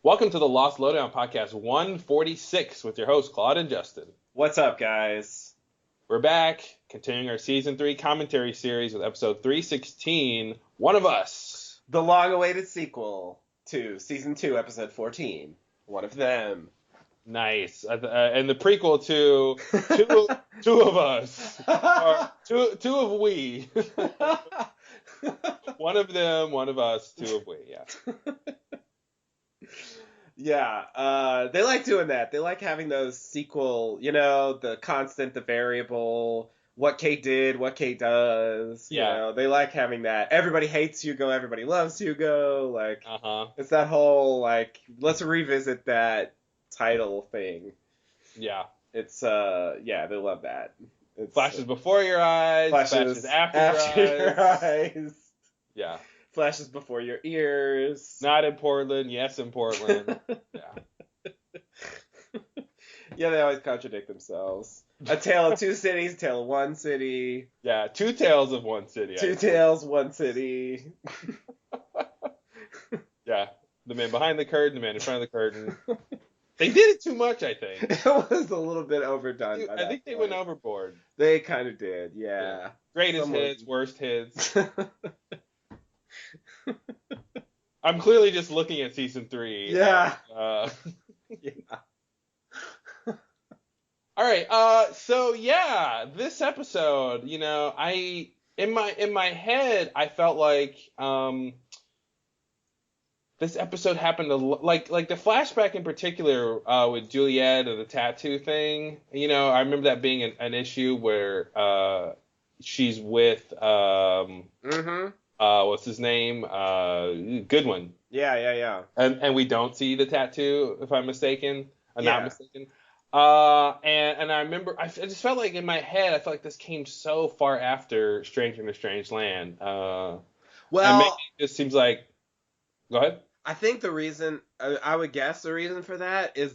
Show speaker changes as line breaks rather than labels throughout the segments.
Welcome to the Lost Lowdown Podcast 146 with your hosts, Claude and Justin.
What's up, guys?
We're back, continuing our Season 3 commentary series with episode 316, One of Us.
The long-awaited sequel to Season 2, Episode 14, One of Them.
Nice. And the prequel to Two of Us. Or two of We. One of them, one of us, two of we, yeah.
Yeah, they like doing that. They like having those sequel, the constant, the variable, what Kate did, what Kate does.
Yeah.
They like having that. Everybody hates Hugo, everybody loves Hugo. It's that whole, let's revisit that title thing.
Yeah.
It's, they love that. It's,
flashes before your eyes, flashes after your eyes. Yeah.
Flashes before your ears.
Not in Portland, yes in Portland. Yeah.
Yeah, they always contradict themselves. A tale of two cities, a tale of one city.
Yeah, two tales of one city.
Two tales, one city.
Yeah, the man behind the curtain, the man in front of the curtain. They did it too much, I think.
It was a little bit overdone.
I think they went overboard.
They kind of did, yeah.
Greatest hits, worst hits. I'm clearly just looking at season 3.
Yeah.
Yeah. All right. So yeah, this episode, in my head, I felt like this episode happened like the flashback in particular with Juliet and the tattoo thing. I remember that being an issue where she's with what's his name? Goodwin.
Yeah.
And we don't see the tattoo, if I'm mistaken. I'm not mistaken. And I remember, I just felt like in my head, I felt like this came so far after Stranger in a Strange Land. And maybe it just seems like, go ahead.
I think the reason, I would guess the reason for that is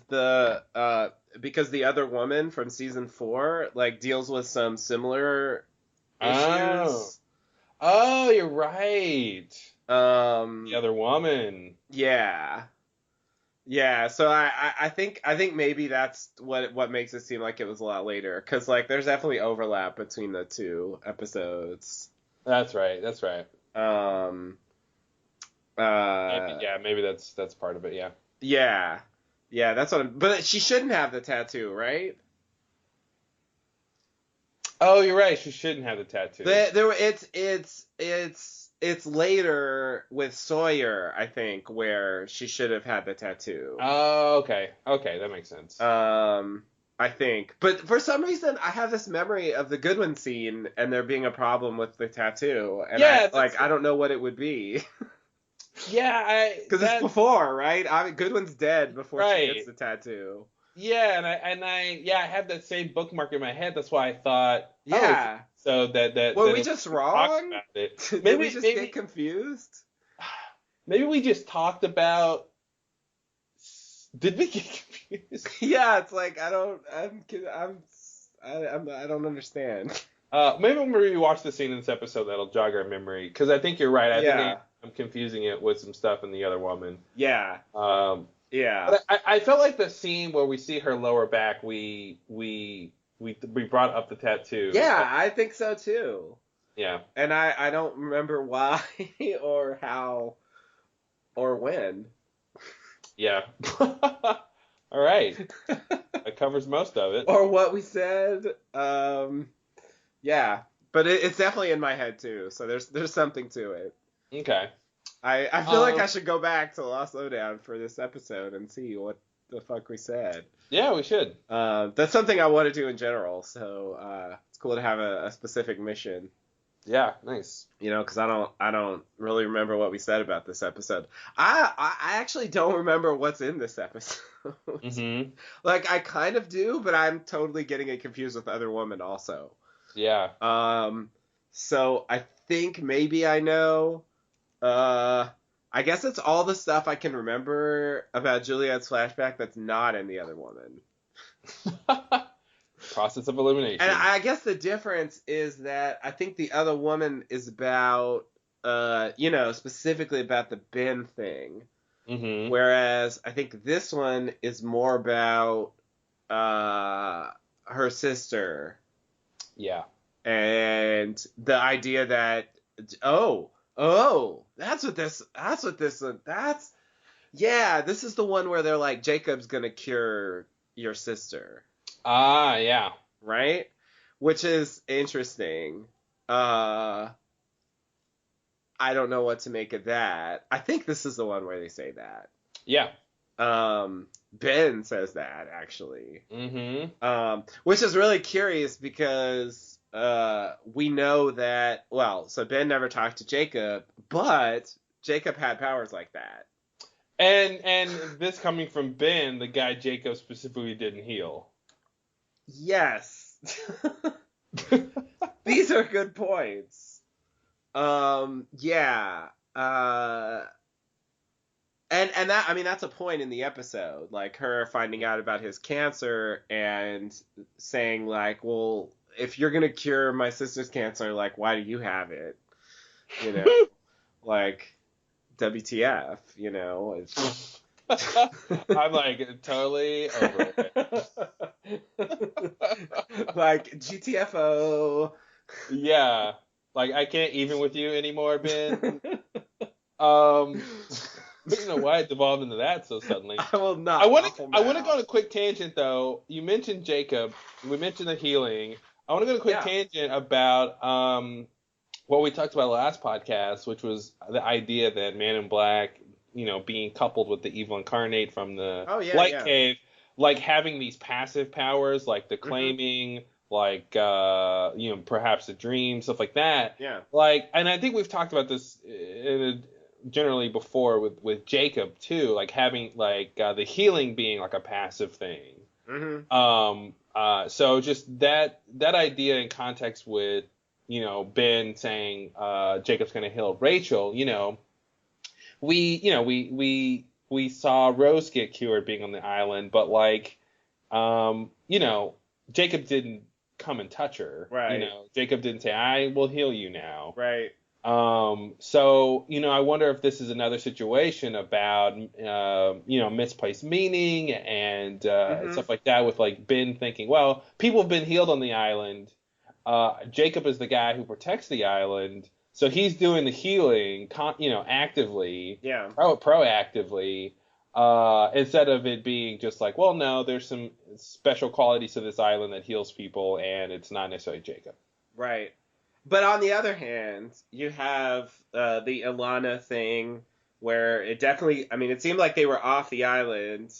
because the other woman from season 4, deals with some similar issues.
Oh, you're right. The other woman.
Yeah. So I think maybe that's what makes it seem like it was a lot later, because there's definitely overlap between the two episodes.
That's right. Maybe that's part of it. Yeah.
Yeah. That's what. But she shouldn't have the tattoo, right?
Oh, you're right. She shouldn't have the tattoo.
It's later with Sawyer, I think, where she should have had the tattoo.
Oh, okay. Okay, that makes sense.
I think. But for some reason, I have this memory of the Goodwin scene and there being a problem with the tattoo. And I don't know what it would be.
Yeah,
because it's before, right? Goodwin's dead before
right.
She gets the tattoo. Yeah,
and I have that same bookmark in my head. That's why I thought.
Yeah.
So that.
Were we just wrong? Did we just get confused?
Maybe we just talked about. Did we get confused?
Yeah, it's like I don't understand.
Maybe when we watch the scene in this episode, that'll jog our memory. Because I think you're right. I think I'm confusing it with some stuff in The Other Woman.
Yeah. Yeah.
But I felt like the scene where we see her lower back, we brought up the tattoo.
Yeah, I think so too.
Yeah.
And I don't remember why or how or when.
Yeah. All right. That covers most of it.
Or what we said. Yeah. But it's definitely in my head too, so there's something to it.
Okay.
I feel like I should go back to Lost Lowdown for this episode and see what the fuck we said.
Yeah, we should.
That's something I want to do in general, so it's cool to have a specific mission.
Yeah, nice.
Because I don't really remember what we said about this episode. I actually don't remember what's in this episode.
Mm-hmm.
I kind of do, but I'm totally getting it confused with Other Woman also.
Yeah.
So I think maybe I know. I guess it's all the stuff I can remember about Juliet's flashback that's not in The Other Woman.
Process of elimination.
And I guess the difference is that I think The Other Woman is about, specifically about the Ben thing.
Mm-hmm.
Whereas I think this one is more about her sister
Yeah.
and the idea that that's yeah, this is the one where they're like Jacob's gonna cure your sister,
Ah, yeah.
right? Which is interesting. Uh, I don't know what to make of that. I think this is the one where they say that.
Yeah.
Ben says that actually.
Mm-hmm.
Which is really curious because we know that, well, so Ben never talked to Jacob, but Jacob had powers like that.
And this coming from Ben, the guy Jacob specifically didn't heal.
Yes. These are good points. Yeah. And that, I mean, that's a point in the episode, like her finding out about his cancer and saying like, well, if you're gonna cure my sister's cancer, like, why do you have it? You know, like, WTF? You know, it's
I'm like totally over it.
like GTFO.
Yeah. Like I can't even with you anymore, Ben. Um you know why it devolved into that so suddenly.
I will not.
I want to go on a quick tangent though. You mentioned Jacob. We mentioned the healing. I want to go on a quick tangent about what we talked about last podcast, which was the idea that Man in Black, you know, being coupled with the evil incarnate from the Light Cave, like having these passive powers, like the claiming, like you know, perhaps the dream, stuff like that.
Yeah.
Like, and I think we've talked about this generally before with Jacob too, like having like the healing being like a passive thing. So just that idea in context with, you know, Ben saying Jacob's going to heal Rachel, you know, we saw Rose get cured being on the island, but like, you know, Jacob didn't come and touch her.
Right.
You know, Jacob didn't say, I will heal you now.
Right.
So, you know, I wonder if this is another situation about, you know, misplaced meaning and stuff like that with like Ben thinking, well, people have been healed on the island. Jacob is the guy who protects the island. So he's doing the healing, you know, actively, proactively, instead of it being just like, well, no, there's some special qualities to this island that heals people, and it's not necessarily Jacob.
Right. But on the other hand, you have the Ilana thing where it definitely, I mean, it seemed like they were off the island.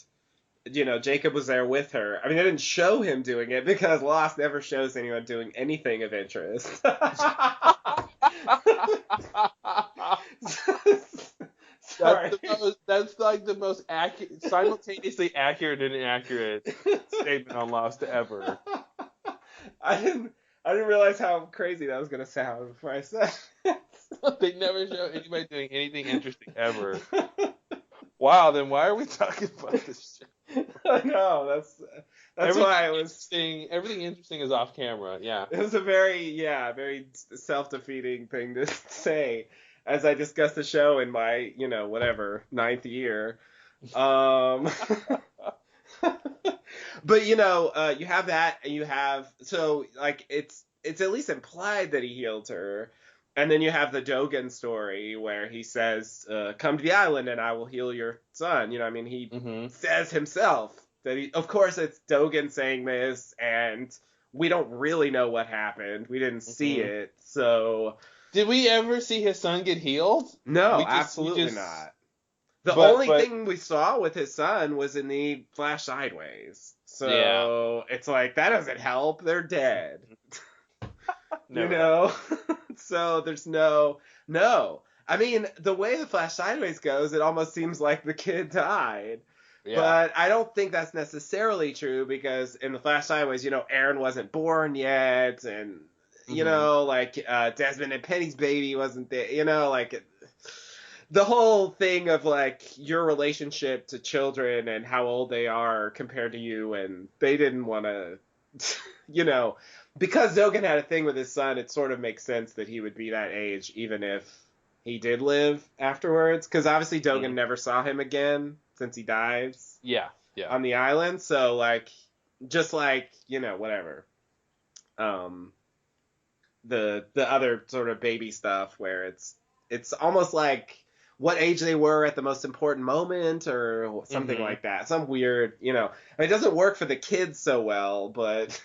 You know, Jacob was there with her. I mean, they didn't show him doing it because Lost never shows anyone doing anything of interest. Sorry.
That's like the most accurate, simultaneously accurate and inaccurate statement on Lost ever.
I didn't realize how crazy that was gonna sound before I said it.
They never show anybody doing anything interesting ever. Wow, then why are we talking about this show?
I know, that's why it was
everything interesting is off camera. Yeah.
It was a very self-defeating thing to say as I discussed the show in my, you know, whatever, 9th year. But you know, you have that, and you have, so like it's at least implied that he healed her, and then you have the Dogen story where he says, "Come to the island, and I will heal your son." You know, I mean, he says himself that he, of course, it's Dogen saying this, and we don't really know what happened. We didn't see it, so.
Did we ever see his son get healed?
No, absolutely not. The only thing we saw with his son was in the Flash Sideways. So it's like, that doesn't help. They're dead. You know? So there's no. I mean, the way the Flash Sideways goes, it almost seems like the kid died. Yeah. But I don't think that's necessarily true because in the Flash Sideways, you know, Aaron wasn't born yet, and, you know, like Desmond and Penny's baby wasn't there. You know, like the whole thing of like your relationship to children and how old they are compared to you, and they didn't want to, you know, because Dogen had a thing with his son, it sort of makes sense that he would be that age, even if he did live afterwards, because obviously Dogen never saw him again since he dies.
Yeah.
On the island, so like, just like, whatever. The other sort of baby stuff where it's almost like what age they were at the most important moment or something like that. Some weird, it doesn't work for the kids so well, but.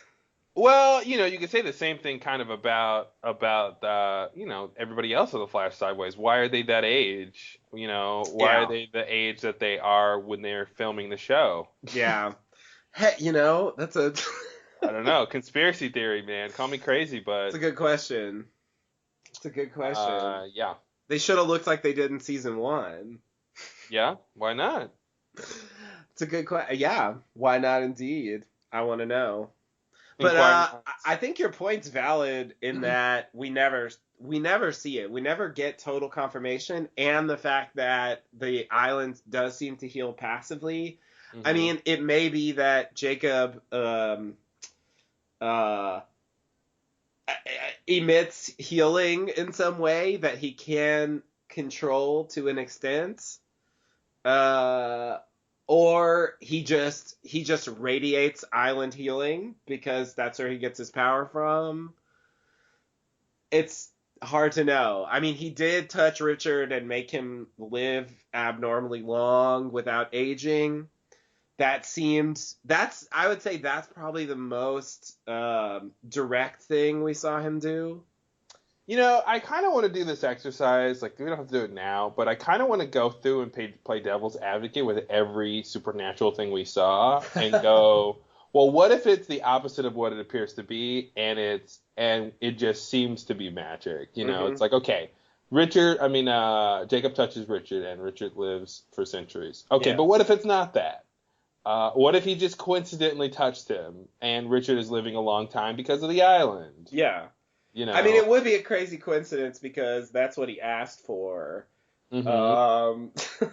Well, you could say the same thing kind of about everybody else on the Flash Sideways. Why are they that age? Why are they the age that they are when they're filming the show?
Yeah. Hey, that's a
I don't know. Conspiracy theory, man. Call me crazy, but
it's a good question.
Yeah.
They should have looked like they did in season 1.
Yeah, why not?
It's a good question. Yeah, why not indeed? I want to know. But I think your point's valid in that we never see it. We never get total confirmation, and the fact that the island does seem to heal passively. Mm-hmm. I mean, it may be that Jacob emits healing in some way that he can control to an extent. Or he just radiates island healing because that's where he gets his power from. It's hard to know. I mean, he did touch Richard and make him live abnormally long without aging. I would say that's probably the most direct thing we saw him do.
I kind of want to do this exercise. Like, we don't have to do it now, but I kind of want to go through and play devil's advocate with every supernatural thing we saw and go, well, what if it's the opposite of what it appears to be, and it just seems to be magic? It's like, okay, Jacob touches Richard, and Richard lives for centuries. Okay, but what if it's not that? What if he just coincidentally touched him, and Richard is living a long time because of the island?
Yeah. I mean, it would be a crazy coincidence because that's what he asked for. Mm-hmm.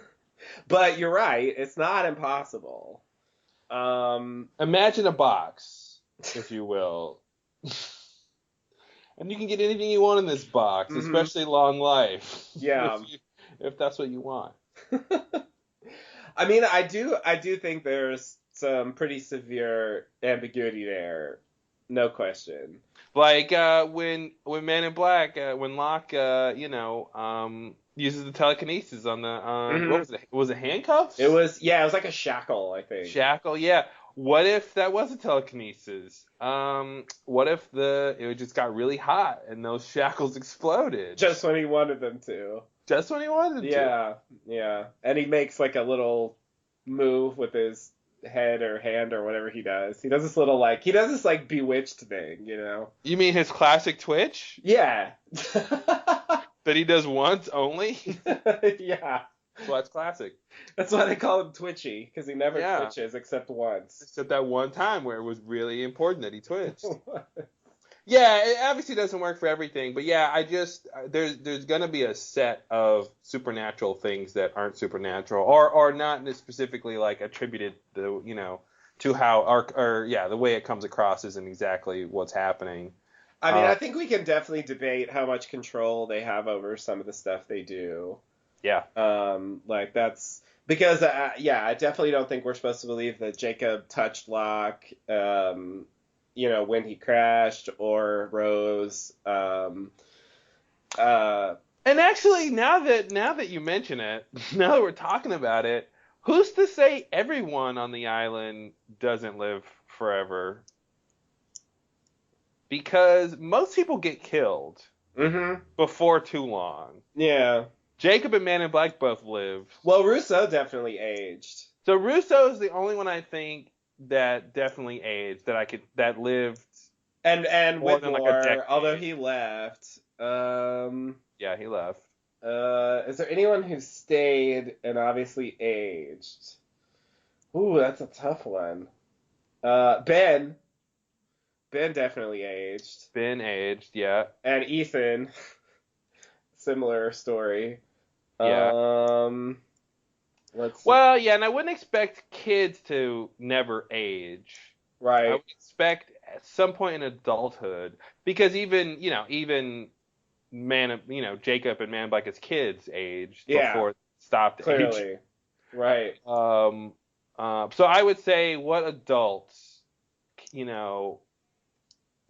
But you're right. It's not impossible.
Imagine a box, if you will. And you can get anything you want in this box, especially long life.
Yeah.
if that's what you want.
I mean, I do think there's some pretty severe ambiguity there. No question.
Like when Man in Black, when Locke, uses the telekinesis on the what was it? Was it handcuffs?
It was like a shackle, I think.
Shackle, yeah. What if that was a telekinesis? What if it just got really hot and those shackles exploded?
Just when he wanted them to.
Just when he wanted to.
Yeah. And he makes like a little move with his head or hand or whatever he does. He does this little bewitched thing,
You mean his classic twitch?
Yeah.
That he does once only?
Yeah.
Well, that's classic.
That's why they call him Twitchy, because he never twitches except once.
Except that one time where it was really important that he twitched. Yeah, it obviously doesn't work for everything, but yeah, there's gonna be a set of supernatural things that aren't supernatural, or not specifically like attributed to how the way it comes across isn't exactly what's happening.
I mean, I think we can definitely debate how much control they have over some of the stuff they do.
Yeah.
Like that's because I definitely don't think we're supposed to believe that Jacob touched Locke. When he crashed or Rose. And
actually, now that you mention it, now that we're talking about it, who's to say everyone on the island doesn't live forever? Because most people get killed before too long.
Yeah.
Jacob and Man in Black both live.
Well, Russo definitely aged.
So Russo is the only one I think that definitely aged that lived
and Whitmore, although he left.
Yeah, he left.
Is there anyone who stayed and obviously aged? Ooh, that's a tough one. Ben definitely aged.
Ben aged, yeah.
And Ethan, similar story.
Yeah. Well, yeah, and I wouldn't expect kids to never age.
Right.
I would expect at some point in adulthood, because even Jacob and Man Black as kids aged
Yeah,
before it stopped
clearly.
aging.
Right.
So I would say what adults,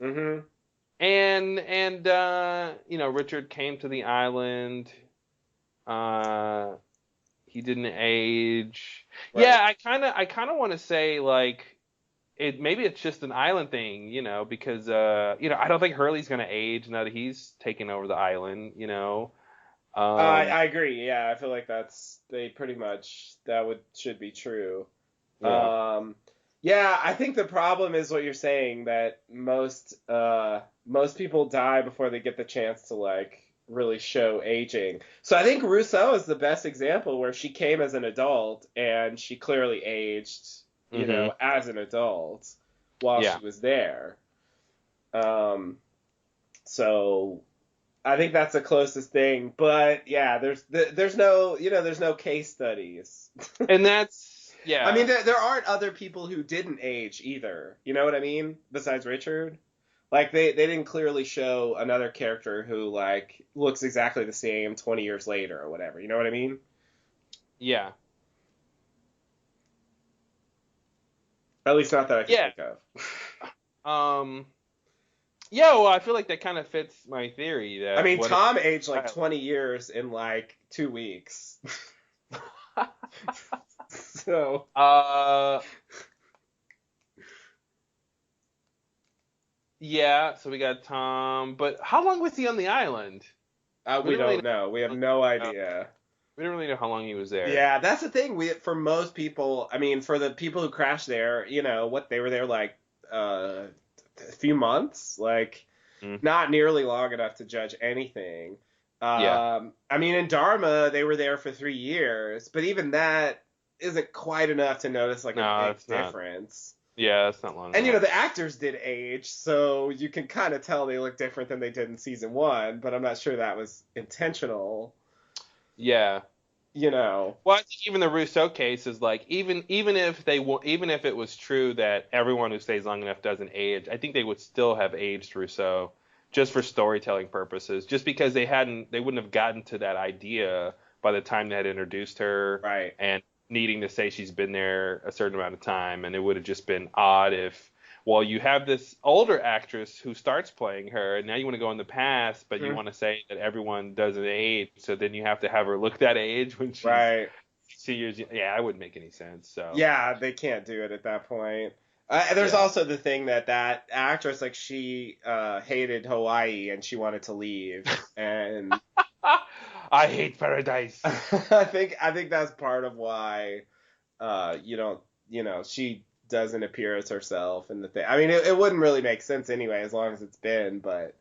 Mm-hmm.
and Richard came to the island. He didn't age.
Right.
Yeah, I kind of want to say like maybe it's just an island thing, because I don't think Hurley's gonna age now that he's taken over the island.
I agree. Yeah, I feel like they pretty much should be true.
Yeah.
Yeah, I think the problem is what you're saying, that most people die before they get the chance to like really show aging. So I think Rousseau is the best example, where she came as an adult and she clearly aged, as an adult while she was there. So I think that's the closest thing, but yeah, there's no case studies.
And that's, yeah.
I mean, there aren't other people who didn't age either. You know what I mean? Besides Richard, like they didn't clearly show another character who like looks exactly the same 20 years later or whatever. You know what I mean?
Yeah.
At least not that I can think
of. Yeah, well, I feel like that kind of fits my theory. That
I mean, Tom aged like 20 years in like 2 weeks. So.
Yeah, so we got Tom, but how long was he on the island?
We don't know. We have no idea.
We don't really know how long he was there.
Yeah, that's the thing. For most people, I mean, for the people who crashed there, what they were there like a few months, like not nearly long enough to judge anything. I mean, in Dharma, they were there for 3 years, but even that isn't quite enough to notice like a big difference.
Yeah, that's not long.
And the actors did age, so you can kind of tell they look different than they did in season 1, but I'm not sure that was intentional.
Yeah.
Well,
I think even the Rousseau case is like even if it was true that everyone who stays long enough doesn't age, I think they would still have aged Rousseau just for storytelling purposes, just because they wouldn't have gotten to that idea by the time they had introduced her,
right?
And needing to say she's been there a certain amount of time, and it would have just been odd if, well, you have this older actress who starts playing her, and now you want to go in the past, but you want to say that everyone doesn't age, so then you have to have her look that age when she's
right.
2 years. Yeah, that wouldn't make any sense. So
yeah, they can't do it at that point. There's also the thing that actress, like, she hated Hawaii and she wanted to leave, and
I hate paradise.
I think that's part of why she doesn't appear as herself in the thing. I mean, it wouldn't really make sense anyway, as long as it's been, but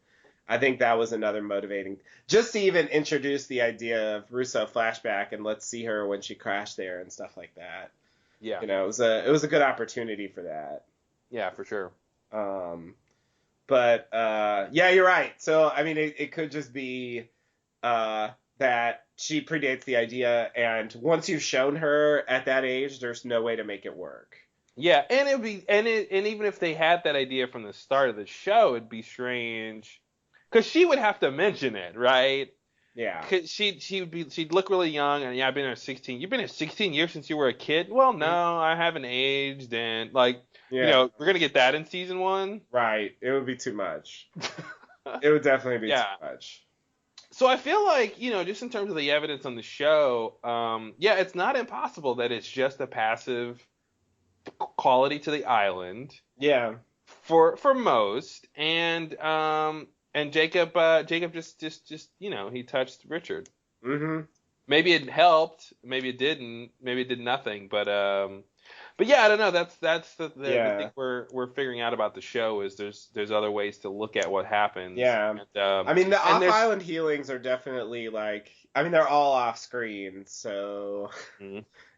I think that was another motivating, just to even introduce the idea of Rousseau flashback and let's see her when she crashed there and stuff like that.
Yeah.
It was a good opportunity for that.
Yeah, for sure.
But yeah, you're right. So I mean, it could just be that she predates the idea, and once you've shown her at that age, there's no way to make it work.
Yeah, and even if they had that idea from the start of the show, it'd be strange, because she would have to mention it, right?
Yeah.
Cause she'd look really young, and yeah, I've been here 16. You've been here 16 years since you were a kid. Well, no, I haven't aged, and like, we're gonna get that in season 1.
Right. It would be too much. It would definitely be too much.
So I feel like, just in terms of the evidence on the show, it's not impossible that it's just a passive quality to the island.
Yeah.
For most, and Jacob just he touched Richard.
Mm-hmm.
Maybe it helped, maybe it didn't, maybe it did nothing, but yeah, I don't know. That's the thing we're figuring out about the show, is there's other ways to look at what happens.
Yeah. And, I mean, the off-island healings are definitely they're all off screen, so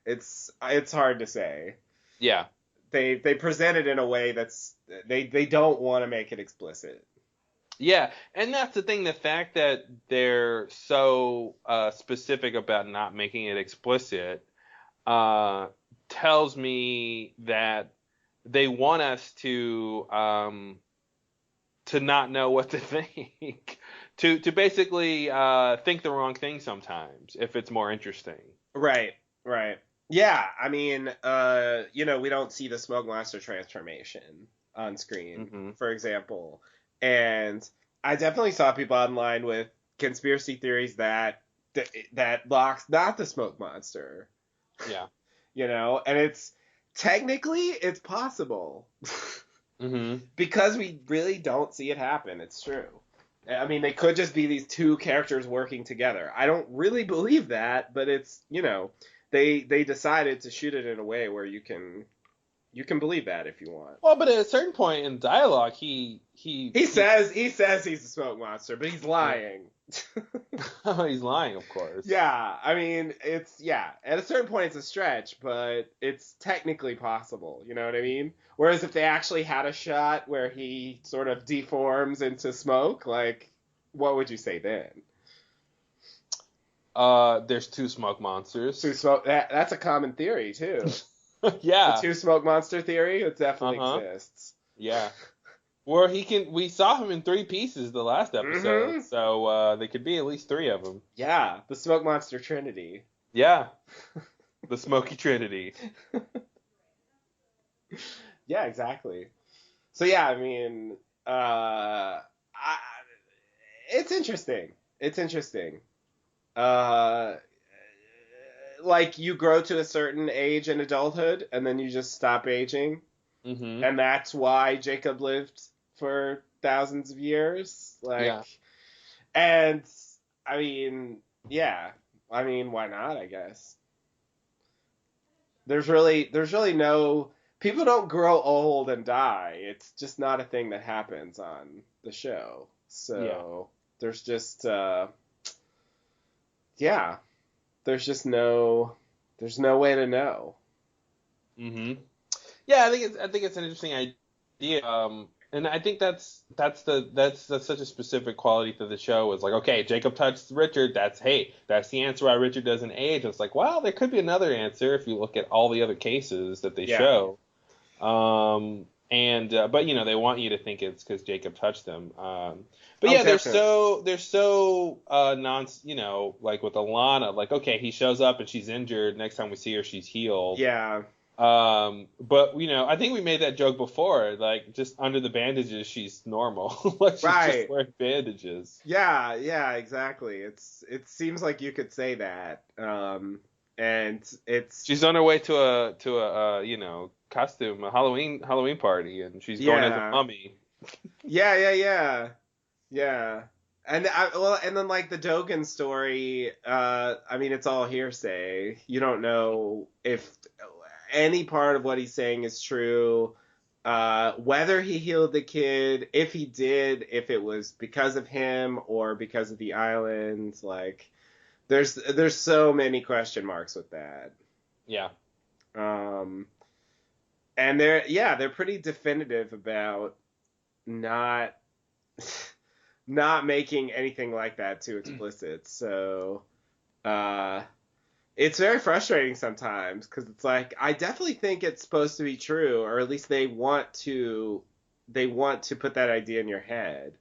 it's hard to say.
Yeah.
They present it in a way that's they don't want to make it explicit.
Yeah, and that's the thing. The fact that they're so specific about not making it explicit tells me that they want us to not know what to think, to basically think the wrong thing sometimes if it's more interesting.
Right. Yeah, I mean, we don't see the Smoke Monster transformation on screen, for example. And I definitely saw people online with conspiracy theories that Locke's not the Smoke Monster.
Yeah.
And it's possible. Because we really don't see it happen. It's true. I mean, they could just be these two characters working together. I don't really believe that, but it's, they decided to shoot it in a way where you can believe that if you want.
Well, but at a certain point in dialogue, he
says he's the Smoke Monster, but he's lying.
Oh, he's lying, of course.
Yeah, I mean, at a certain point it's a stretch, but it's technically possible, you know what I mean? Whereas if they actually had a shot where he sort of deforms into smoke, like, what would you say then?
There's two Smoke Monsters.
That's a common theory, too.
Yeah.
The two Smoke Monster theory, it definitely exists.
Yeah. Or we saw him in 3 pieces the last episode, so there could be at least 3 of them.
Yeah, the Smoke Monster Trinity.
Yeah, the Smoky Trinity.
Yeah, exactly. So yeah, I mean, it's interesting. Like you grow to a certain age in adulthood, and then you just stop aging, and that's why Jacob lived for thousands of years. And I mean, why not? I guess there's really no. People don't grow old and die. It's just not a thing that happens on the show. So there's just there's just no way to know.
Yeah, I think it's an interesting idea. And I think that's such a specific quality to the show. Is like, okay, Jacob touched Richard. That's the answer why Richard doesn't age. And it's like, well, there could be another answer if you look at all the other cases that they show. But they want you to think it's because Jacob touched them. They're so like with Alana, like, okay, he shows up and she's injured. Next time we see her, she's healed.
Yeah.
But I think we made that joke before. Like, just under the bandages, she's normal. Like, she's just wearing bandages.
Yeah, exactly. It seems like you could say that. And she's
on her way to a costume, a Halloween party, and she's going as a mummy.
Yeah. And then like the Dogen story, I mean, it's all hearsay. You don't know if any part of what he's saying is true, whether he healed the kid, if he did, if it was because of him or because of the island. Like, there's so many question marks with that.
Yeah.
And they're pretty definitive about not making anything like that too explicit. So, it's very frustrating sometimes because it's like, I definitely think it's supposed to be true, or at least they want to put that idea in your head.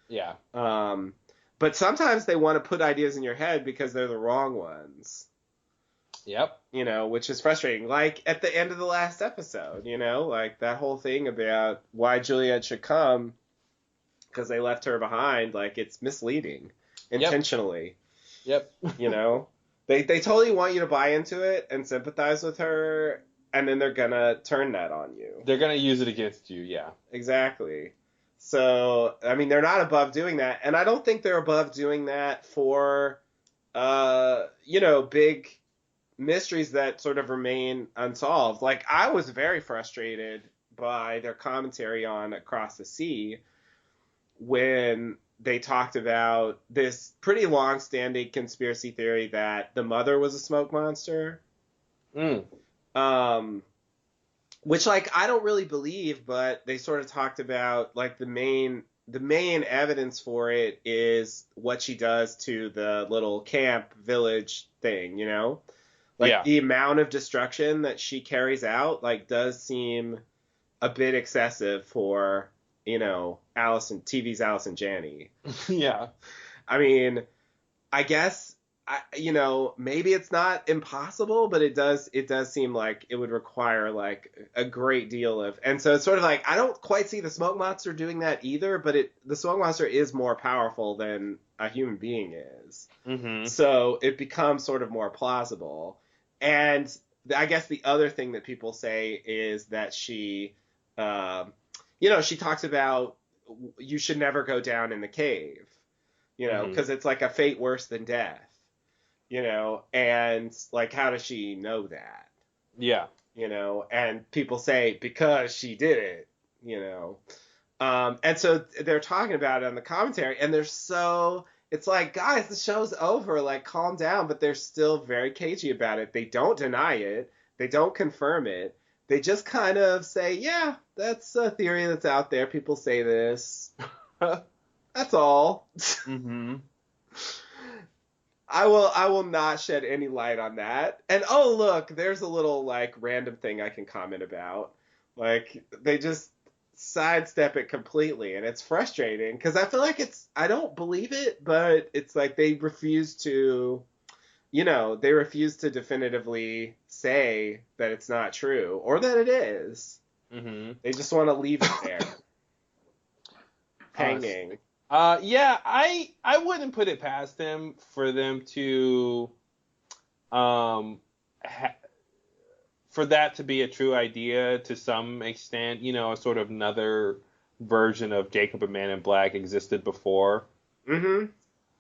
Yeah.
But sometimes they want to put ideas in your head because they're the wrong ones.
Yep.
Which is frustrating. Like at the end of the last episode, like that whole thing about why Juliet should come because they left her behind, like it's misleading intentionally.
Yep.
They totally want you to buy into it and sympathize with her, and then they're gonna turn that on you.
They're gonna use it against you, yeah.
Exactly. So, I mean, they're not above doing that, and I don't think they're above doing that for, big mysteries that sort of remain unsolved. Like, I was very frustrated by their commentary on Across the Sea when they talked about this pretty long-standing conspiracy theory that the mother was a smoke monster. Which, like, I don't really believe, but they sort of talked about, like, the main evidence for it is what she does to the little camp village thing, Like, the amount of destruction that she carries out, like, does seem a bit excessive for, TV's Allison Janney.
Yeah.
I mean, I guess maybe it's not impossible, but it does seem like it would require like a great deal of, and so it's sort of like I don't quite see the smoke monster doing that either, but the smoke monster is more powerful than a human being is, so it becomes sort of more plausible. And I guess the other thing that people say is that she talks about you should never go down in the cave, because it's like a fate worse than death. And like, how does she know that?
Yeah.
And people say because she did it, and so they're talking about it on the commentary, and it's like, guys, the show's over, like, calm down, but they're still very cagey about it. They don't deny it. They don't confirm it. They just kind of say, yeah, that's a theory that's out there. People say this. That's all.
Mm-hmm.
I will not shed any light on that. And oh, look, there's a little like random thing I can comment about. Like, they just sidestep it completely, and it's frustrating because I feel like I don't believe it, but it's like they refuse to definitively say that it's not true or that it is.
Mm-hmm.
They just want to leave it there. Hanging.
Yeah, I wouldn't put it past them for them to, for that to be a true idea to some extent. A sort of another version of Jacob and Man in Black existed before.
Mm-hmm.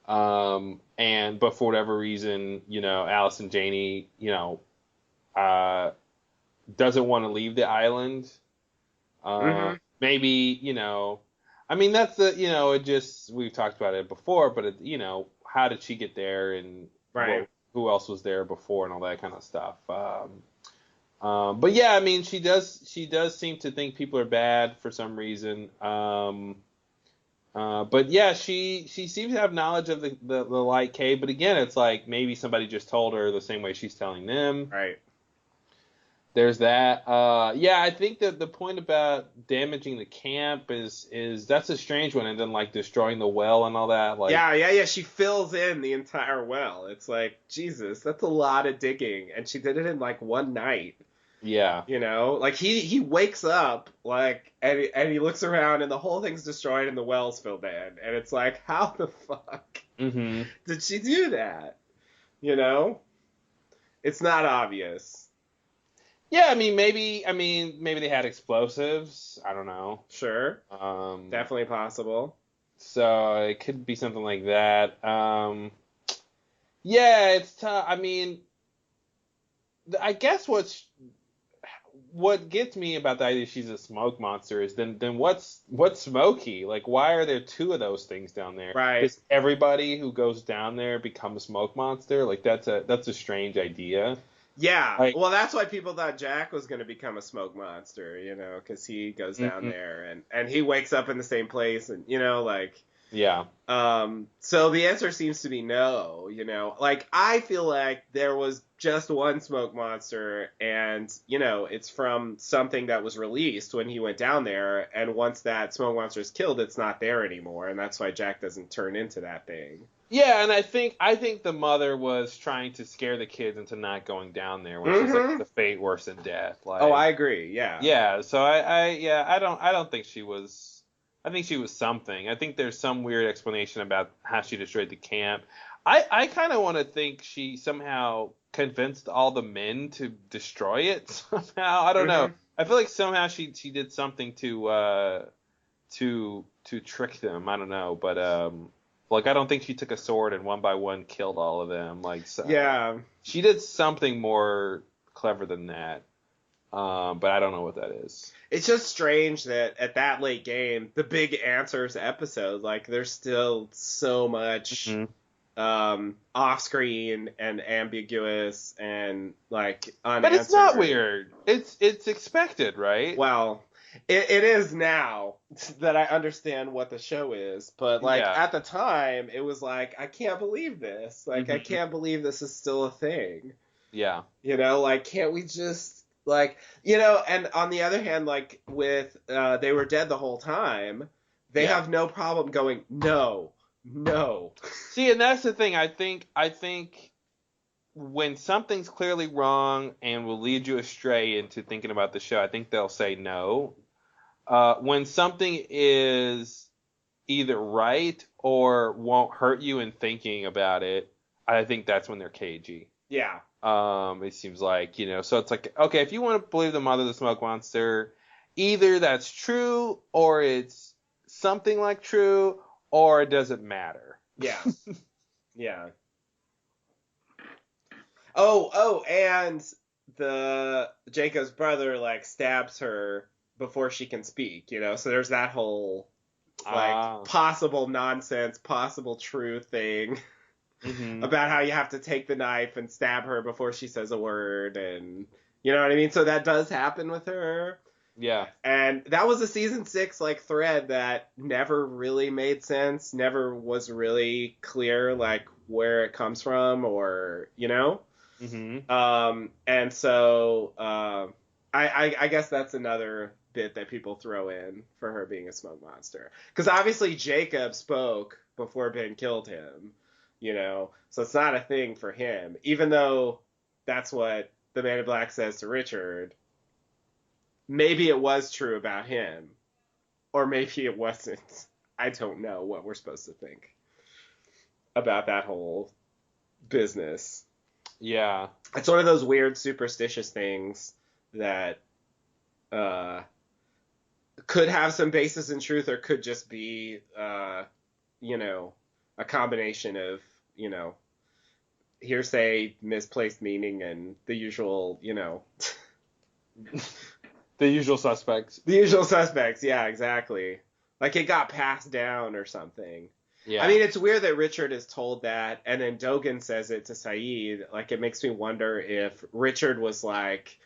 But for whatever reason, Allison Janney, doesn't want to leave the island. Maybe, I mean, that's we've talked about it before, but how did she get there, and
right.
Who else was there before, and all that kind of stuff. But yeah, I mean, she does seem to think people are bad for some reason. But yeah, she seems to have knowledge of the Light Cave, but again, it's like maybe somebody just told her the same way she's telling them.
Right.
There's that. Yeah, I think that the point about damaging the camp is that's a strange one, and then like destroying the well and all that. Like,
yeah. She fills in the entire well. It's like, Jesus, that's a lot of digging, and she did it in like one night.
Yeah.
Like he wakes up like and he looks around and the whole thing's destroyed and the well's filled in, and it's like, how the fuck did she do that? It's not obvious.
Yeah, I mean, maybe they had explosives. I don't know.
Sure. Definitely possible.
So it could be something like that. Yeah, it's tough. I mean, I guess what gets me about the idea she's a smoke monster is then what's smoky? Like, why are there two of those things down there?
Right.
Does everybody who goes down there become a smoke monster? Like, that's a strange idea.
Yeah, like, well, that's why people thought Jack was going to become a smoke monster, because he goes down there and he wakes up in the same place, and like.
Yeah.
So the answer seems to be no. Like, I feel like there was just one smoke monster, and it's from something that was released when he went down there, and once that smoke monster is killed, it's not there anymore, and that's why Jack doesn't turn into that thing.
Yeah, and I think the mother was trying to scare the kids into not going down there when she's like, the fate worse than death. Like,
oh, I agree. Yeah.
Yeah. So I don't think she was. I think she was something. I think there's some weird explanation about how she destroyed the camp. I kind of want to think she somehow convinced all the men to destroy it somehow. I don't know. I feel like somehow she did something to trick them. I don't know, but like, I don't think she took a sword and one by one killed all of them. Like, so
yeah,
she did something more clever than that. But I don't know what that is.
It's just strange that at that late game, the Big Answers episode, like, there's still so much off-screen and ambiguous and like unanswered.
But it's not weird. It's expected, right?
Well, it is now that I understand what the show is, but like at the time, it was like, I can't believe this. Like, I can't believe this is still a thing.
Yeah.
Like, can't we just like, and on the other hand, like with They Were Dead the Whole Time, they have no problem going, no, No.
See, and that's the thing. I think when something's clearly wrong and will lead you astray into thinking about the show, I think they'll say no. When something is either right or won't hurt you in thinking about it, I think that's when they're cagey.
Yeah.
It seems like, so it's like, okay, if you want to believe the mother of the smoke monster, either that's true or it's something like true or it doesn't matter.
Yeah. Yeah. Oh, and Jacob's brother like stabs her before she can speak, so there's that whole possible nonsense, possible true thing. Mm-hmm. About how you have to take the knife and stab her before she says a word, and you know what I mean? So that does happen with her.
Yeah.
And that was a season 6 like thread that never really made sense, never was really clear like where it comes from or,
Mm-hmm.
And so I guess that's another bit that people throw in for her being a smoke monster. Because obviously Jacob spoke before Ben killed him. So it's not a thing for him, even though that's what the Man in Black says to Richard. Maybe it was true about him, or maybe it wasn't. I don't know what we're supposed to think about that whole business.
Yeah.
It's one of those weird superstitious things that could have some basis in truth or could just be, a combination of, hearsay, misplaced meaning, and the usual,
The usual suspects.
The usual suspects, yeah, exactly. Like it got passed down or something.
Yeah.
I mean, it's weird that Richard is told that, and then Dogan says it to Sayid. Like, it makes me wonder if Richard was like,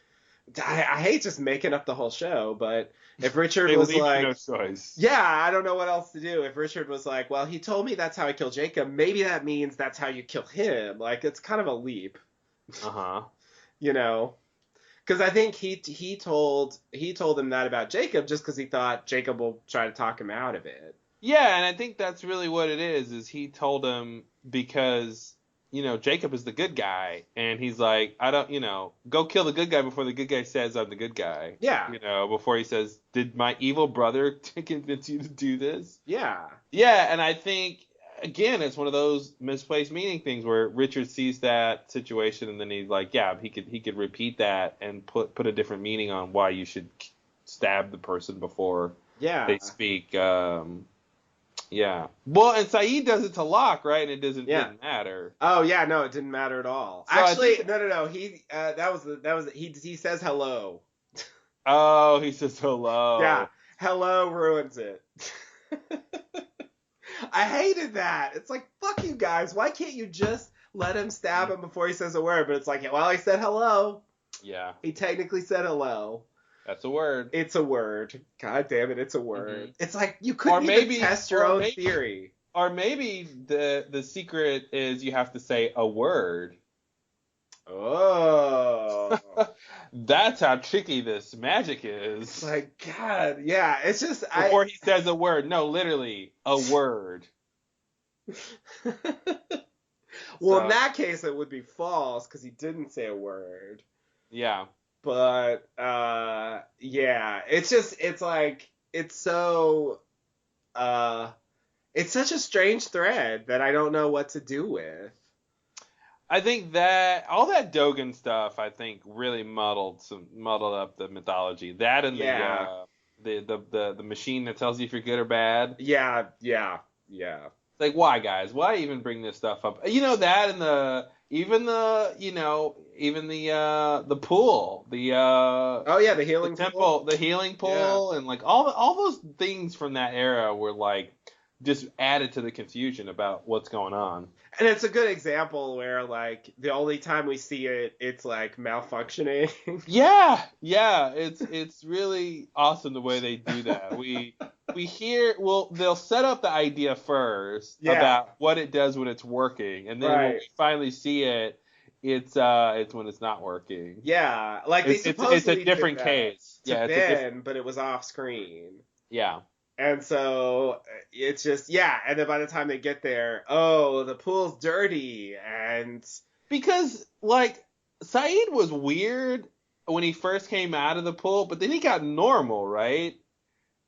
I hate just making up the whole show, but if Richard was like,
no choice.
Yeah, I don't know what else to do. If Richard was like, well, he told me that's how I kill Jacob, maybe that means that's how you kill him. Like, it's kind of a leap.
Uh-huh.
Because I think he told him that about Jacob just because he thought Jacob will try to talk him out of it.
Yeah, and I think that's really what it is he told him because, Jacob is the good guy, and he's like, I don't, go kill the good guy before the good guy says I'm the good guy.
Yeah.
Before he says, did my evil brother convince you to do this?
Yeah.
Yeah, and I think, again, it's one of those misplaced meaning things where Richard sees that situation and then he's like, yeah, he could repeat that and put a different meaning on why you should stab the person before they speak. Yeah. Well, and Sayid does it to Locke, right? And it didn't matter.
Oh yeah, no, it didn't matter at all. So actually, no. He he says hello.
Oh, he says hello.
Yeah, hello ruins it. I hated that. It's like, fuck you guys. Why can't you just let him stab him before he says a word? But it's like, well, he said hello.
Yeah.
He technically said hello.
That's a word.
It's a word. God damn it, it's a word. Mm-hmm. It's like you couldn't even test your own theory.
Or maybe the secret is you have to say a word.
Oh.
That's how tricky this magic is.
My God, yeah. It's just
before he says a word. No, literally a word.
Well, in that case, it would be false because he didn't say a word.
Yeah.
But yeah, it's such a strange thread that I don't know what to do with.
I think that all that Dogan stuff, I think, really muddled up the mythology. That and the machine that tells you if you're good or bad.
Yeah.
Like, why, guys? Why even bring this stuff up? That and the pool, the
healing
temple,
pool.
the healing pool, and like all those things from that era were like just added to the confusion about what's going on.
And it's a good example where like the only time we see it, it's like malfunctioning.
Yeah, it's really awesome the way they do that. We hear, they'll set up the idea first about what it does when it's working, and then when we finally see it, it's when it's not working.
Yeah, like they supposedly
it's a different case.
Yeah, Ben, but it was off screen.
Yeah.
And so it's just, yeah. And then by the time they get there, oh, the pool's dirty. And
because, like, Saeed was weird when he first came out of the pool, but then he got normal, right?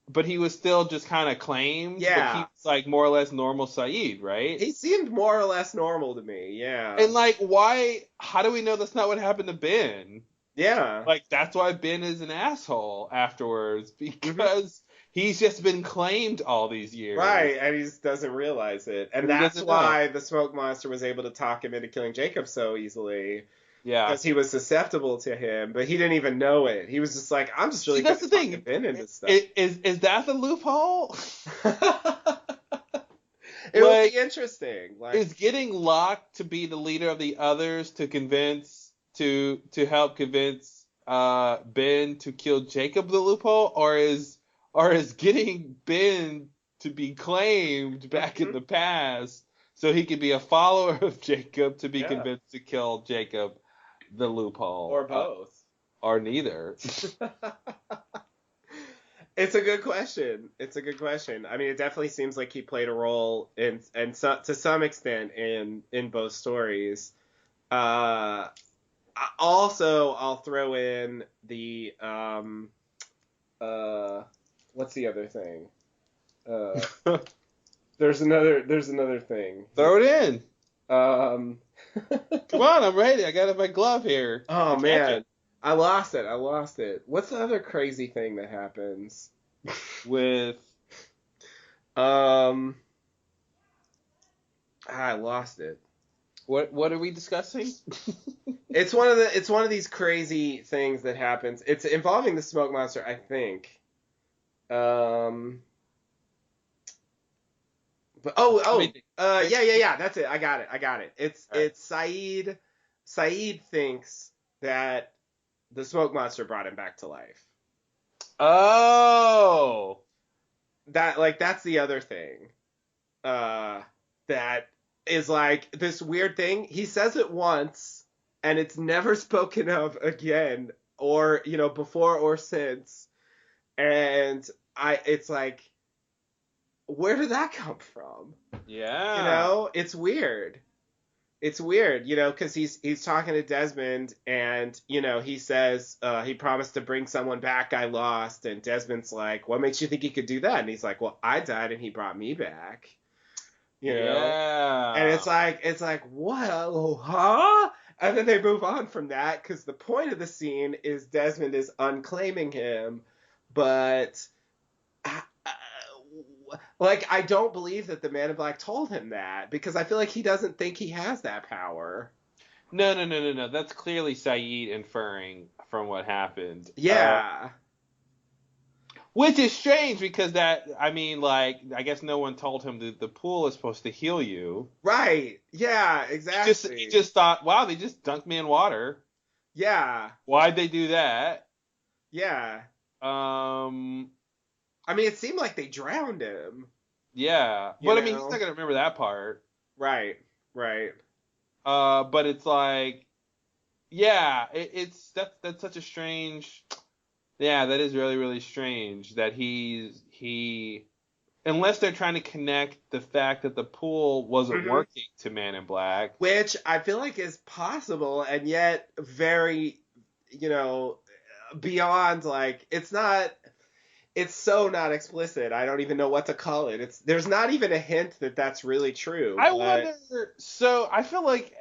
But he was still just kind of claimed.
Yeah.
But he was, like, more or less normal Saeed, right?
He seemed more or less normal to me, yeah.
And, like, how do we know that's not what happened to Ben?
Yeah.
Like, that's why Ben is an asshole afterwards, because he's just been claimed all these years.
Right, and he just doesn't realize it. And that's why the smoke monster was able to talk him into killing Jacob so easily.
Yeah.
Because he was susceptible to him, but he didn't even know it. He was just like, I'm just really
that's the thing.
Ben in this stuff.
Is that the loophole?
It would be interesting. Like,
is getting Locke to be the leader of the others to help convince Ben to kill Jacob the loophole, or is getting Ben to be claimed back in the past so he could be a follower of Jacob to be convinced to kill Jacob the loophole,
or both,
or neither?
It's a good question. I mean, it definitely seems like he played a role to some extent in both stories. Also, I'll throw in the what's the other thing? There's another thing.
Throw it in.
Come
on, I'm ready. I got my glove here.
Oh man, I lost it. What's the other crazy thing that happens?
With
I lost it.
What are we discussing?
It's one of these crazy things that happens. It's involving the smoke monster, I think. Yeah, that's it. I got it. It's Saeed. Saeed thinks that the smoke monster brought him back to life.
Oh.
That's the other thing. That is like this weird thing. He says it once and it's never spoken of again, or, before or since. And it's like, where did that come from?
Yeah.
It's weird. It's weird, because he's talking to Desmond, and, he says he promised to bring someone back I lost, and Desmond's like, what makes you think he could do that? And he's like, well, I died and he brought me back.
Yeah.
And it's like, what? Oh, huh? And then they move on from that, because the point of the scene is Desmond is unclaiming him, but I don't believe that the Man in Black told him that, because I feel like he doesn't think he has that power.
No. That's clearly Saeed inferring from what happened.
Yeah.
Which is strange, because I guess no one told him that the pool is supposed to heal you.
Right. Yeah, exactly.
He just thought, wow, they just dunked me in water.
Yeah.
Why'd they do that?
Yeah. I mean, it seemed like they drowned him.
Yeah. But, he's not going to remember that part.
Right.
But it's like, yeah, that's such a strange, yeah, that is really, really strange that he, unless they're trying to connect the fact that the pool wasn't working to Man in Black.
Which I feel like is possible, and yet very, beyond, it's so not explicit. I don't even know what to call it. There's not even a hint that that's really true.
I wonder. So I feel like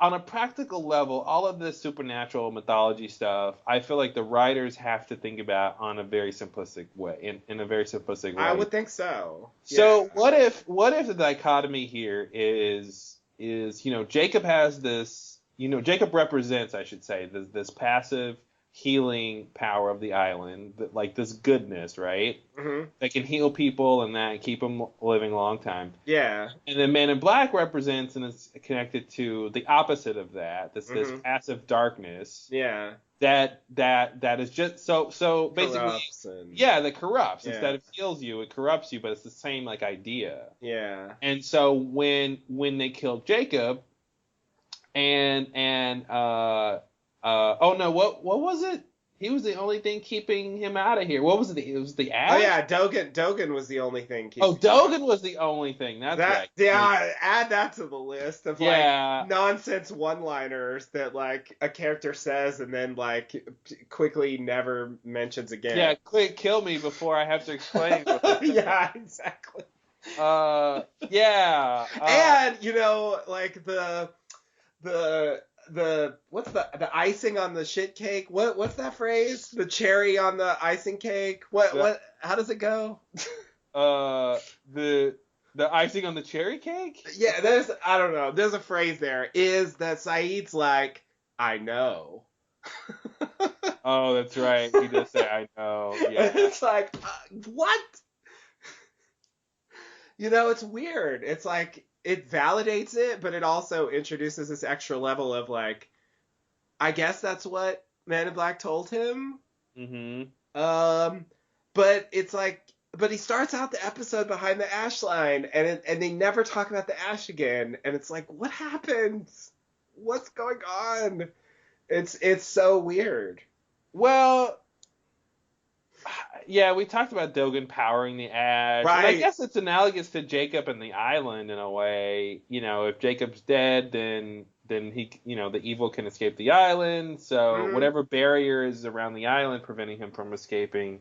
on a practical level, all of this supernatural mythology stuff, I feel like the writers have to think about on a very simplistic way, in a very simplistic way.
I would think so.
So what if the dichotomy here is Jacob has this, Jacob represents, I should say, this passive healing power of the island, like this goodness, right?
Mm-hmm.
That can heal people and keep them living a long time.
Yeah.
And then Man in Black represents and is connected to the opposite of that. This passive darkness.
Yeah.
That is just so basically that corrupts.
Yeah.
Instead of heals you, it corrupts you, but it's the same idea.
Yeah.
And so when they killed Jacob what was it? He was the only thing keeping him out of here. What was it? It was the ash?
Oh yeah, Dogen was the only thing keeping
Dogen was the only thing. That's right.
Yeah, add that to the list of like nonsense one-liners that like a character says and then like quickly never mentions again.
Yeah, quick kill me before I have to explain.
Yeah, exactly.
Yeah.
And like the what's the icing on the shit cake? What's that phrase? The cherry on the icing cake? What how does it go?
The icing on the cherry cake?
Yeah, I don't know. There's a phrase there. Is that Saeed's like, I know.
Oh, that's right. He does say I know. Yeah.
It's like, what? It's weird. It's like it validates it, but it also introduces this extra level of like, I guess that's what Man in Black told him.
Mm-hmm.
But it's like, but he starts out the episode behind the ash line, and they never talk about the ash again, and it's like, what happened? What's going on? It's so weird.
Well, yeah, we talked about Dogen powering the ash.
Right.
And I guess it's analogous to Jacob and the island in a way. If Jacob's dead, then he, the evil can escape the island. So whatever barrier is around the island preventing him from escaping,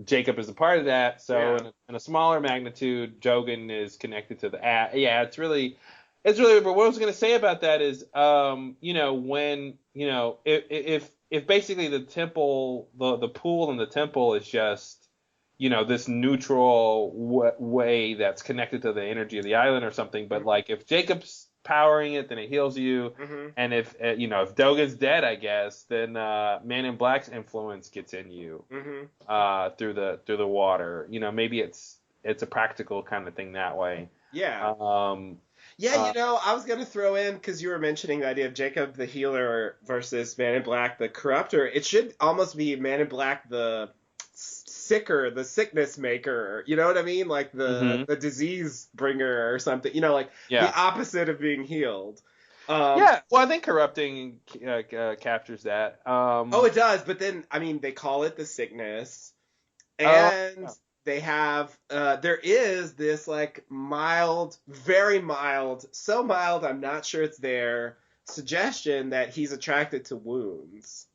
Jacob is a part of that. So in a smaller magnitude, Dogen is connected to the ash. Yeah, it's really. But what I was going to say about that is, when, if basically the temple, the pool in the temple is just, this neutral way that's connected to the energy of the island or something. But like if Jacob's powering it, then it heals you.
Mm-hmm.
And if Dogen's dead, I guess, then Man in Black's influence gets in you through the water. Maybe it's a practical kind of thing that way.
Yeah. I was going to throw in, because you were mentioning the idea of Jacob the healer versus Man in Black the corruptor. It should almost be Man in Black the sickness maker. You know what I mean? Like the disease bringer or something. The opposite of being healed.
Well, I think corrupting captures that.
It does. But then, they call it the sickness. And... They have, there is this like mild, very mild, so mild I'm not sure it's there, suggestion that he's attracted to wounds.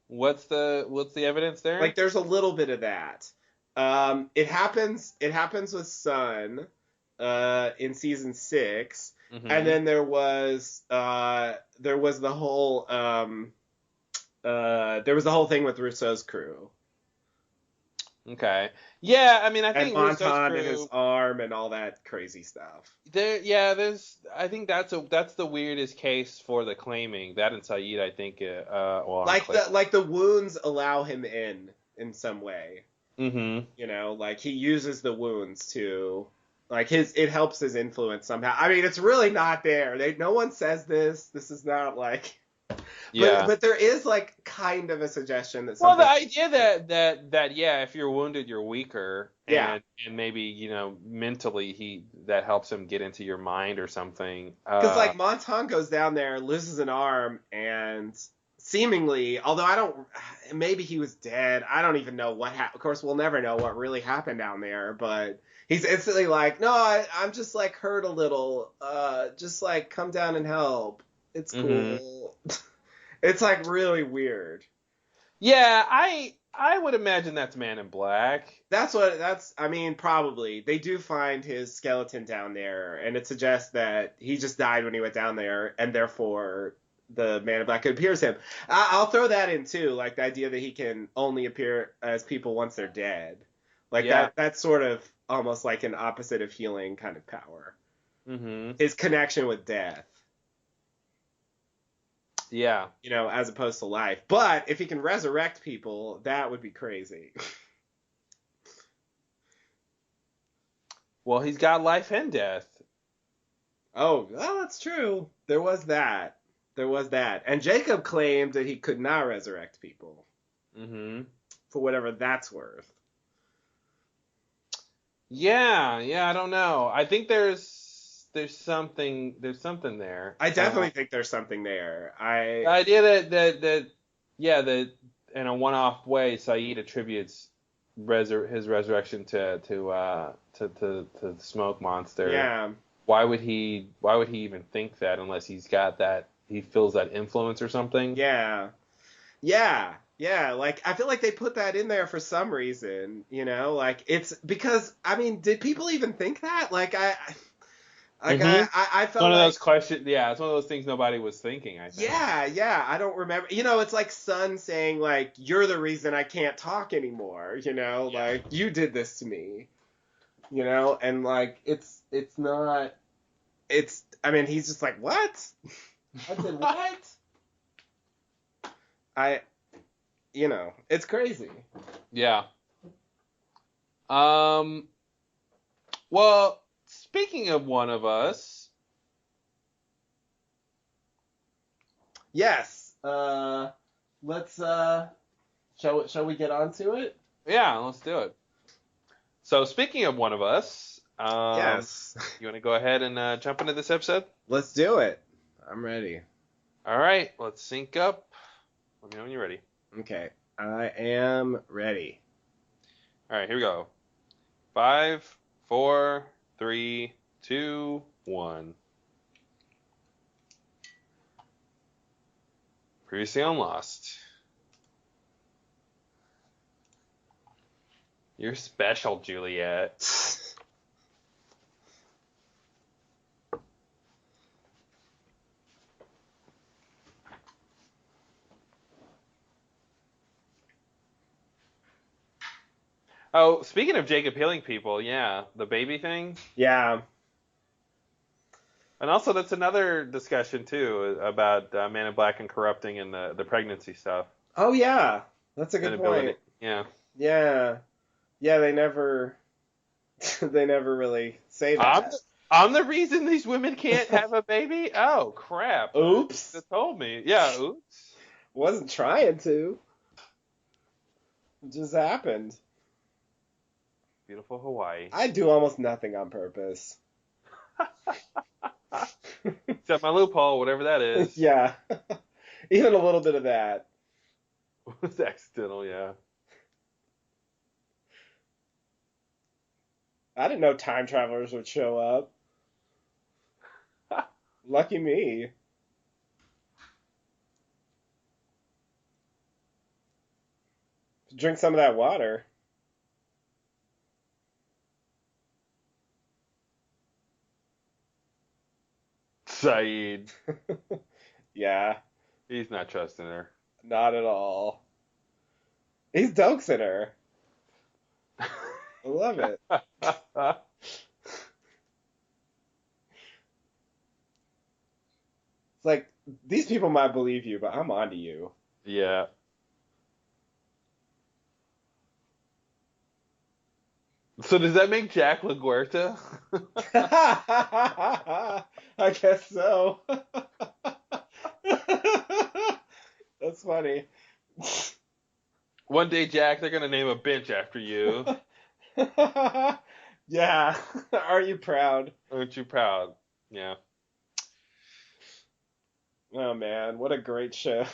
What's the evidence there?
Like there's a little bit of that. It happens with Sun in season 6, and then there was the whole thing with Rousseau's crew.
Okay. Yeah, I think
Montan and his arm and all that crazy stuff.
I think that's the weirdest case for the claiming. That and Sayid, I think.
The wounds allow him in some way.
Mm-hmm.
Like he uses the wounds to, like it helps his influence somehow. It's really not there. No one says this. This is not like. Yeah. But there is like kind of a suggestion that.
Well, the idea that if you're wounded, you're weaker.
Yeah.
And maybe mentally that helps him get into your mind or something.
Because like Montan goes down there, loses an arm, and seemingly, although maybe he was dead. I don't even know what happened. Of course, we'll never know what really happened down there. But he's instantly like, no, I'm just like hurt a little. Just like come down and help. It's cool. Mm-hmm. It's like really weird.
Yeah, I would imagine that's Man in Black.
Probably. They do find his skeleton down there, and it suggests that he just died when he went down there, and therefore the Man in Black appears him. I'll throw that in too, like the idea that he can only appear as people once they're dead. Like that's sort of almost like an opposite of healing kind of power.
Mm-hmm.
His connection with death.
Yeah.
As opposed to life. But if he can resurrect people, that would be crazy.
Well, he's got life and death.
Oh, well, that's true. There was that. And Jacob claimed that he could not resurrect people.
Mm-hmm.
For whatever that's worth.
Yeah, I don't know. I think there's something there.
I definitely think there's something there.
The idea that yeah, that in a one-off way, Saeed attributes his resurrection to the smoke monster.
Yeah.
Why would he even think that unless he's got that, he feels that influence or something?
Yeah. Yeah. Yeah, like I feel like they put that in there for some reason, like it's because I mean, did people even think that?
Mm-hmm.
I
It's
felt
one of
like
those questions. Yeah, it's one of those things nobody was thinking, I think.
yeah, I don't remember. It's like Sun saying like you're the reason I can't talk anymore, like you did this to me. And like it's not it's I mean, he's just like, "What?" I said, "What?" I it's crazy.
Yeah. Um. Well, speaking of one of us.
Yes. Let's shall we get on to it?
Yeah, let's do it. So speaking of one of us,
Yes.
you want to go ahead and jump into this episode?
Let's do it. I'm ready.
All right, let's sync up. Let me know when you're ready.
Okay, I am ready.
All right, here we go. 5, 4, 3, 2, 1. Previously on Lost. You're special, Juliet. Oh, speaking of Jacob healing people, yeah, the baby thing.
Yeah.
And also, that's another discussion too about Man in Black and corrupting and the pregnancy stuff.
Oh yeah, that's a good point.
Yeah.
Yeah. Yeah, they never they never really say that.
I'm the reason these women can't have a baby? Oh, crap.
Oops.
That told me. Yeah, oops.
Wasn't trying to. It just happened.
Beautiful Hawaii.
I do almost nothing on purpose.
Except my loophole, whatever that is.
Yeah. Even a little bit of that.
It was accidental, yeah.
I didn't know time travelers would show up. Lucky me. Drink some of that water.
Saeed.
Yeah.
He's not trusting her.
Not at all. He's doxing her. I love it. It's like, these people might believe you, but I'm onto you.
Yeah. So does that make Jack LaGuerta?
I guess so. That's funny.
One day, Jack, they're gonna name a bench after you.
Yeah. Are you proud?
Aren't you proud? Yeah.
Oh man, what a great show.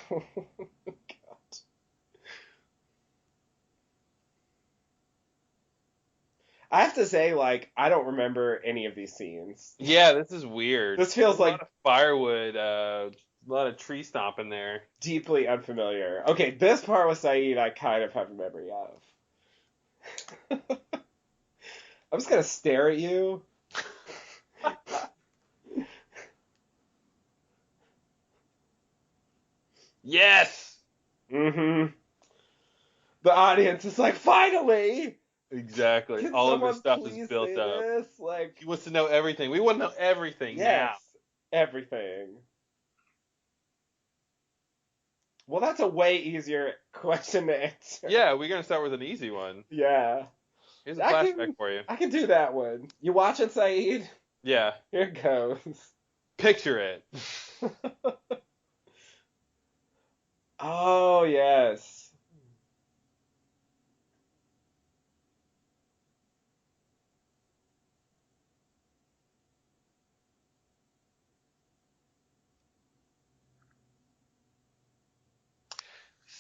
I have to say, like, I don't remember any of these scenes.
Yeah, this is weird.
This feels like
a lot of firewood, a lot of tree stomping there.
Deeply unfamiliar. Okay, this part with Saeed, I kind of have a memory of. I'm just gonna stare at you.
Yes.
Mm-hmm. The audience is like, finally.
Exactly.
Can
All of
someone
this stuff
please
is built
say
up.
this? Like,
He wants to know everything. We want to know everything
yes,
now.
everything. Well, that's a way easier question to answer.
Yeah, we're gonna start with an easy one.
Yeah.
Here's a flashback for you.
I can do that one. You watching, Saeed?
Yeah.
Here it goes.
Picture it.
Oh, yes.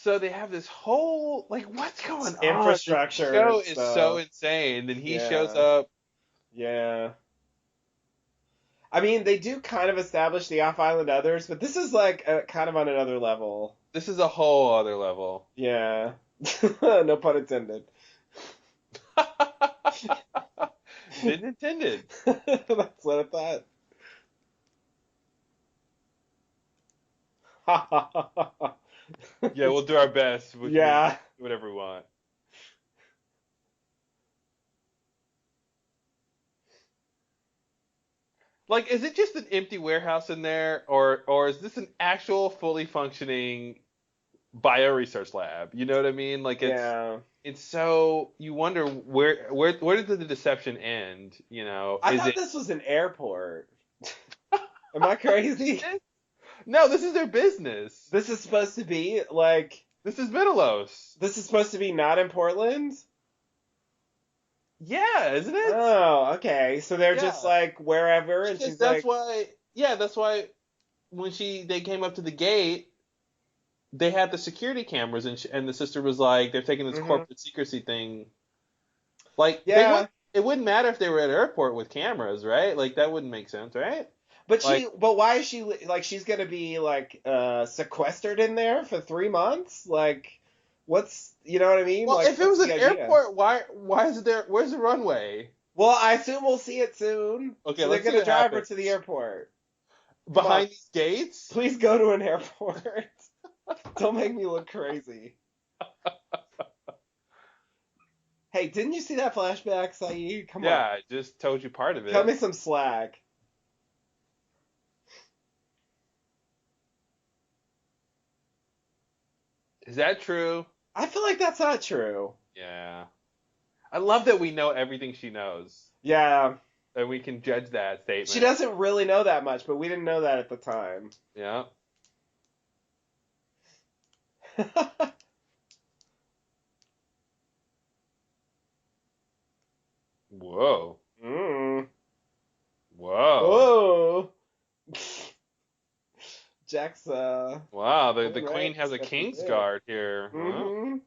So they have this whole, like, what's going on?
Infrastructure.
The show is so insane. Then he shows up.
Yeah. I mean, they do kind of establish the off-island others, but this is like kind of on another level.
This is a whole other level.
Yeah. No pun intended.
Didn't intended.
That's what I thought.
Yeah, we'll do our best.
Yeah.
Whatever we want. Like, is it just an empty warehouse in there, or is this an actual fully functioning bioresearch lab? You know what I mean? Like, it's so, you wonder where did the deception end? You know,
I thought this was an airport. Am I crazy?
No, this is their business.
This is supposed to be like.
This is Vitalos.
This is supposed to be not in Portland?
Yeah, isn't it?
Oh, okay. So they're just like wherever, and she's
that's why when they came up to the gate, they had the security cameras, and the sister was like, they're taking this corporate secrecy thing. Like, it wouldn't matter if they were at an airport with cameras, right? Like, that wouldn't make sense, right?
But but why is she, like, she's gonna be like sequestered in there for 3 months? Like, what's, you know what I mean?
Well,
like,
if it was an airport, why is there? Where's the runway?
Well, I assume we'll see it soon.
Okay,
so they're gonna drive her to the airport.
Behind these gates?
Please go to an airport. Don't make me look crazy. Hey, didn't you see that flashback, Saeed? Come on.
Yeah, I just told you part of it.
Cut me some slack.
Is that true?
I feel like that's not true.
Yeah. I love that we know everything she knows.
Yeah.
And we can judge that statement.
She doesn't really know that much, but we didn't know that at the time.
Yeah. Whoa.
Mm.
Whoa.
Jack's
wow, the queen has a king's guard here.
Mm-hmm.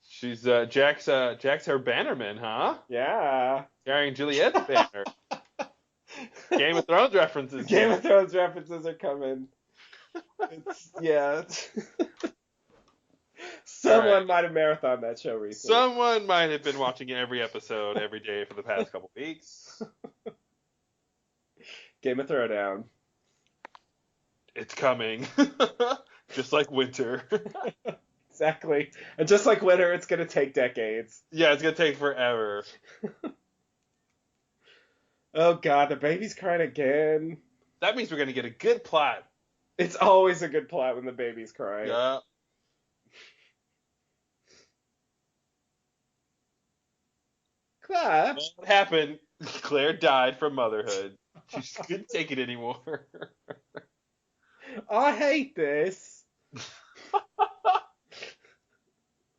She's Jack's her bannerman, huh?
Yeah.
Carrying Juliet's banner. Game of Thrones references.
Game of Thrones references are coming. Someone might have marathoned that show recently.
Someone might have been watching every episode every day for the past couple weeks.
Game of Throwdown.
It's coming. Just like winter.
Exactly. And just like winter, it's going to take decades.
Yeah, it's going to take forever.
Oh, God, the baby's crying again.
That means we're going to get a good plot.
It's always a good plot when the baby's crying.
Yeah.
Claire?
What happened? Claire died from motherhood. She just couldn't take it anymore.
I hate this.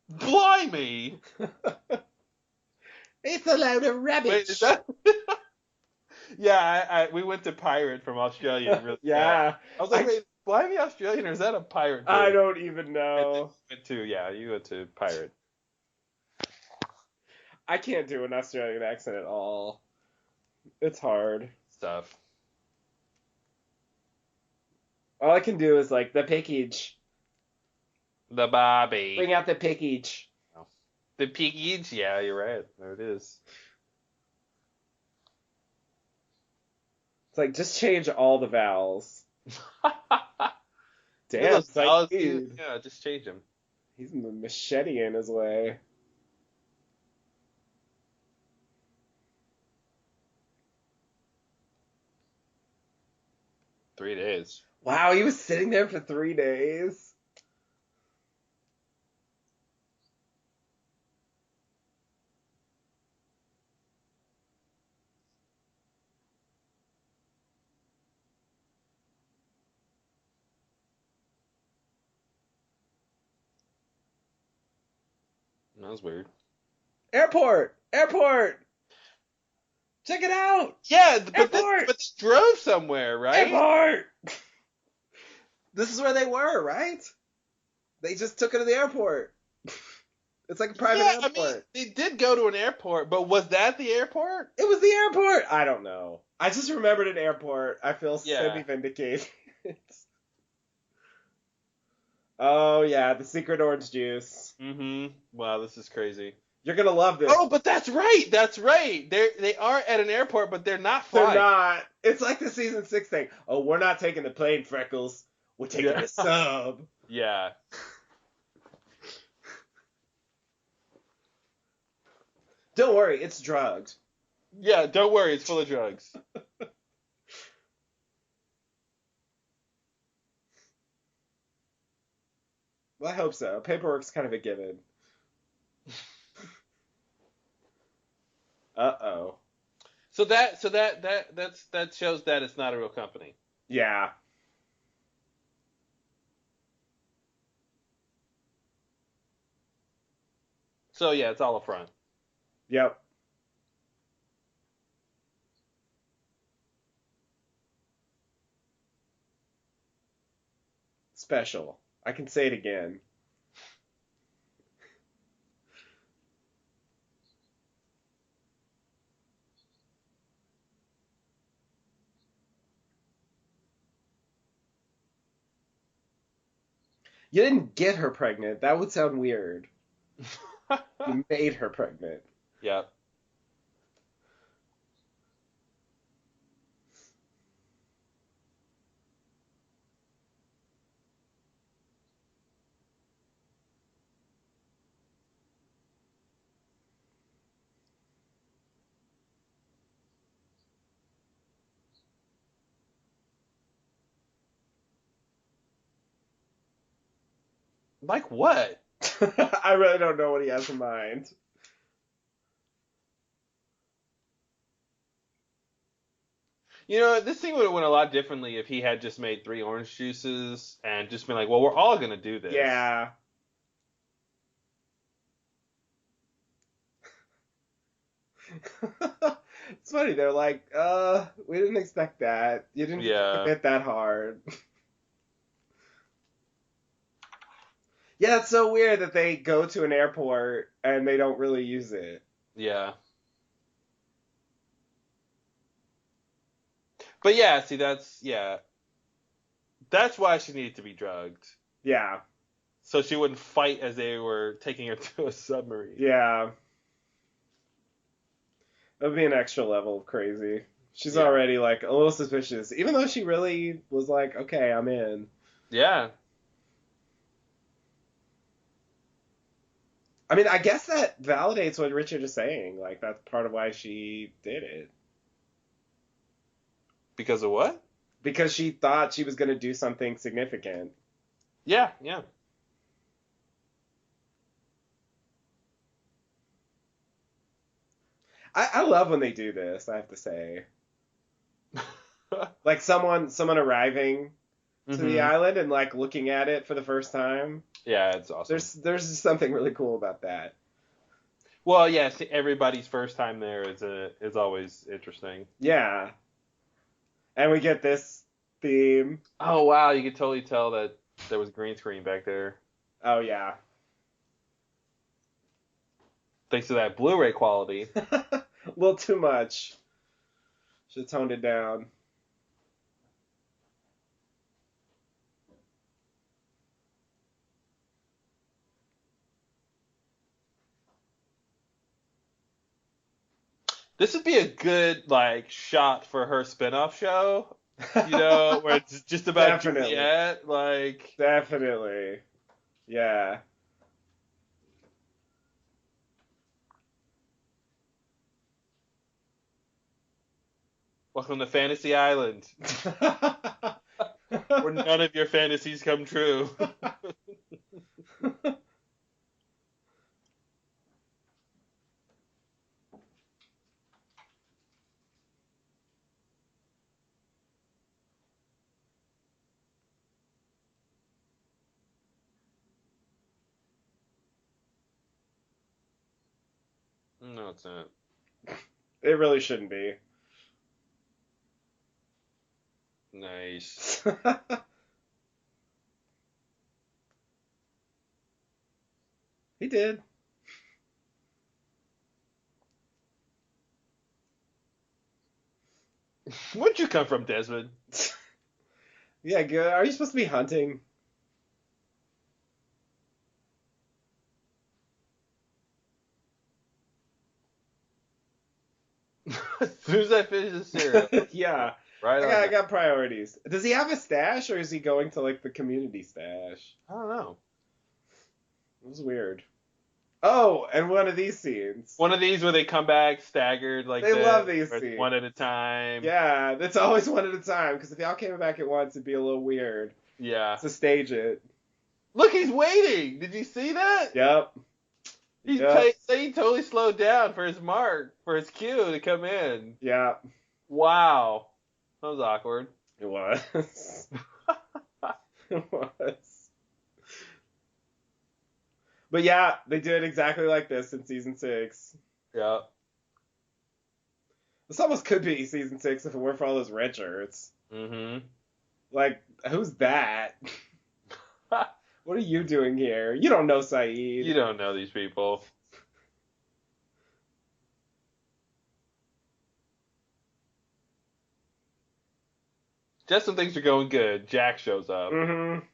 Blimey!
It's a load of rubbish.
Wait, is that... Yeah, we went to pirate from Australian. Really
yeah.
Bad. I was like, wait, Blimey Australian, or is that a pirate?
I don't even know.
You went to pirate.
I can't do an Australian accent at all. It's hard.
Stuff.
All I can do is like the package.
The Bobby.
Bring out the package.
Oh. The package? Yeah, you're right. There it is.
It's like, just change all the vowels.
Damn, vowels, yeah, just change them.
He's in the machete in his way.
$3 days.
Wow, he was sitting there for 3 days.
That was weird.
Airport! Check it out!
Yeah, but they drove somewhere, right?
Airport! This is where they were, right? They just took her to the airport. It's like a private airport. I mean,
they did go to an airport, but was that the airport?
It was the airport. I don't know. I just remembered an airport. I feel semi-vindicated. Oh, yeah, the secret orange juice.
Mm-hmm. Wow, this is crazy.
You're going to love this.
Oh, but that's right. That's right. They are at an airport, but they're not flying.
They're not. It's like the season 6 thing. Oh, we're not taking the plane, Freckles. We're taking the sub.
Yeah.
Don't worry, it's drugged.
Yeah, don't worry, it's full of drugs.
Well, I hope so. Paperwork's kind of a given. Uh-oh.
So that shows that it's not a real company.
Yeah.
So yeah, it's all a front.
Yep. Special. I can say it again. You didn't get her pregnant. That would sound weird. You made her pregnant.
Yep. Like what?
I really don't know what he has in mind.
You know, this thing would have went a lot differently if he had just made 3 orange juices and just been like, well, we're all going to do this.
Yeah. It's funny. They're like, we didn't expect that. You didn't hit that hard. Yeah, it's so weird that they go to an airport and they don't really use it.
Yeah. But yeah, see, that's why she needed to be drugged.
Yeah.
So she wouldn't fight as they were taking her to a submarine.
Yeah. That would be an extra level of crazy. She's already, like, a little suspicious. Even though she really was like, okay, I'm in.
Yeah.
I mean, I guess that validates what Richard is saying. Like, that's part of why she did it.
Because of what?
Because she thought she was going to do something significant.
Yeah, yeah.
I love when they do this, I have to say. Like someone arriving to the island and like looking at it for the first time.
Yeah, it's awesome.
There's just something really cool about that.
Well, yes, everybody's first time there is always interesting.
Yeah. And we get this theme.
Oh wow, you could totally tell that there was green screen back there.
Oh yeah.
Thanks to that Blu-ray quality.
A little too much. Should have toned it down.
This would be a good like shot for her spin-off show. You know, where it's just about Juliet, like
definitely. Yeah.
Welcome to Fantasy Island. Where none of your fantasies come true. No, it's not.
It really shouldn't be.
Nice.
He did.
Where'd you come from, Desmond?
Yeah, good. Are you supposed to be hunting?
As soon as I finish the cereal.
Yeah.
Right
I got priorities. Does he have a stash, or is he going to like the community stash?
I don't know.
It was weird. Oh, and one of these scenes.
One of these where they come back staggered like
they love these scenes.
One at a time.
Yeah, it's always one at a time, because if y'all came back at once, it'd be a little weird.
Yeah.
To stage it.
Look, he's waiting. Did you see that?
Yep.
He totally slowed down for his cue to come in.
Yeah.
Wow. That was awkward.
It was. It was. But yeah, they did exactly like this in season 6.
Yeah.
This almost could be season 6 if it weren't for all those red shirts.
Mm-hmm.
Like, who's that? What are you doing here? You don't know Saeed.
You don't know these people. Just when things are going good, Jack shows up.
Mm-hmm.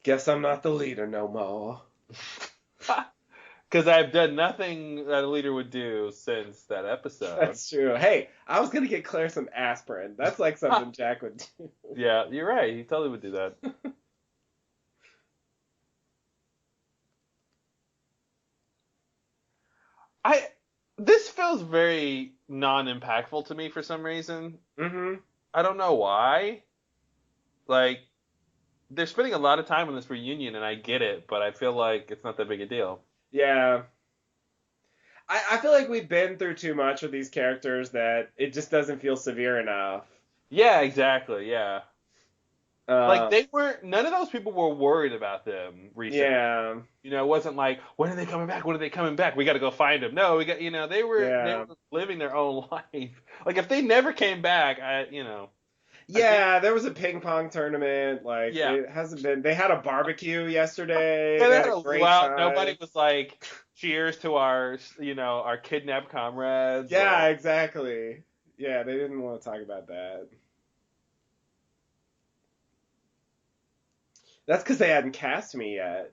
Guess I'm not the leader no more.
Because I've done nothing that a leader would do since that episode.
That's true. Hey, I was going to get Claire some aspirin. That's like something Jack would do.
Yeah, you're right. He totally would do that. This feels very non-impactful to me for some reason.
Mm-hmm.
I don't know why. Like, they're spending a lot of time on this reunion, and I get it, but I feel like it's not that big a deal.
Yeah. I feel like we've been through too much with these characters that it just doesn't feel severe enough.
Yeah, exactly, yeah. Like, none of those people were worried about them recently.
Yeah.
You know, it wasn't like, when are they coming back? When are they coming back? We got to go find them. No, they were living their own life. Like, if they never came back,
Yeah, there was a ping pong tournament. Like, it hasn't been. They had a barbecue yesterday.
Yeah,
they had a great time.
Nobody was like, cheers to our kidnapped comrades.
Yeah, exactly. Yeah, they didn't want to talk about that. That's because they hadn't cast me yet.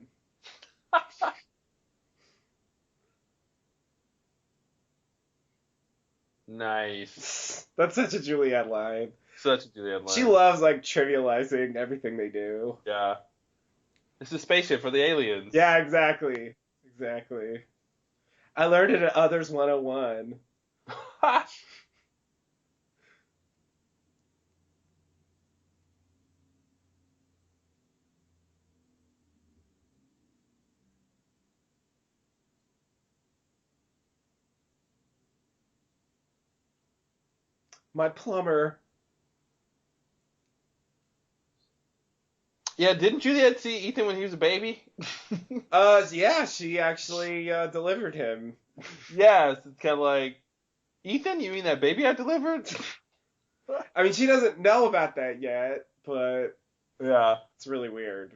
Nice.
That's such a Juliet line.
Such a Juliet line.
She loves, like, trivializing everything they do.
Yeah. It's a spaceship for the aliens.
Yeah, exactly. Exactly. I learned it at Others 101. My plumber.
Yeah, didn't Juliet see Ethan when he was a baby?
Yeah, she actually delivered him.
Yeah, it's kind of like, Ethan, you mean that baby I delivered?
I mean, she doesn't know about that yet, but
yeah,
it's really weird.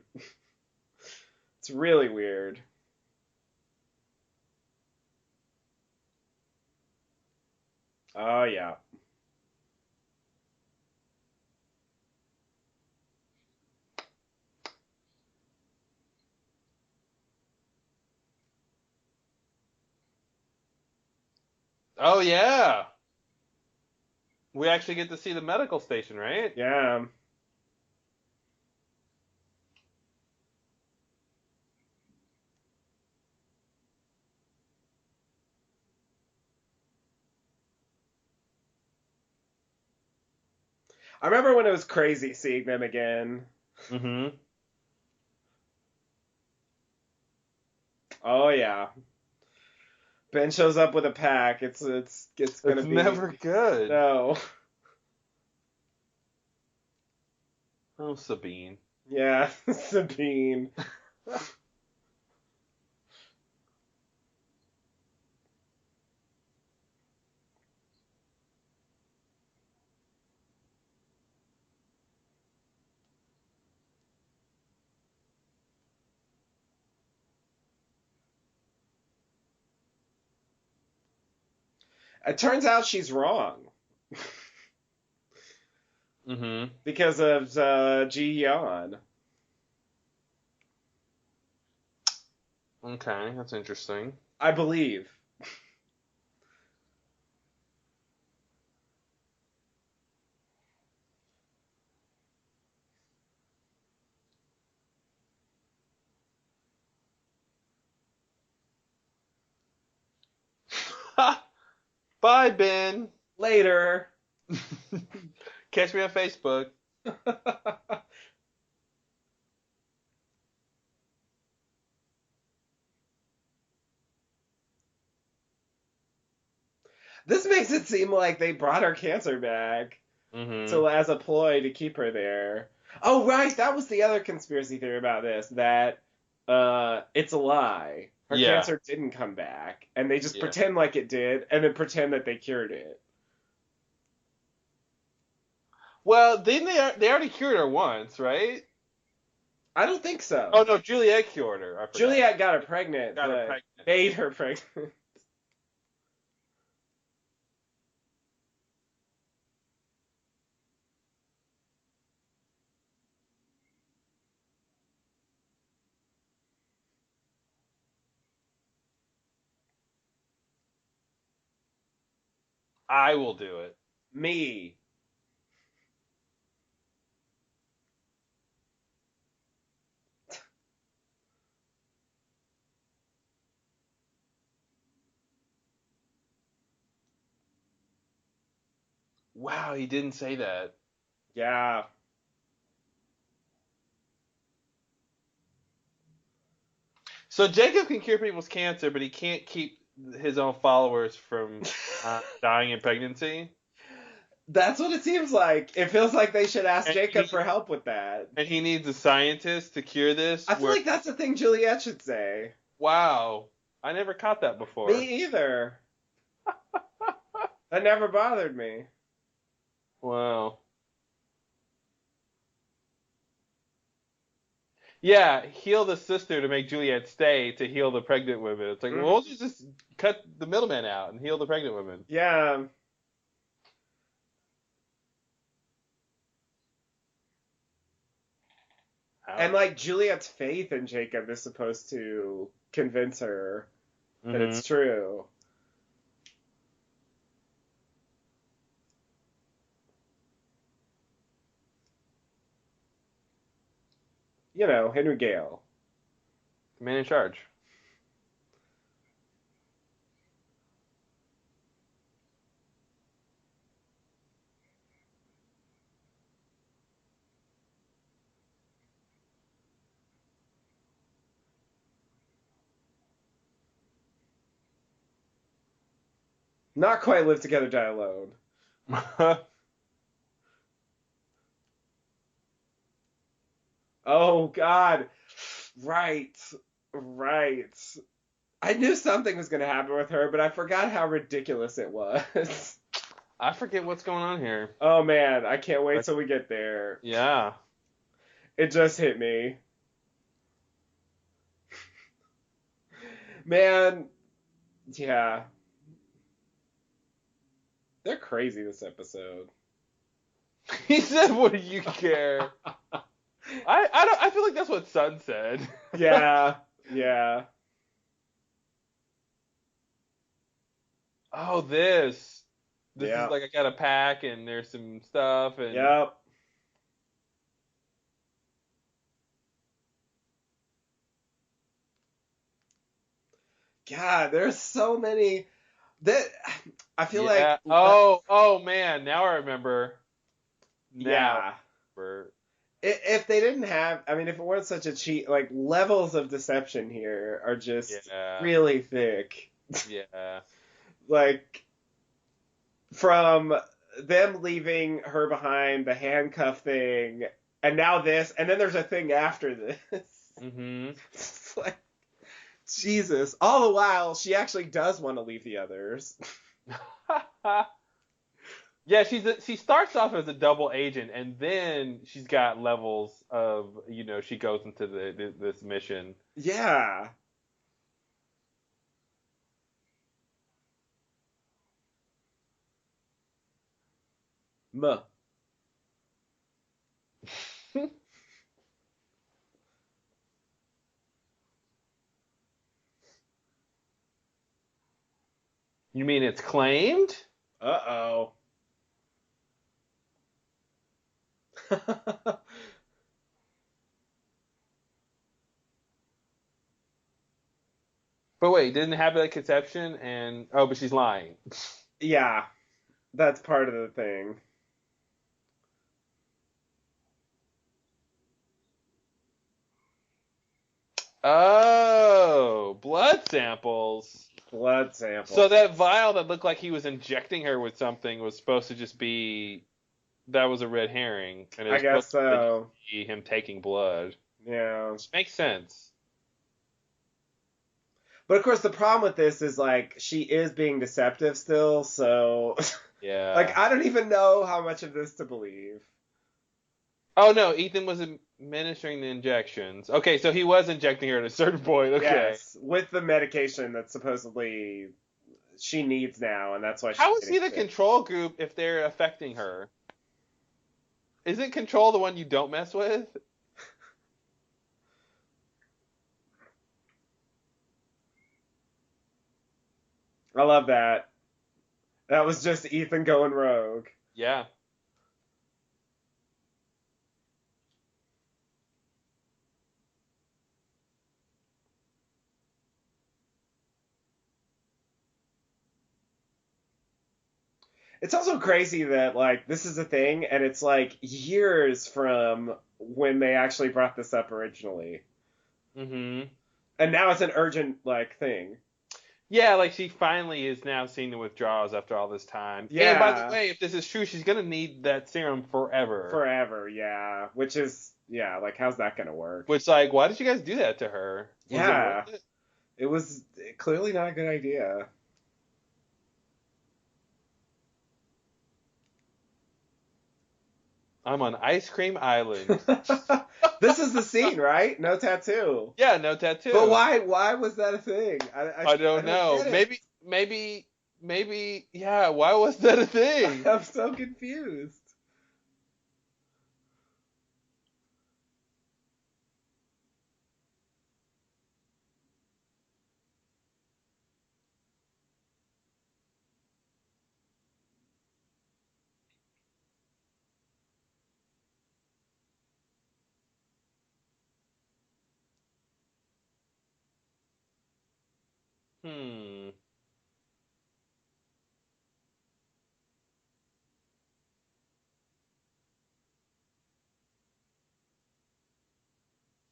It's really weird. Oh, yeah.
Oh, yeah. We actually get to see the medical station, right?
Yeah. I remember when it was crazy seeing them again.
Mm-hmm.
Oh, yeah. Ben shows up with a pack. It's gonna be
never good.
No.
Oh, Sabine.
Yeah, Sabine. It turns out she's wrong.
Mm-hmm.
Because of Ji Yeon.
Okay, that's interesting.
I believe.
Bye, Ben.
Later.
Catch me on Facebook.
This makes it seem like they brought her cancer back as a ploy to keep her there. Oh, right. That was the other conspiracy theory about this, that it's a lie. Her cancer didn't come back, and they just pretend like it did, and then pretend that they cured it.
Well, didn't they already cured her once, right?
I don't think so.
Oh, no, Juliet cured her.
Juliet got her pregnant. Made her pregnant.
I will do it.
Me.
Wow, he didn't say that.
Yeah.
So Jacob can cure people's cancer, but he can't keep his own followers from dying in pregnancy.
That's what it seems like. It feels like they should ask Jacob for help with that.
And he needs a scientist to cure this.
I feel like that's the thing Juliet should say.
Wow. I never caught that before.
Me either. That never bothered me.
Wow. Yeah, heal the sister to make Juliet stay to heal the pregnant women. It's like, well, we'll just cut the middleman out and heal the pregnant women.
Yeah. And like Juliet's faith in Jacob is supposed to convince her that it's true. You know, Henry Gale.
Man in charge.
Not quite live together, die alone. Oh, God. Right. I knew something was going to happen with her, but I forgot how ridiculous it was.
I forget what's going on here.
Oh, man. I can't wait till we get there.
Yeah.
It just hit me. Man. Yeah. They're crazy this episode.
He said, "What do you care?" I feel like that's what Sun said.
Yeah.
Oh, this is like I got a pack and there's some stuff and.
Yep. God, there's so many that I feel like.
Oh man, now I remember.
Yeah. If they didn't have, I mean, if it weren't such a cheat, like levels of deception here are just really thick.
Yeah.
Like from them leaving her behind, the handcuff thing, and now this, and then there's a thing after this. It's like, Jesus. All the while, she actually does want to leave the others.
Yeah, she starts off as a double agent, and then she's got levels of, she goes into this mission.
Yeah. 'Cause, M.
You mean it's claimed?
Uh-oh.
But wait, didn't have a conception and but she's lying.
Yeah, that's part of the thing.
Oh, blood samples.
Blood samples.
So that vial that looked like he was injecting her with something was supposed to just be that was a red herring, and it was
I guess
supposed to
so.
be him taking blood.
Yeah.
Which makes sense.
But of course, the problem with this is like she is being deceptive still, so
Yeah.
like I don't even know how much of this to believe.
Oh no, Ethan was administering the injections. Okay, so he was injecting her at a certain point. Okay.
Yes, with the medication that supposedly she needs now, and that's why.
How is he the control group if they're affecting her? Isn't control the one you don't mess with?
I love that. That was just Ethan going rogue.
Yeah.
It's also crazy that like this is a thing, and it's like years from when they actually brought this up originally.
Mm-hmm.
And now it's an urgent like thing.
Yeah, like she finally is now seeing the withdrawals after all this time.
Yeah.
And by the way, if this is true, she's gonna need that serum forever.
Forever, yeah. Which is, yeah, like how's that gonna work?
Which, like, why did you guys do that to her?
Yeah. It was clearly not a good idea.
I'm on Ice Cream Island.
This is the scene, right? No tattoo.
Yeah, no tattoo.
But why was that a thing?
I don't know. Maybe, yeah, why was that a thing?
I'm so confused.
Hmm.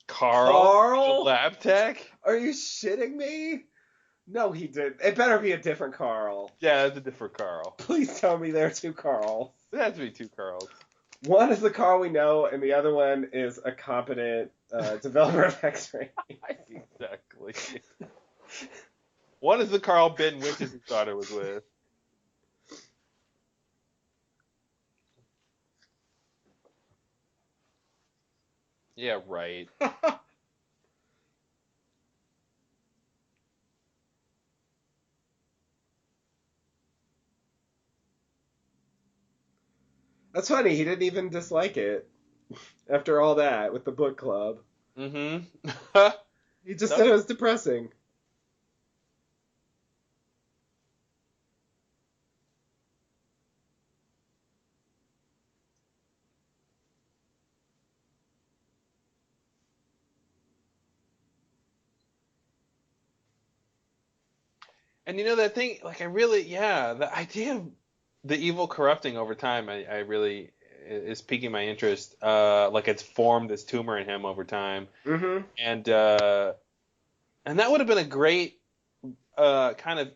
Carl? The lab tech?
Are you shitting me? No, he didn't. It better be a different Carl.
Yeah, it's a different Carl.
Please tell me there are two Carls.
There has to be two Carls.
One is the Carl we know, and the other one is a competent developer of X-Ray.
Exactly. One is the Carl Ben Witch's daughter was with. Yeah, right.
That's funny. He didn't even dislike it after all that with the book club.
Mm-hmm.
He just said it was depressing.
And you know that thing, like the idea of the evil corrupting over time, I really is piquing my interest. Like it's formed this tumor in him over time,
Mm-hmm.
and that would have been a great kind of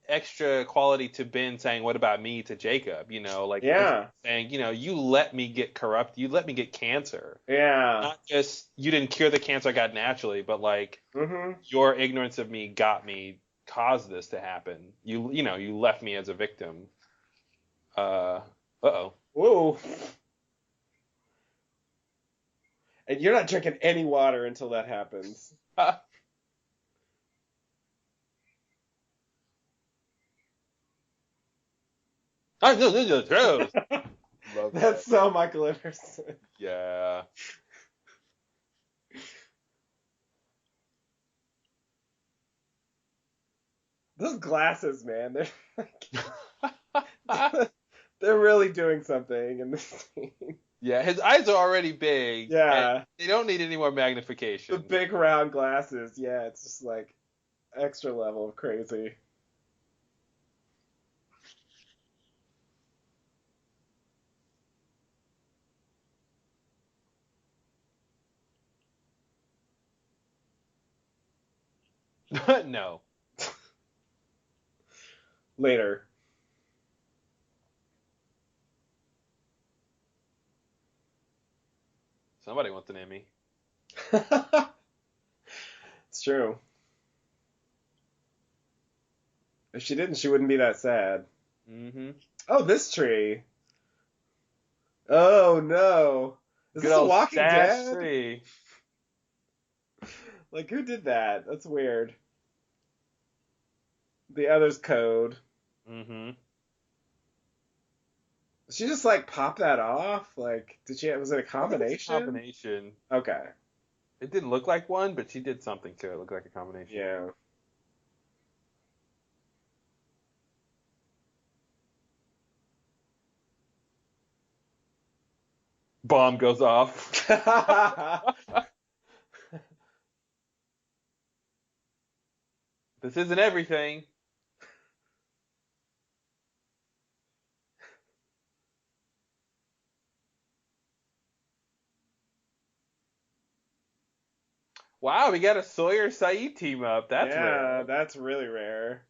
extra quality to Ben saying, "What about me?" to Jacob, saying, you let me get corrupt, you let me get cancer.
Yeah.
Not just you didn't cure the cancer I got naturally, but like your ignorance of me caused this to happen. You left me as a victim. Uh-oh.
Whoa. And you're not drinking any water until that happens.
Love
That's
that.
so Michael Emerson.
Yeah.
Those glasses, man, they're like, they're really doing something in this scene.
Yeah, his eyes are already big.
Yeah.
And they don't need any more magnification.
The big round glasses, yeah, it's just like extra level of crazy.
No.
Later.
Somebody wants an Emmy.
It's true. If she didn't, she wouldn't be that sad.
Mm-hmm.
Oh, this tree. Oh no. Is
Good
this a
old
Walking
stash
Dead?
tree.
Like, who did that? That's weird. The other's code.
Mm-hmm.
Did she just like pop that off? Like, was it a combination?
Combination.
Okay.
It didn't look like one, but she did something to it. It looked like a combination.
Yeah.
Bomb goes off. This isn't everything. Wow, we got a Sawyer Saeed team up. That's rare.
Yeah, that's really rare.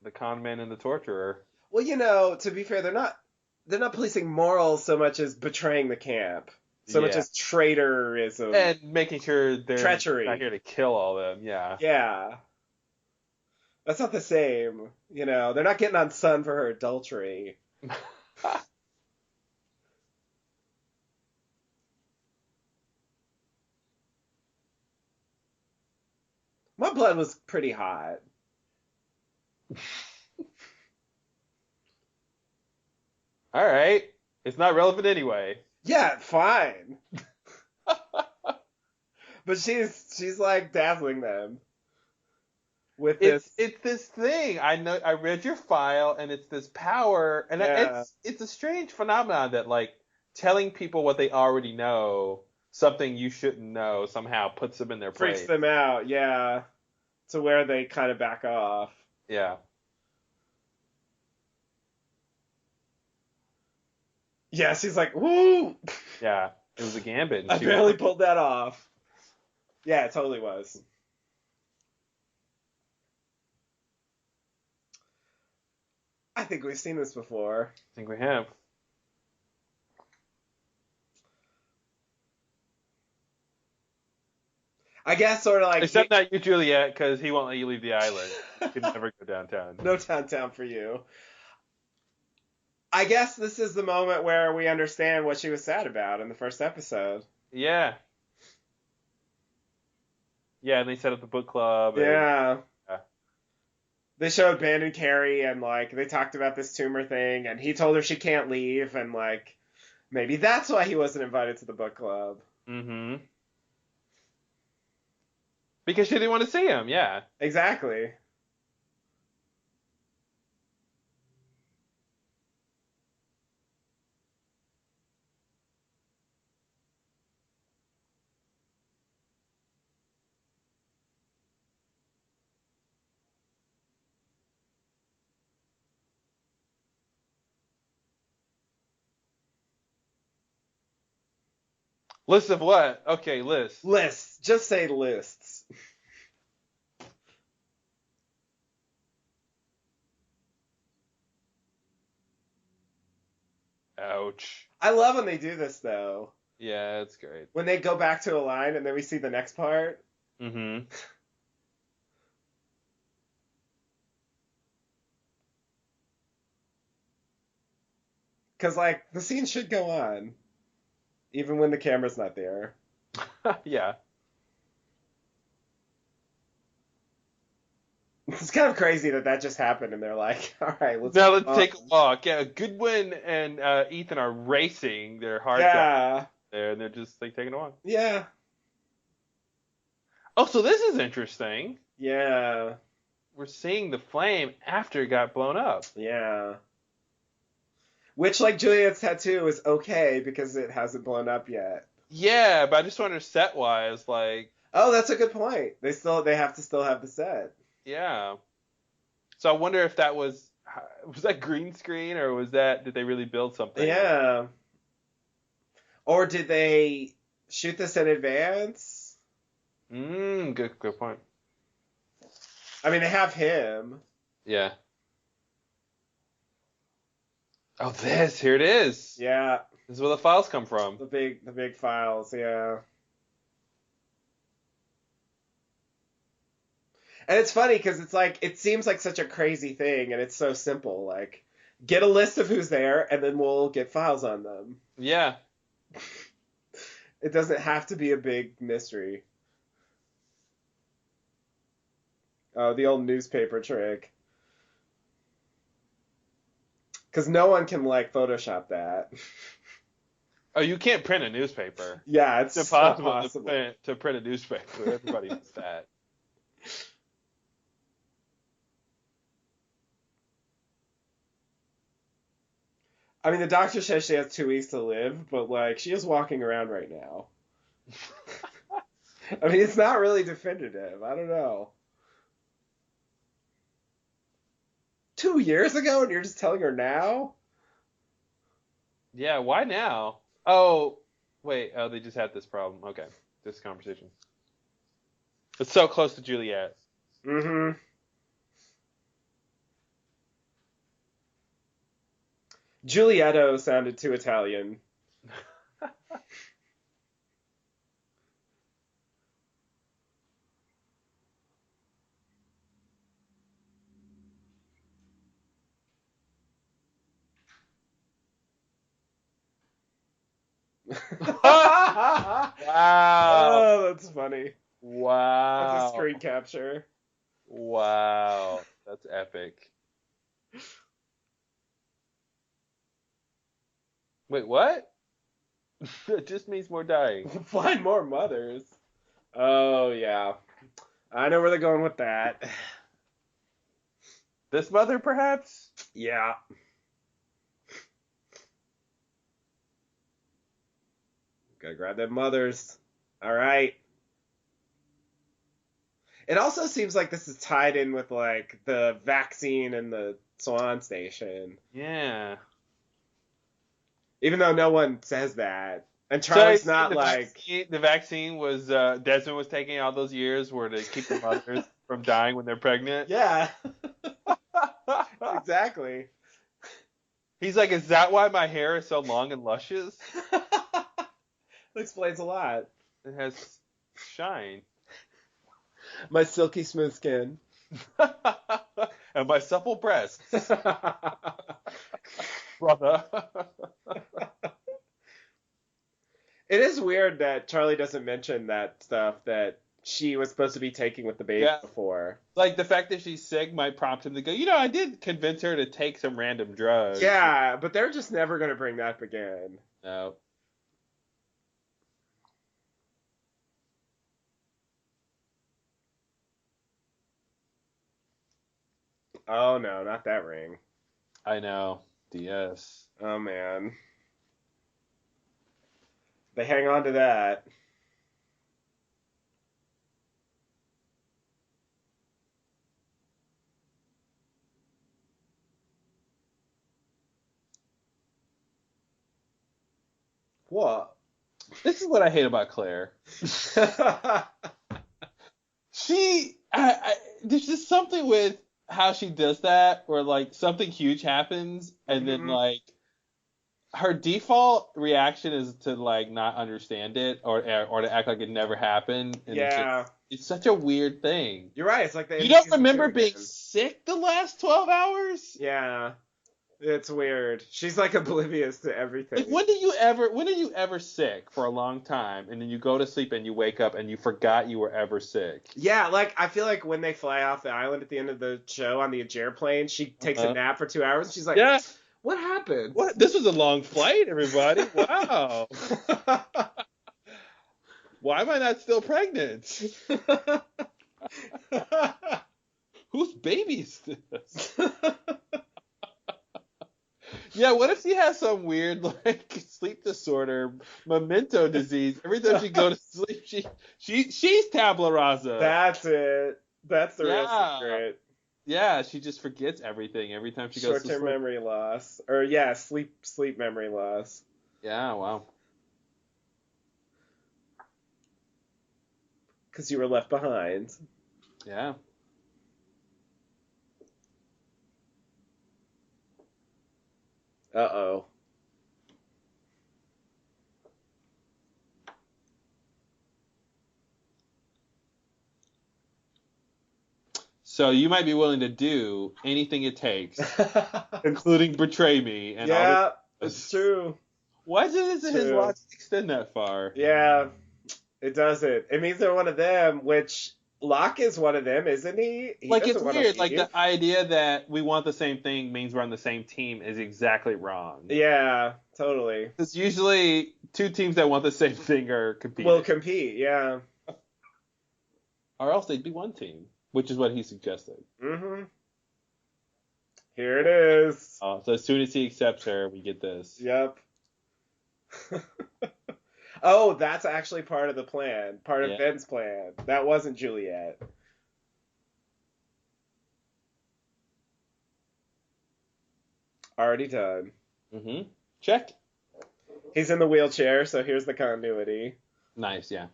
The con man and the torturer.
Well, you know, to be fair, they're not policing morals so much as betraying the camp. So much
Yeah.
as traitorism.
And making sure they're
Treachery.
not here to kill all of them. Yeah.
Yeah. That's not the same. You know, they're not getting on Sun for her adultery. My blood was pretty hot.
All right. It's not relevant anyway.
Yeah, fine. But she's like dazzling them with this.
It's this thing. I know. I read your file, and it's this power, and
Yeah.
it's a strange phenomenon that like telling people what they already know, something you shouldn't know, somehow puts them in their
Freaks
place.
them out, yeah. To where they kind of back off.
Yeah.
Yeah, she's like, woo!
Yeah. It was a gambit. And
I
she
barely
was,
pulled that off. Yeah, it totally was. I think we've seen this before.
I think we have.
I guess sort of like
Except not you, Juliet, because he won't let you leave the island. You can never go downtown.
no downtown for you. I guess this is the moment where we understand what she was sad about in the first episode.
Yeah. Yeah, and they set up the book club. And,
Yeah.
Yeah.
They showed Ben and Carrie, and like they talked about this tumor thing, and he told her she can't leave, and like maybe that's why he wasn't invited to the book club.
Mm-hmm. Because she didn't want to see him, yeah.
Exactly.
List of what? Okay, list.
Lists. Just say lists.
Ouch.
I love when they do this though.
Yeah, it's great.
When they go back to a line and then we see the next part.
Mm-hmm.
Because like the scene should go on, even when the camera's not there.
Yeah.
It's kind of crazy that just happened, and they're like, all right, let's
take a walk. Yeah, Goodwin and Ethan are racing their hard drive there, and they're just like taking a walk.
Yeah.
Oh, so this is interesting.
Yeah.
We're seeing the flame after it got blown up.
Yeah. Which, like, Juliet's tattoo is okay because it hasn't blown up yet.
Yeah, but I just wonder set-wise, like...
Oh, that's a good point. They have to still have the set.
Yeah. So I wonder if that was that green screen, or did they really build something?
Yeah. Or did they shoot this in advance?
Good point.
I mean, they have him.
Yeah. Oh, here it is.
Yeah.
This is where the files come from.
The big files, yeah. And it's funny because it's like, it seems like such a crazy thing, and it's so simple. Like, get a list of who's there, and then we'll get files on them.
Yeah.
It doesn't have to be a big mystery. Oh, the old newspaper trick. Because no one can, like, Photoshop that.
Oh, you can't print a newspaper.
Yeah, it's
impossible to print a newspaper. Everybody knows that.
I mean, the doctor says she has 2 weeks to live, but, like, she is walking around right now. I mean, it's not really definitive. I don't know. 2 years ago, and you're just telling her now?
Yeah, why now? Oh, wait. Oh, they just had this problem. Okay, this conversation. It's so close to Juliet.
Mm-hmm. Giulietto sounded too Italian.
Wow.
Oh, that's funny.
Wow.
That's a screen capture.
Wow. That's epic. Wait, what? It just means more dying.
Find more mothers. Oh, yeah. I know where they're going with that.
This mother, perhaps?
Yeah. Gotta grab them mothers. All right. It also seems like this is tied in with, like, the vaccine and the Swan Station.
Yeah.
Even though no one says that. And Charlie's not like...
The vaccine was, Desmond was taking all those years were to keep the mothers from dying when they're pregnant.
Yeah. Exactly.
He's like, is that why my hair is so long and luscious?
That explains a lot.
It has shine.
My silky smooth skin.
And my supple breasts. Brother.
It is weird that Charlie doesn't mention that stuff that she was supposed to be taking with the baby before.
Like, the fact that she's sick might prompt him to go, I did convince her to take some random drugs.
Yeah, but they're just never going to bring that up again.
No.
Oh, no, not that ring.
I know. DS.
Oh, man. They hang on to that. What?
This is what I hate about Claire. There's just something with how she does that, where, like, something huge happens, and then, like, her default reaction is to, like, not understand it, or to act like it never happened. And it's such a weird thing.
You're right. It's like
you don't remember being sick the last 12 hours?
Yeah. It's weird. She's like oblivious to everything.
Like when are you ever sick for a long time and then you go to sleep and you wake up and you forgot you were ever sick?
Yeah, like I feel like when they fly off the island at the end of the show on the Ajer plane, she takes a nap for 2 hours and she's like, yeah. What happened?
What? This was a long flight, everybody. Wow. Why am I not still pregnant? Whose baby is this? Yeah, what if she has some weird like sleep disorder, memento disease? Every time she go to sleep, she's tabula rasa.
That's it. That's the real secret.
Yeah, she just forgets everything every time she goes to sleep.
Short-term memory loss, or sleep memory loss.
Yeah, wow.
Because you were left behind.
Yeah.
Uh-oh.
So you might be willing to do anything it takes, including betray me. And
yeah, it's true.
Why doesn't his logic extend that far?
Yeah, it doesn't. It means they're one of them, which Locke is one of them, isn't he?
Like, it's weird. Like, the idea that we want the same thing means we're on the same team is exactly wrong.
Yeah, totally.
Because usually two teams that want the same thing are competing.
Will compete, yeah.
Or else they'd be one team, which is what he suggested.
Mm-hmm. Here it is.
So as soon as he accepts her, we get this.
Yep. Oh, that's actually part of the plan. Part of Ben's plan. That wasn't Juliet. Already done.
Mm-hmm. Check.
He's in the wheelchair, so here's the continuity.
Nice, yeah.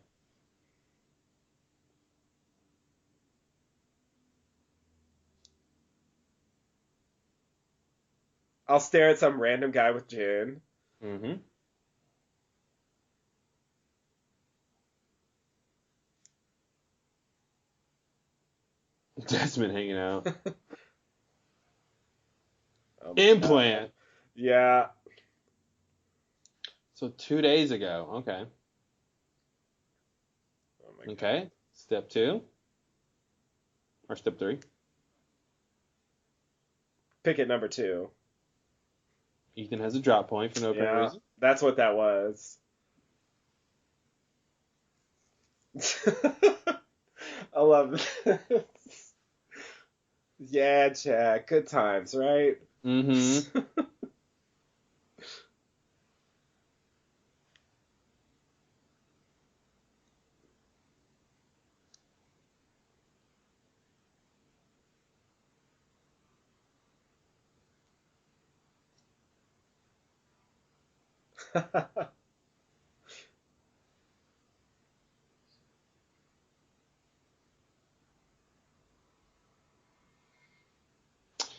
I'll stare at some random guy with gin.
Mm-hmm. Desmond hanging out. Implant.
Yeah.
So 2 days ago. Okay. Oh okay. Step 2. Or step 3.
Pick it number 2.
Ethan has a drop point for no apparent reason.
That's what that was. I love this. Yeah, Jack. Good times, right?
Mm-hmm.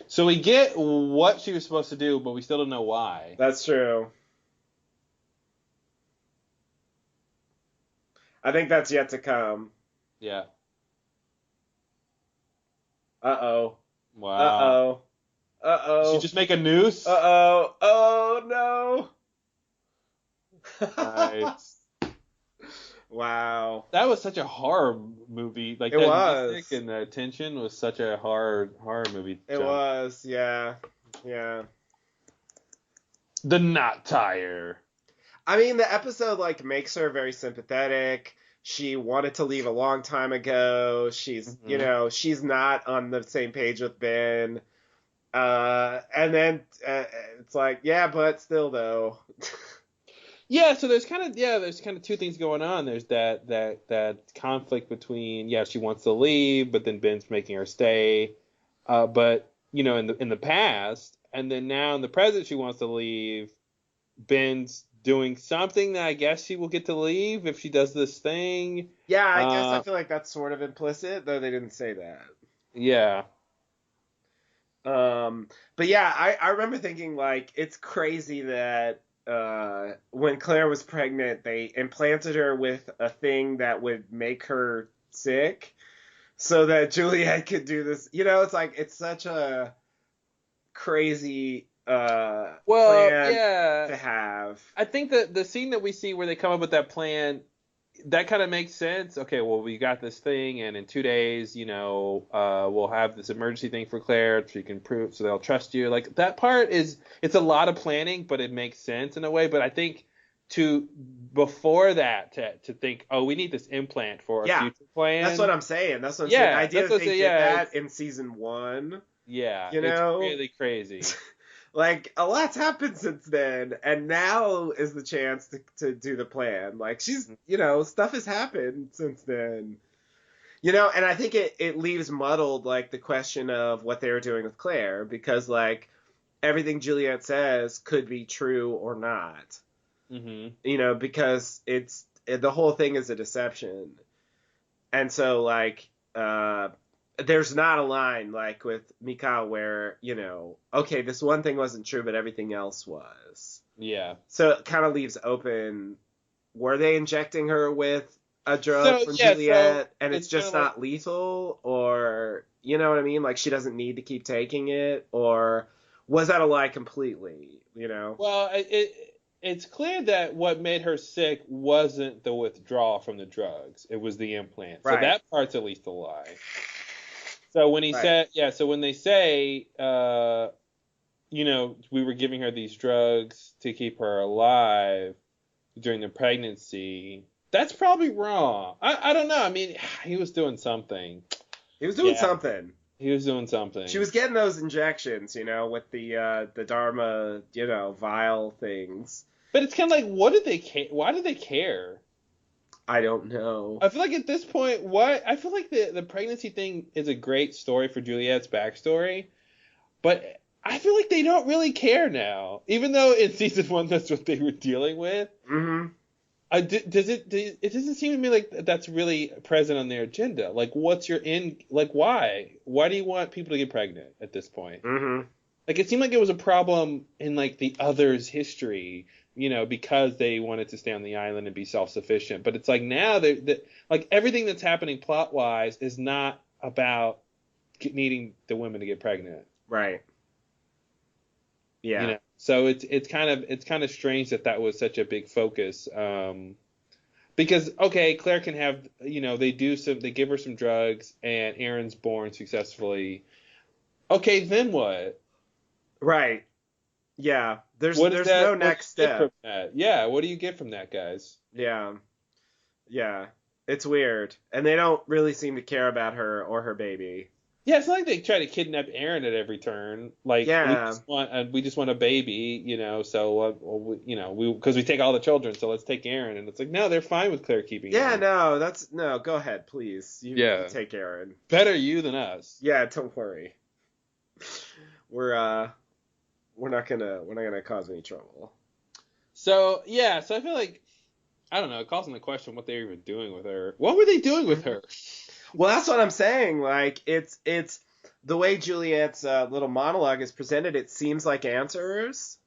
So we get what she was supposed to do, but we still don't know why.
That's true. I think that's yet to come.
Yeah.
Uh-oh.
Wow.
Uh-oh. Uh-oh.
Did she just make a noose?
Uh-oh. Oh, no.
Nice.
Wow.
That was such a horror movie. Like,
it
that
was.
music and the tension was such a horror movie.
It was, yeah. Yeah.
The knot tire.
I mean, the episode, like, makes her very sympathetic. She wanted to leave a long time ago. She's, you know, she's not on the same page with Ben. And then it's like, yeah, but still, though.
Yeah, so there's kind of two things going on. There's that conflict between, she wants to leave, but then Ben's making her stay. But you know, in the past, and then now in the present, she wants to leave. Ben's doing something that I guess she will get to leave if she does this thing.
Yeah, I guess I feel like that's sort of implicit, though they didn't say that.
Yeah.
But yeah, I remember thinking, like, it's crazy that when Claire was pregnant, they implanted her with a thing that would make her sick so that Juliet could do this. You know, it's like, it's such a crazy plan to have.
I think that the scene that we see where they come up with that plan, that kind of makes sense. Okay, well, we got this thing, and in 2 days, we'll have this emergency thing for Claire, so you can prove, so they'll trust you. Like, that part it's a lot of planning, but it makes sense in a way. But I think before that, to think, oh, we need this implant for a future plan.
That's what I'm saying. That's what I'm saying. The idea that they did that in season 1.
Yeah,
it's
really crazy.
Like, a lot's happened since then, and now is the chance to do the plan. Like, she's, stuff has happened since then. And I think it leaves muddled, like, the question of what they were doing with Claire, because, like, everything Juliet says could be true or not. Mm-hmm. Because the whole thing is a deception. And so, like, there's not a line like with Mikau where, okay, this one thing wasn't true, but everything else was.
Yeah.
So it kind of leaves open, were they injecting her with a drug from Juliet and it's just not lethal? Or, you know what I mean? Like, she doesn't need to keep taking it? Or was that a lie completely,
Well, it's clear that what made her sick wasn't the withdrawal from the drugs. It was the implant. Right. So that part's at least a lie. So when he said, so when they say, we were giving her these drugs to keep her alive during the pregnancy, that's probably wrong. I don't know. I mean, he was doing something.
He was doing something.
He was doing something.
She was getting those injections, with the Dharma, vial things.
But it's kind of like, what did they care? Why did they care?
I don't know.
I feel like at this point, I feel like the pregnancy thing is a great story for Juliet's backstory, but I feel like they don't really care now, even though in season 1 that's what they were dealing with. Mm-hmm. It doesn't seem to me like that's really present on their agenda. Like, what's your end? Like, why? Why do you want people to get pregnant at this point? Mm-hmm. Like, it seemed like it was a problem in like the others' history. Because they wanted to stay on the island and be self-sufficient. But it's like now, like everything that's happening plot-wise is not about needing the women to get pregnant.
Right. Yeah.
So it's kind of strange that was such a big focus. Because okay, Claire can have they give her some drugs and Aaron's born successfully. Okay, then what?
Right. Yeah, there's no next step.
Yeah, what do you get from that, guys?
Yeah, it's weird, and they don't really seem to care about her or her baby.
Yeah, it's not like they try to kidnap Aaron at every turn. Like, we just want a baby, so because we take all the children, so let's take Aaron, and it's like, no, they're fine with Claire keeping.
Yeah, Aaron. No, go ahead, please. You take Aaron.
Better you than us.
Yeah, don't worry. We're not gonna cause any trouble.
So I feel like, I don't know, it calls into question what they were even doing with her. What were they doing with her?
Well, that's what I'm saying. Like, it's the way Juliet's little monologue is presented. It seems like answers,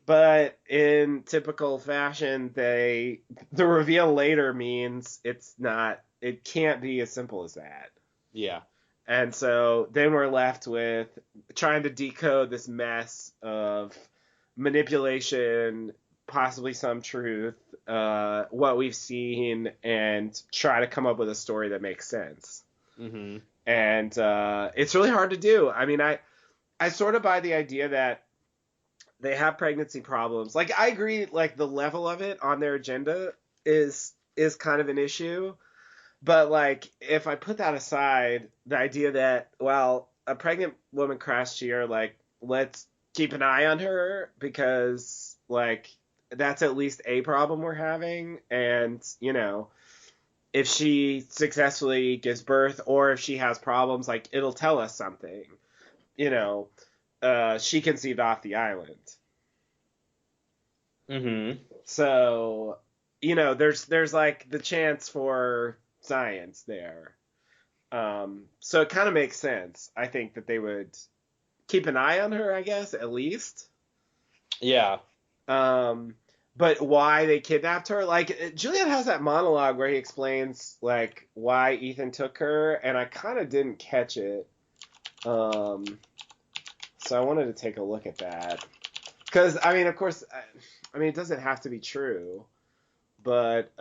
but in typical fashion, the reveal later means it's not. It can't be as simple as that.
Yeah.
And so then we're left with trying to decode this mess of manipulation, possibly some truth, what we've seen, and try to come up with a story that makes sense. Mm-hmm. And it's really hard to do. I mean, I sort of buy the idea that they have pregnancy problems. Like, I agree, like, the level of it on their agenda is kind of an issue. But, like, if I put that aside, the idea that, well, a pregnant woman crashed here, like, let's keep an eye on her because, like, that's at least a problem we're having. And, if she successfully gives birth or if she has problems, like, it'll tell us something. She conceived off the island. Mm-hmm. So, there's, like, the chance for science there. So it kind of makes sense, I think, that they would keep an eye on her, I guess, at least.
Yeah.
But why they kidnapped her, like, Juliet has that monologue where he explains, like, why Ethan took her, and I kind of didn't catch it. So I wanted to take a look at that. Because, I mean, of course, it doesn't have to be true, but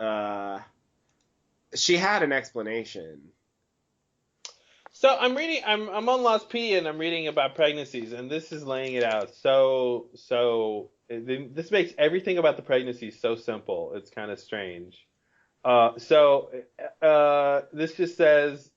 she had an explanation.
So I'm on Lostpedia and I'm reading about pregnancies, and this is laying it out. This makes everything about the pregnancy so simple. It's kind of strange. This just says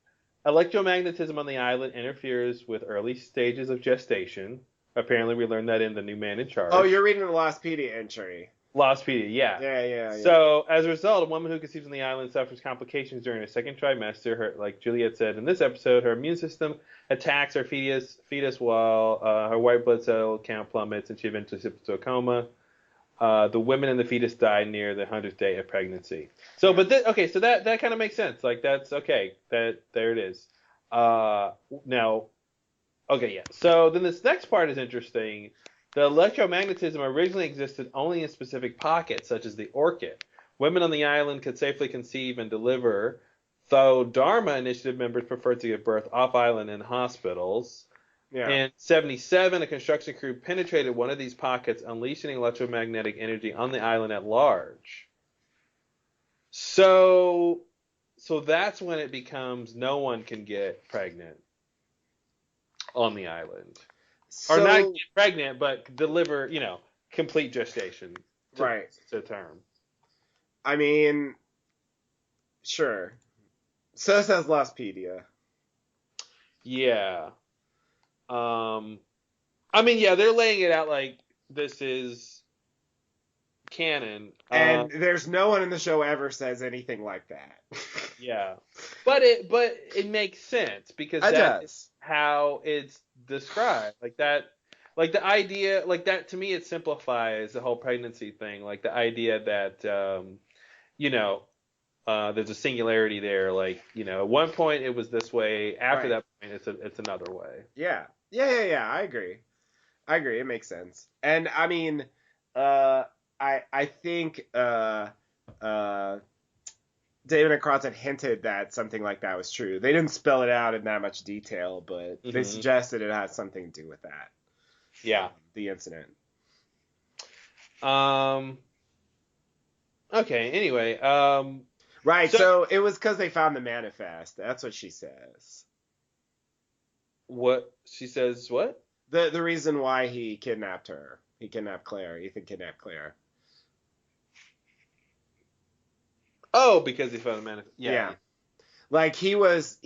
electromagnetism on the island interferes with early stages of gestation. Apparently, we learned that in The New Man in Charge.
Oh, you're reading the Lostpedia entry.
Lostpedia, yeah.
Yeah.
So, as a result, a woman who conceives on the island suffers complications during her second trimester. Her, like Juliet said in this episode, her immune system attacks her fetus while her white blood cell count plummets, and she eventually slips into a coma. The women and the fetus die near the 100th day of pregnancy. So, but so that kind of makes sense. Like that's okay. There it is. Now, okay, yeah. So then this next part is interesting. The electromagnetism originally existed only in specific pockets, such as the orchid. Women on the island could safely conceive and deliver, though Dharma Initiative members preferred to give birth off-island in hospitals. Yeah. In 1977, a construction crew penetrated one of these pockets, unleashing electromagnetic energy on the island at large. So that's when it becomes no one can get pregnant on the island. Or not get pregnant, but deliver, complete gestation to term.
I mean, sure. So says Lostpedia.
Yeah. They're laying it out like this is canon.
And there's no one in the show ever says anything like that.
Yeah. But it makes sense because that's how it's described. Like that, like the idea, like that to me, it simplifies the whole pregnancy thing. Like the idea that, there's a singularity there. Like, at one point it was this way. After that point, it's another way.
Yeah. I agree. It makes sense. And I mean, I think David and Kratz had hinted that something like that was true. They didn't spell it out in that much detail, but they suggested it had something to do with that.
Yeah.
The incident.
Okay. Anyway.
Right. So it was because they found the manifest. That's what she says.
What she says? What?
The reason why he kidnapped her. He kidnapped Claire. Ethan kidnapped Claire.
Oh, because he found the manifest.
Yeah. Like he was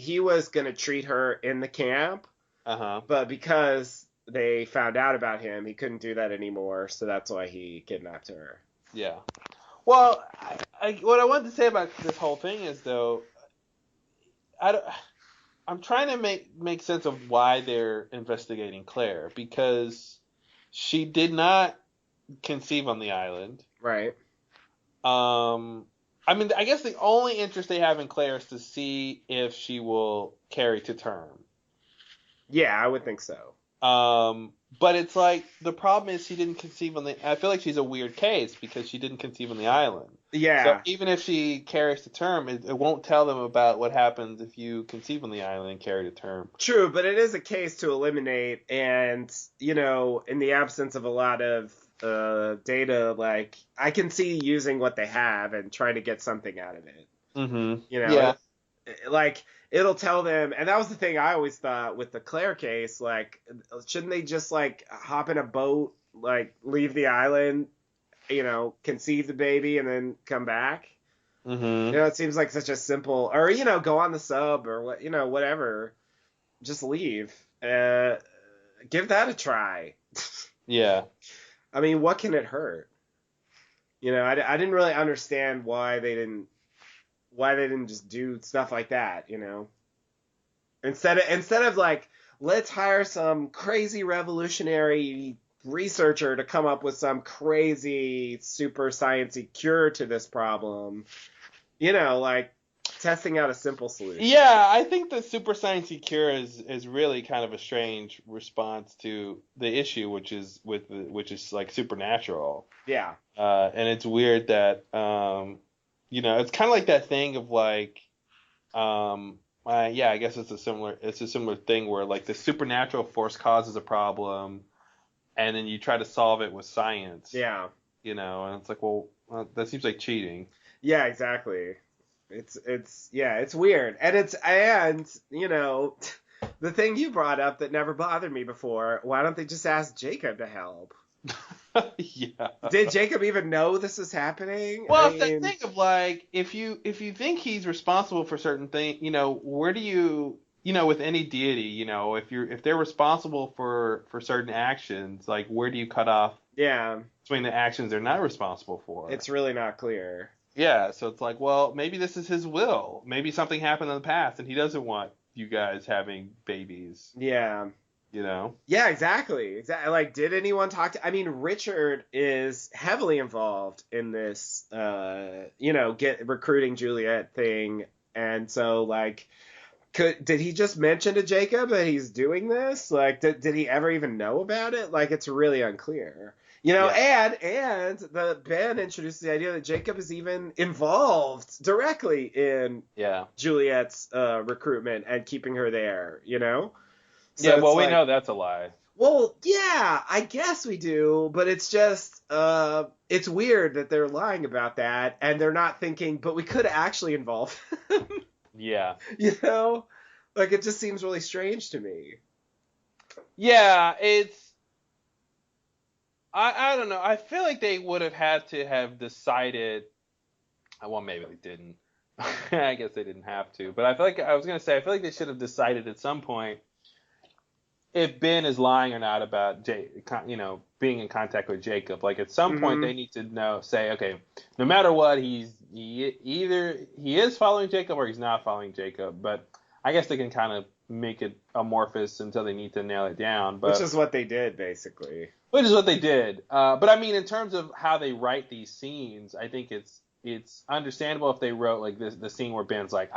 gonna treat her in the camp. But because they found out about him, he couldn't do that anymore. So that's why he kidnapped her.
Yeah. Well, what I wanted to say about this whole thing is though, I'm trying to make sense of why they're investigating Claire, because she did not conceive on the island.
Right.
I guess the only interest they have in Claire is to see if she will carry to term.
Yeah, I would think so.
But it's like the problem is she didn't conceive on the. I feel like she's a weird case because she didn't conceive on the island.
Yeah.
So even if she carries to term, it won't tell them about what happens if you conceive on the island and carry to term.
True, but it is a case to eliminate, and in the absence of a lot of data, like I can see using what they have and trying to get something out of it.
Mm-hmm.
Yeah. Like it'll tell them, and that was the thing I always thought with the Claire case. Like, shouldn't they just like hop in a boat, like leave the island, conceive the baby and then come back?
Mm-hmm.
It seems like such a simple, or go on the sub or what, whatever, just leave. Give that a try.
Yeah.
I mean, what can it hurt? I didn't really understand why they didn't just do stuff like that, Instead of like, let's hire some crazy revolutionary researcher to come up with some crazy super sciencey cure to this problem, like testing out a simple solution.
Yeah, I think the super sciencey cure is really kind of a strange response to the issue, which is like supernatural.
Yeah.
And it's weird that it's kind of like that thing of like Yeah, I guess it's a similar thing where like the supernatural force causes a problem, and then you try to solve it with science.
Yeah.
And it's like, well, that seems like cheating.
Yeah, exactly. It's weird. And the thing you brought up that never bothered me before, why don't they just ask Jacob to help?
Yeah.
Did Jacob even know this was happening?
Well, think of like if you think he's responsible for certain things, where do you, with any deity, if they're responsible for certain actions, like where do you cut off?
Yeah.
Between the actions they're not responsible for.
It's really not clear.
Yeah, so it's like, well, maybe this is his will. Maybe something happened in the past and he doesn't want you guys having babies.
Yeah.
Yeah,
exactly. Like, did anyone talk to? I mean, Richard is heavily involved in this, recruiting Juliet thing, and so like, did he just mention to Jacob that he's doing this? Like, did he ever even know about it? Like, it's really unclear. And the Ben introduced the idea that Jacob is even involved directly in Juliet's recruitment and keeping her there.
So well, we know that's a lie.
Well, yeah, I guess we do, but it's just it's weird that they're lying about that and they're not thinking, but we could actually involve him.
Yeah.
Like it just seems really strange to me.
Yeah, I don't know. I feel like they would have had to have decided. Well, maybe they didn't. I guess they didn't have to. But I feel like they should have decided at some point if Ben is lying or not about being in contact with Jacob. Like at some point they need to say, okay, no matter what, either he is following Jacob or he's not following Jacob. But I guess they can kind of make it amorphous until they need to nail it down. But,
which is what they did, basically.
Which is what they did. But I mean, in terms of how they write these scenes, I think it's understandable if they wrote like this, the scene where Ben's like,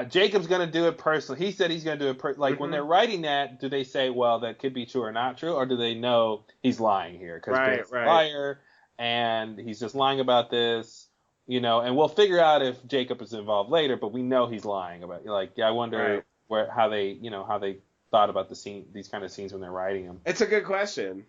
Jacob's gonna do it personally. He said he's gonna do it when they're writing that, do they say, well, that could be true or not true, or do they know he's lying here because Ben's a liar and he's just lying about this, and we'll figure out if Jacob is involved later, but we know he's lying about it. Like, I wonder how they thought about these kind of scenes when they're writing them.
It's a good question.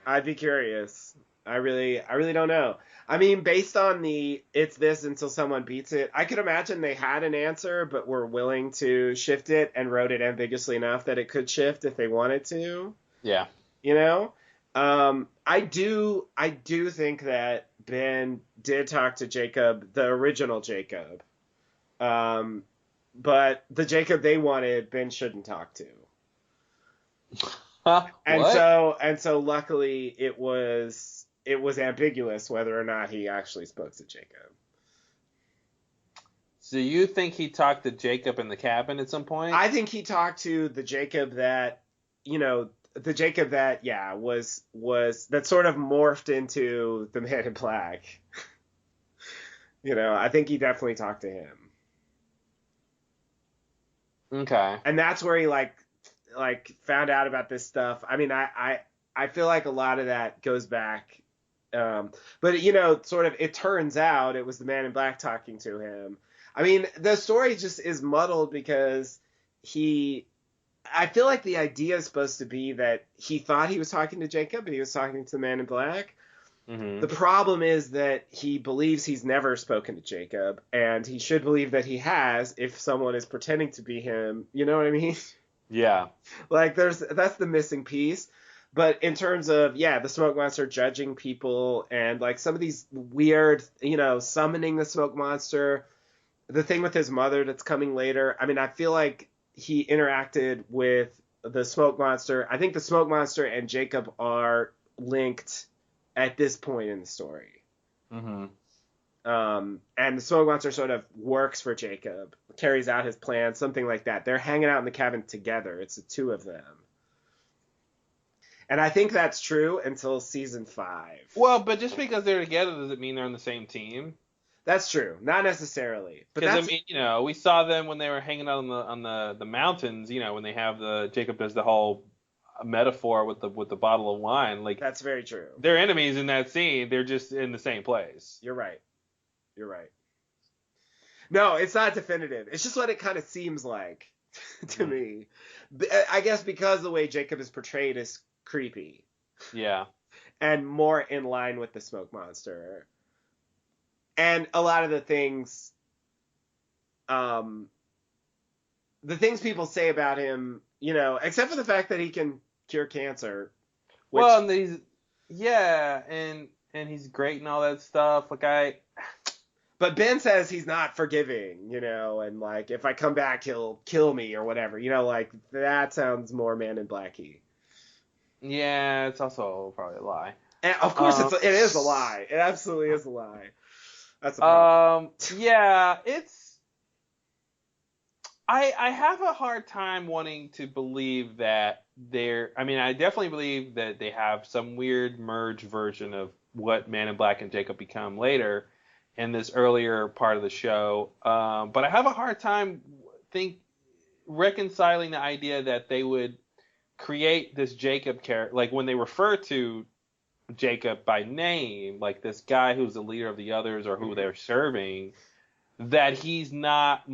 I'd be curious. I really don't know. I mean, based on it's this until someone beats it, I could imagine they had an answer, but were willing to shift it and wrote it ambiguously enough that it could shift if they wanted to.
Yeah.
I do think that Ben did talk to Jacob, the original Jacob. But the Jacob they wanted, Ben shouldn't talk to. And so luckily it was ambiguous whether or not he actually spoke to Jacob.
So you think he talked to Jacob in the cabin at some point?
I think he talked to the Jacob that, the Jacob that, was that sort of morphed into the Man in Black. I think he definitely talked to him.
Okay.
And that's where he like found out about this stuff. I mean, I feel like a lot of that goes back. But sort of it turns out it was the Man in Black talking to him. I mean, the story just is muddled because I feel like the idea is supposed to be that he thought he was talking to Jacob and he was talking to the Man in Black. Mm-hmm. The problem is that he believes he's never spoken to Jacob, and he should believe that he has if someone is pretending to be him. You know what I mean?
Yeah.
Like that's the missing piece. But in terms of, the smoke monster judging people and like some of these weird, summoning the smoke monster, the thing with his mother that's coming later. I mean, I feel like he interacted with the smoke monster. I think the smoke monster and Jacob are linked at this point in the story.
Mm-hmm.
And the smoke monster sort of works for Jacob, carries out his plan, something like that. They're hanging out in the cabin together. It's the two of them. And I think that's true until season 5.
Well, but just because they're together doesn't mean they're on the same team.
That's true. Not necessarily.
Because I mean, we saw them when they were hanging out on the mountains. When they have Jacob does the whole metaphor with the bottle of wine. Like,
that's very true.
They're enemies in that scene. They're just in the same place.
You're right. No, it's not definitive. It's just what it kind of seems like to me. I guess because the way Jacob is portrayed is creepy.
Yeah.
And more in line with the smoke monster. And a lot of the things people say about him, you know, except for the fact that he can cure cancer.
Well, and he's great and all that stuff.
But Ben says he's not forgiving, you know, and like if I come back, he'll kill me or whatever, you know, like that sounds more Man in Black-y.
Yeah, it's also probably a lie.
And of course, it is a lie. It absolutely is a lie. That's a problem.
Yeah, I have a hard time wanting to believe that I definitely believe that they have some weird merge version of what Man in Black and Jacob become later in this earlier part of the show. But I have a hard time reconciling the idea that they would create this Jacob character, like when they refer to Jacob by name, like this guy who's the leader of the others or who they're serving, that he's not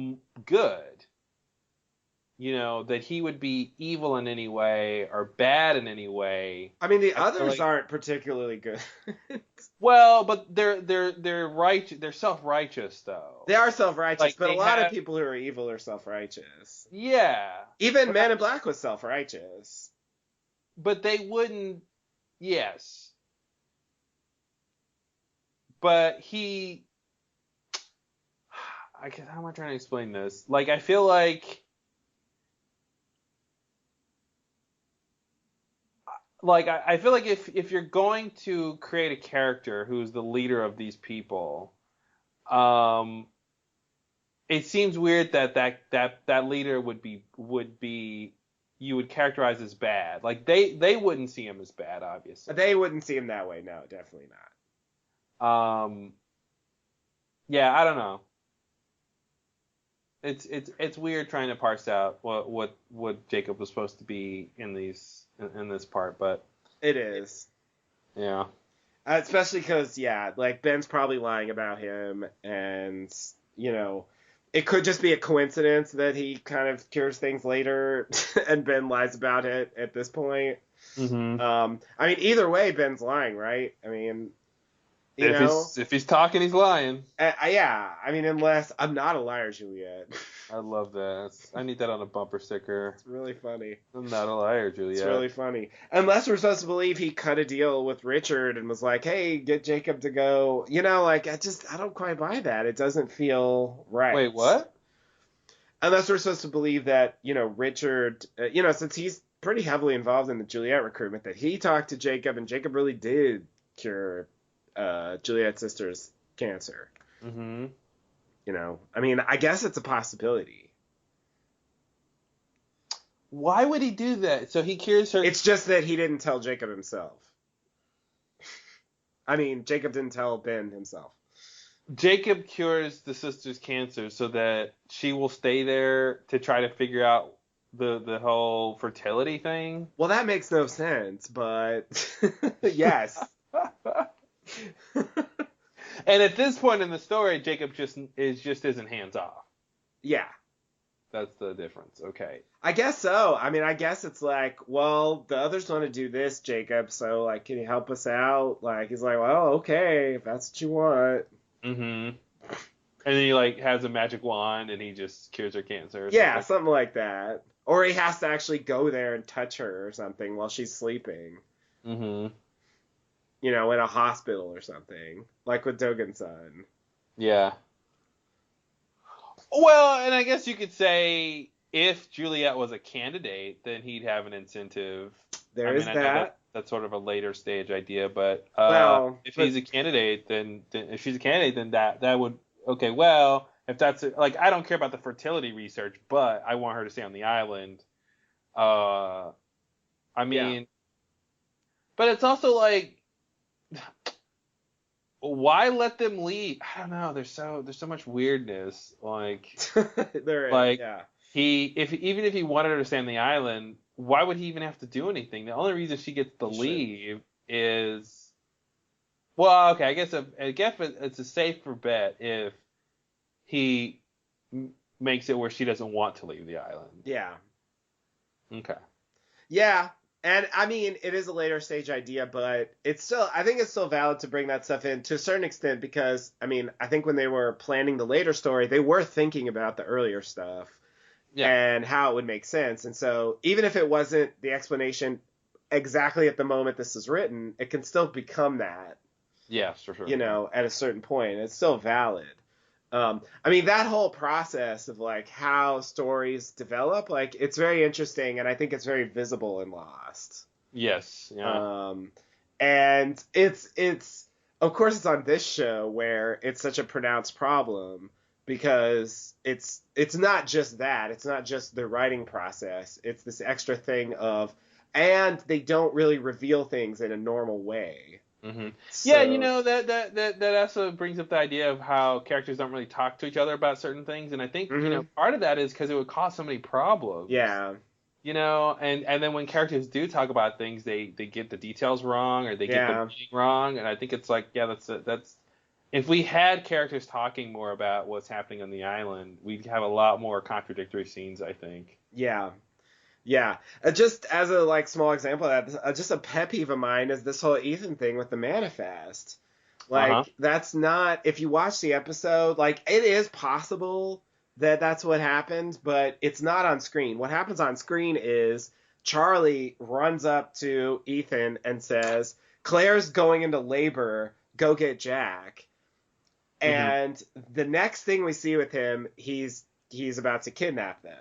good. You know, that he would be evil in any way or bad in any way.
I mean, the others aren't particularly good.
Well, but they're righteous. They're self-righteous though.
They are self-righteous, but a lot of people who are evil are self-righteous.
Yeah.
Even Man in Black was self-righteous.
But they wouldn't. Yes. But he. I guess, how am I trying to explain this? Like, I feel like. I feel like if you're going to create a character who's the leader of these people, it seems weird that leader would be you would characterize as bad. Like they wouldn't see him as bad, obviously.
They wouldn't see him that way. No, definitely not.
Yeah, I don't know. It's weird trying to parse out what Jacob was supposed to be in this part, but
it is.
Yeah.
Especially because, like Ben's probably lying about him, and you know, it could just be a coincidence that he kind of cures things later, and Ben lies about it at this point.
Mm-hmm.
I mean, either way, Ben's lying, right? I mean,
if he's talking, he's lying.
Yeah, I mean, unless I'm not a liar, Juliet.
I love that. I need that on a bumper sticker.
It's really funny.
I'm not a liar, Juliet.
It's really funny. Unless we're supposed to believe he cut a deal with Richard and was like, hey, get Jacob to go. You know, like, I don't quite buy that. It doesn't feel right.
Wait, what?
Unless we're supposed to believe that, you know, Richard, since he's pretty heavily involved in the Juliet recruitment, that he talked to Jacob and Jacob really did cure Juliet's sister's cancer.
Mm-hmm.
You know, I mean, I guess it's a possibility.
Why would he do that? So he cures her.
It's just that he didn't tell Jacob himself. I mean, Jacob didn't tell Ben himself.
Jacob cures the sister's cancer so that she will stay there to try to figure out the whole fertility thing.
Well, that makes no sense, but yes.
And at this point in the story, Jacob just isn't hands off.
Yeah.
That's the difference. Okay.
I guess so. I mean, I guess it's like, well, the others want to do this, Jacob, so, like, can you help us out? Like, he's like, well, okay, if that's what you want.
Mm-hmm. And then he, like, has a magic wand and he just cures her cancer.
Yeah, something like that. Or he has to actually go there and touch her or something while she's sleeping.
Mm-hmm.
You know, in a hospital or something. Like with Dogen's son.
Yeah. Well, and I guess you could say if Juliet was a candidate, then he'd have an incentive.
There is that.
That's sort of a later stage idea, but if he's a candidate, then if she's a candidate, then that would okay. Well, if that's like I don't care about the fertility research, but I want her to stay on the island. I mean, but it's also like. Why let them leave? I don't know. There's so much weirdness. Like
there is.
Like even if he wanted her to stay on the island, why would he even have to do anything? The only reason she gets to leave is well, okay. I guess it's a safer bet if he makes it where she doesn't want to leave the island.
Yeah.
Okay.
Yeah. And I mean, it is a later stage idea, but I think it's still valid to bring that stuff in to a certain extent because, I mean, I think when they were planning the later story, they were thinking about the earlier stuff and how it would make sense. And so even if it wasn't the explanation exactly at the moment this is written, it can still become that.
Yes, for sure.
You know, at a certain point, it's still valid. I mean, that whole process of like how stories develop, like it's very interesting, and I think it's very visible in Lost.
Yes. Yeah.
And it's of course it's on this show where it's such a pronounced problem because it's not just that, it's not just the writing process, it's this extra thing of, and they don't really reveal things in a normal way.
Mm-hmm. So, yeah, you know, that also brings up the idea of how characters don't really talk to each other about certain things, and I think you know part of that is because it would cause so many problems.
Yeah.
You know, and then when characters do talk about things, they get the details wrong or they get the meaning wrong, and I think it's like, yeah, that's if we had characters talking more about what's happening on the island, we'd have a lot more contradictory scenes, I think.
Yeah. Yeah, just as a like small example of that, just a pet peeve of mine is this whole Ethan thing with the manifest. Like, that's not, if you watch the episode, like, it is possible that that's what happened, but it's not on screen. What happens on screen is Charlie runs up to Ethan and says, Claire's going into labor, go get Jack. And the next thing we see with him, he's about to kidnap them.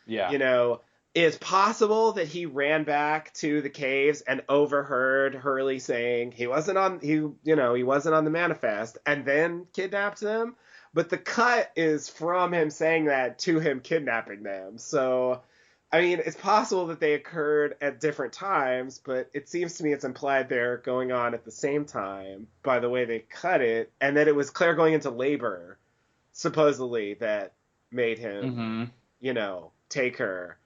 Yeah.
You know, it's possible that he ran back to the caves and overheard Hurley saying he wasn't on the manifest and then kidnapped them. But the cut is from him saying that to him kidnapping them. So, I mean, it's possible that they occurred at different times, but it seems to me it's implied they're going on at the same time by the way they cut it, and that it was Claire going into labor, supposedly, that made him, you know, take her.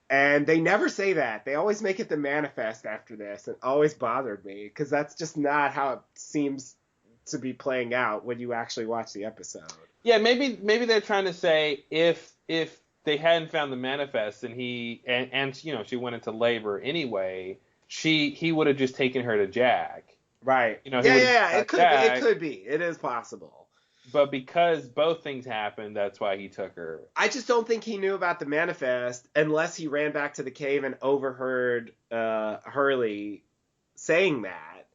And they never say that. They always make it the manifest after this. It always bothered me because that's just not how it seems to be playing out when you actually watch the episode.
Yeah, maybe they're trying to say if they hadn't found the manifest and and you know she went into labor anyway, he would have just taken her to Jack.
Right.
You know.
It could be. It is possible.
But because both things happened, that's why he took her.
I just don't think he knew about the manifest unless he ran back to the cave and overheard Hurley saying that.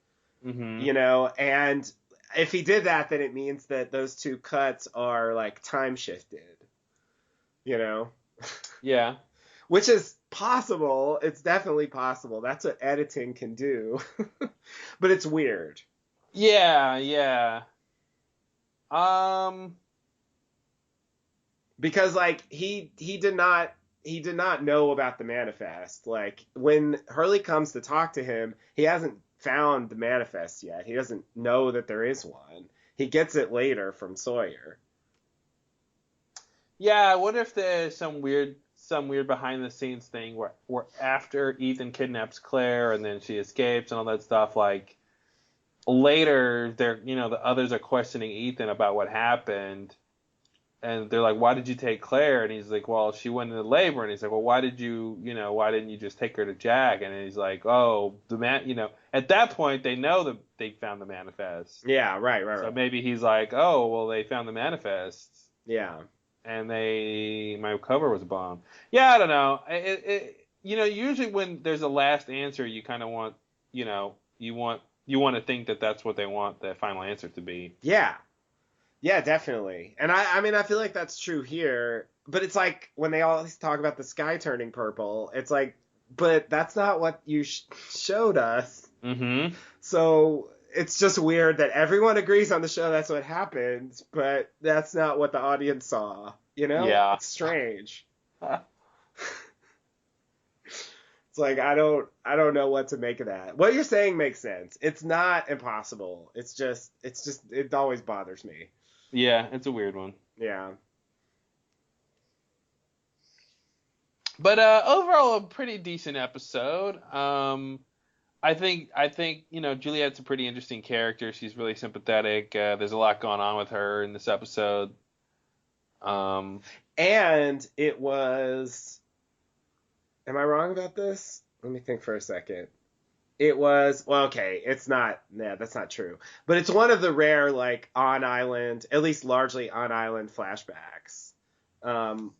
You know, and if he did that, then it means that those two cuts are like time shifted. You know?
Yeah.
Which is possible. It's definitely possible. That's what editing can do. But it's weird.
Yeah.
Because like he did not know about the manifest. Like when Hurley comes to talk to him, he hasn't found the manifest yet. He doesn't know that there is one. He gets it later from Sawyer.
Yeah, I wonder if there's some weird behind the scenes thing where after Ethan kidnaps Claire and then she escapes and all that stuff, like later the others are questioning Ethan about what happened, and they're like, why did you take Claire? And he's like, well, she went into labor. And he's like, well, why didn't you just take her to Jack? And he's like, oh, at that point they know that they found the manifest.
Yeah, right.
So maybe he's like, oh, well, they found the manifest.
Yeah.
And my cover was a bomb. Yeah, I don't know. Usually when there's a last answer, you kind of want, you want to think that that's what they want the final answer to be.
Yeah. Yeah, definitely. And I mean, I feel like that's true here. But it's like when they always talk about the sky turning purple, it's like, but that's not what you showed us.
Mm-hmm.
So it's just weird that everyone agrees on the show that's what happened, but that's not what the audience saw. You know?
Yeah.
It's strange. It's like I don't know what to make of that. What you're saying makes sense. It's not impossible. It's just it always bothers me.
Yeah, it's a weird one.
Yeah.
But overall, a pretty decent episode. I think Juliet's a pretty interesting character. She's really sympathetic. There's a lot going on with her in this episode.
And it was. Am I wrong about this? Let me think for a second. It was, well, okay, it's not, nah, that's not true. But it's one of the rare, like, on-island, at least largely on-island flashbacks,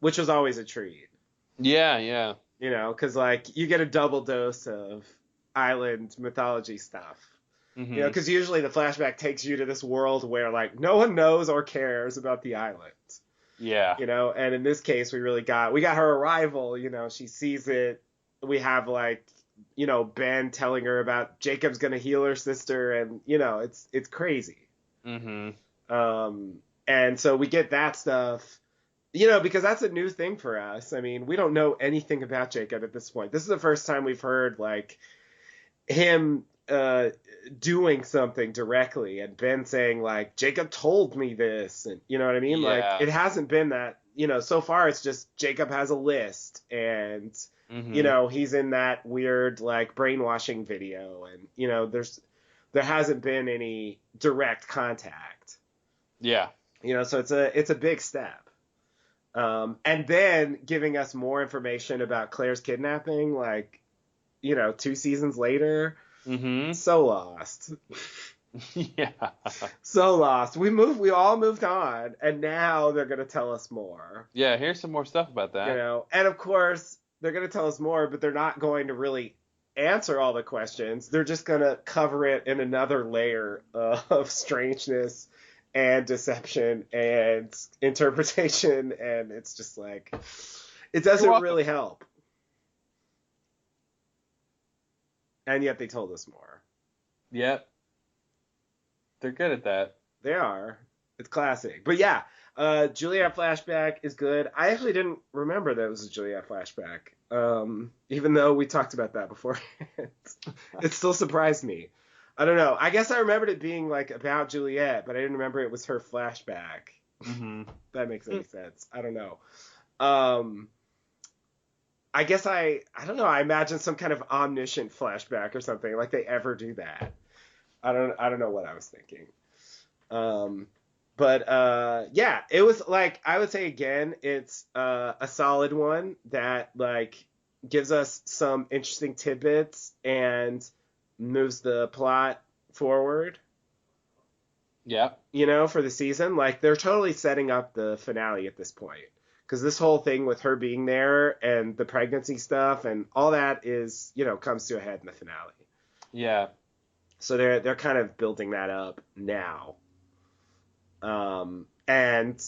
which was always a treat.
Yeah, yeah.
You know, because, like, you get a double dose of island mythology stuff. Mm-hmm. You know, because usually the flashback takes you to this world where, like, no one knows or cares about the island.
Yeah.
You know, and in this case, we got her arrival, you know, she sees it. We have, like, you know, Ben telling her about Jacob's gonna heal her sister, and you know, it's crazy. And so we get that stuff, you know, because that's a new thing for us. I mean, we don't know anything about Jacob at this point. This is the first time we've heard like him doing something directly, and Ben saying like, Jacob told me this, and you know what I mean? Yeah. Like, it hasn't been that, you know, so far it's just Jacob has a list, and you know, he's in that weird like brainwashing video, and you know, there hasn't been any direct contact.
Yeah.
You know, so it's a big step. And then giving us more information about Claire's kidnapping, like, you know, 2 seasons later. So lost.
Yeah.
So lost. We all moved on, and now they're gonna tell us more.
Yeah, here's some more stuff about that.
You know, and of course they're going to tell us more, but they're not going to really answer all the questions. They're just going to cover it in another layer of strangeness and deception and interpretation, and it's just like, it doesn't really help. And yet they told us more.
Yep. They're good at that.
They are. It's classic. But yeah, Juliet flashback is good. I actually didn't remember that it was a Juliet flashback, even though we talked about that before. It still surprised me. I don't know. I guess I remembered it being like about Juliet, but I didn't remember it was her flashback. That makes any sense. I don't know. I guess I don't know. I imagine some kind of omniscient flashback or something, like they ever do that. I don't know what I was thinking. But yeah, it was like, I would say again, it's a solid one that like gives us some interesting tidbits and moves the plot forward.
Yeah.
You know, for the season, like they're totally setting up the finale at this point, because this whole thing with her being there and the pregnancy stuff and all that is, you know, comes to a head in the finale.
Yeah.
So they're kind of building that up now. And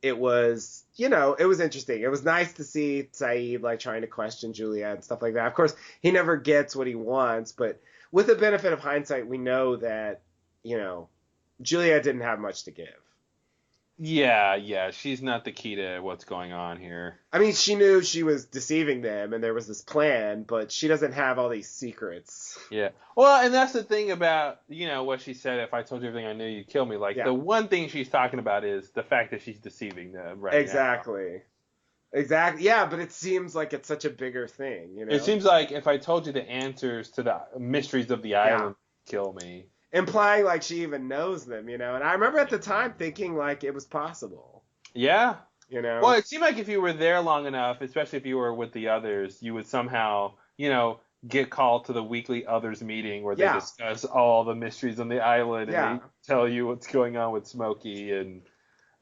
it was, you know, it was interesting. It was nice to see Saeed like trying to question Juliet and stuff like that. Of course, he never gets what he wants, but with the benefit of hindsight, we know that, you know, Juliet didn't have much to give.
Yeah, she's not the key to what's going on here.
I mean, she knew she was deceiving them and there was this plan, but she doesn't have all these secrets.
Yeah. Well, and that's the thing about, you know, what she said, if I told you everything I knew, you'd kill me. Like, the one thing she's talking about is the fact that she's deceiving them right
now. Exactly. Yeah, but it seems like it's such a bigger thing, you know?
It seems like if I told you the answers to the mysteries of the island, you'd kill me.
Implying like she even knows them, you know? And I remember at the time thinking like it was possible.
Yeah.
You know?
Well, it seemed like if you were there long enough, especially if you were with the others, you would somehow, you know, get called to the weekly others meeting where they discuss all the mysteries on the island and they tell you what's going on with Smokey. And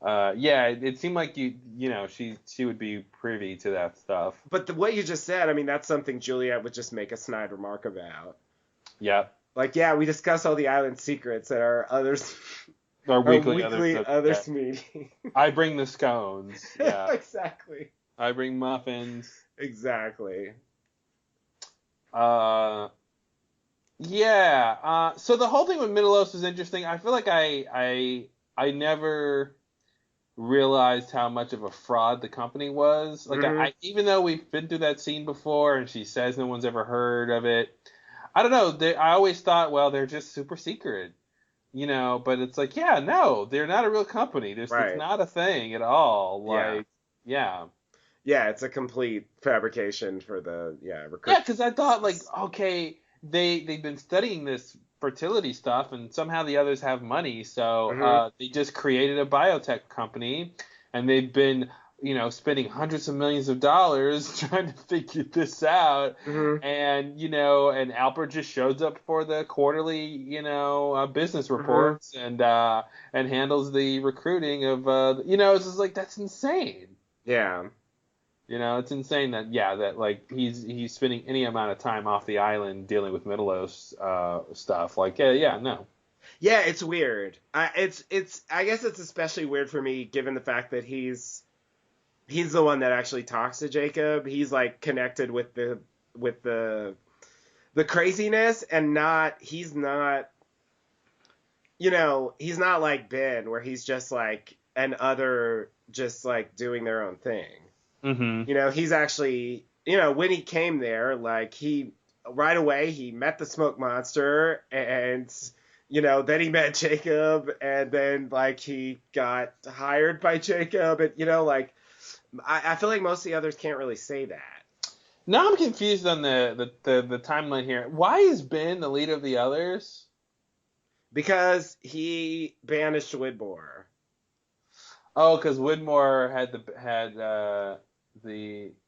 it seemed like you know, she would be privy to that stuff.
But what you just said, I mean, that's something Juliet would just make a snide remark about.
Yeah.
Like, we discuss all the island secrets at our
weekly
others meeting.
I bring the scones. Yeah.
Exactly.
I bring muffins.
Exactly.
So the whole thing with Middleos was interesting. I feel like I never realized how much of a fraud the company was. Like, even though we've been through that scene before and she says no one's ever heard of it, I don't know. I always thought, well, they're just super secret, you know. But it's like, no, they're not a real company. It's not a thing at all. Like,
yeah, it's a complete fabrication for the recruit.
Yeah, because I thought like, okay, they've been studying this fertility stuff, and somehow the others have money, so they just created a biotech company, and they've been, spending hundreds of millions of dollars trying to figure this out, and and Alpert just shows up for the quarterly, business reports, and handles the recruiting of, it's just like, that's insane.
Yeah.
It's insane that like he's spending any amount of time off the island dealing with Middle-earth stuff. Like, no.
Yeah, it's weird. I guess it's especially weird for me given the fact that he's the one that actually talks to Jacob. He's like connected with the craziness, and he's not like Ben, where he's just like an other, just like doing their own thing.
Mm-hmm.
He's actually, when he came there, like right away he met the smoke monster, and then he met Jacob, and then like he got hired by Jacob, and like I feel like most of the others can't really say that.
Now I'm confused on the timeline here. Why is Ben the leader of the others?
Because he banished Widmore.
Oh, because Widmore had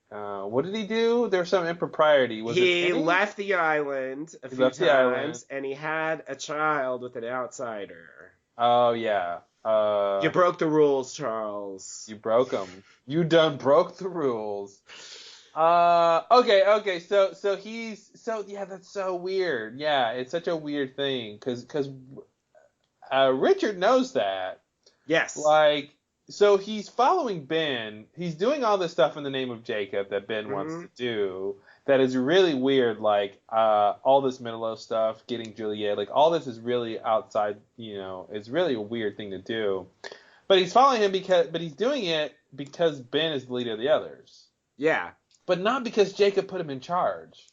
what did he do? There was some impropriety.
He left the island a few times, and he had a child with an outsider.
Oh, yeah.
You broke the rules, Charles.
You broke them. You done broke the rules. Okay. So that's so weird. Yeah, it's such a weird thing because Richard knows that.
Yes.
Like, so he's following Ben. He's doing all this stuff in the name of Jacob that Ben wants to do. That is really weird. Like, all this Middle-earth stuff, getting Juliet, like all this is really outside. It's really a weird thing to do. But he's following him but he's doing it because Ben is the leader of the others.
Yeah.
But not because Jacob put him in charge.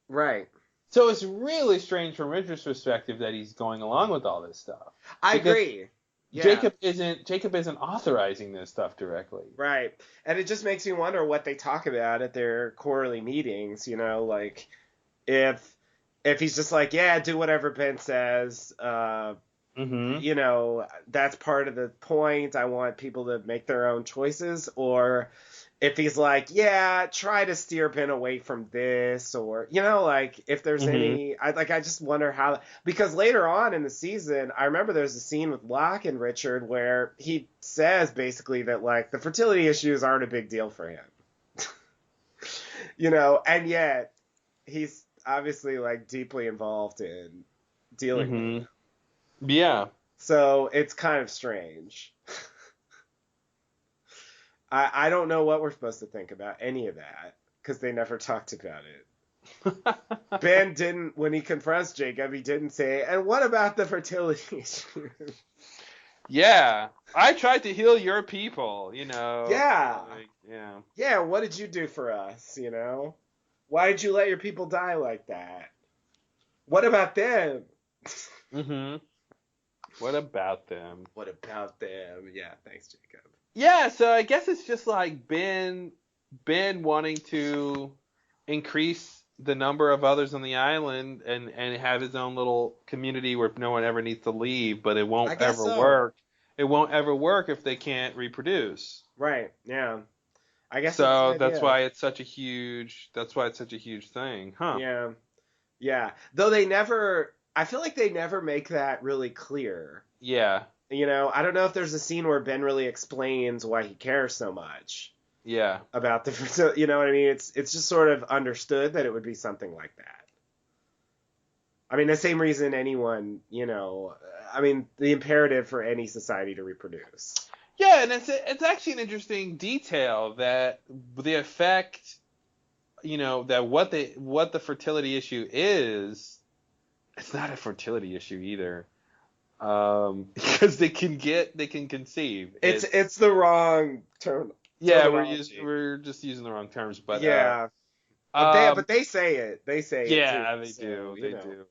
Right.
So it's really strange from Richard's perspective that he's going along with all this stuff.
I agree. Yeah.
Jacob isn't authorizing this stuff directly.
Right. And it just makes me wonder what they talk about at their quarterly meetings, like if he's just like, yeah, do whatever Ben says, that's part of the point. I want people to make their own choices. Or if he's like, yeah, try to steer Ben away from this, or, like if there's any, I just wonder how, because later on in the season, I remember there's a scene with Locke and Richard where he says basically that like the fertility issues aren't a big deal for him, and yet he's obviously like deeply involved in dealing with it.
Yeah.
So it's kind of strange. I don't know what we're supposed to think about any of that, because they never talked about it. Ben didn't, when he confronts Jacob, he didn't say, and what about the fertility issue?
Yeah. I tried to heal your people,
Yeah.
Yeah.
Yeah, what did you do for us, Why did you let your people die like that? What about them?
What about them?
What about them? Yeah, thanks, Jacob.
Yeah, so I guess it's just like Ben wanting to increase the number of others on the island and have his own little community where no one ever needs to leave, but it won't ever work. It won't ever work if they can't reproduce.
Right. Yeah. I guess
so. That's why it's such a huge. That's why it's such a huge thing, huh?
Yeah. Yeah. Though I feel like they never make that really clear.
Yeah.
I don't know if there's a scene where Ben really explains why he cares so much.
Yeah.
About the, you know what I mean? It's just sort of understood that it would be something like that. I mean, the same reason anyone, the imperative for any society to reproduce.
Yeah, and it's actually an interesting detail that the effect, that what the fertility issue is, it's not a fertility issue either. Because they can conceive.
It's the wrong term.
Yeah, we're just using the wrong terms, but
yeah. But they say it. They say
yeah,
it.
They do. They do.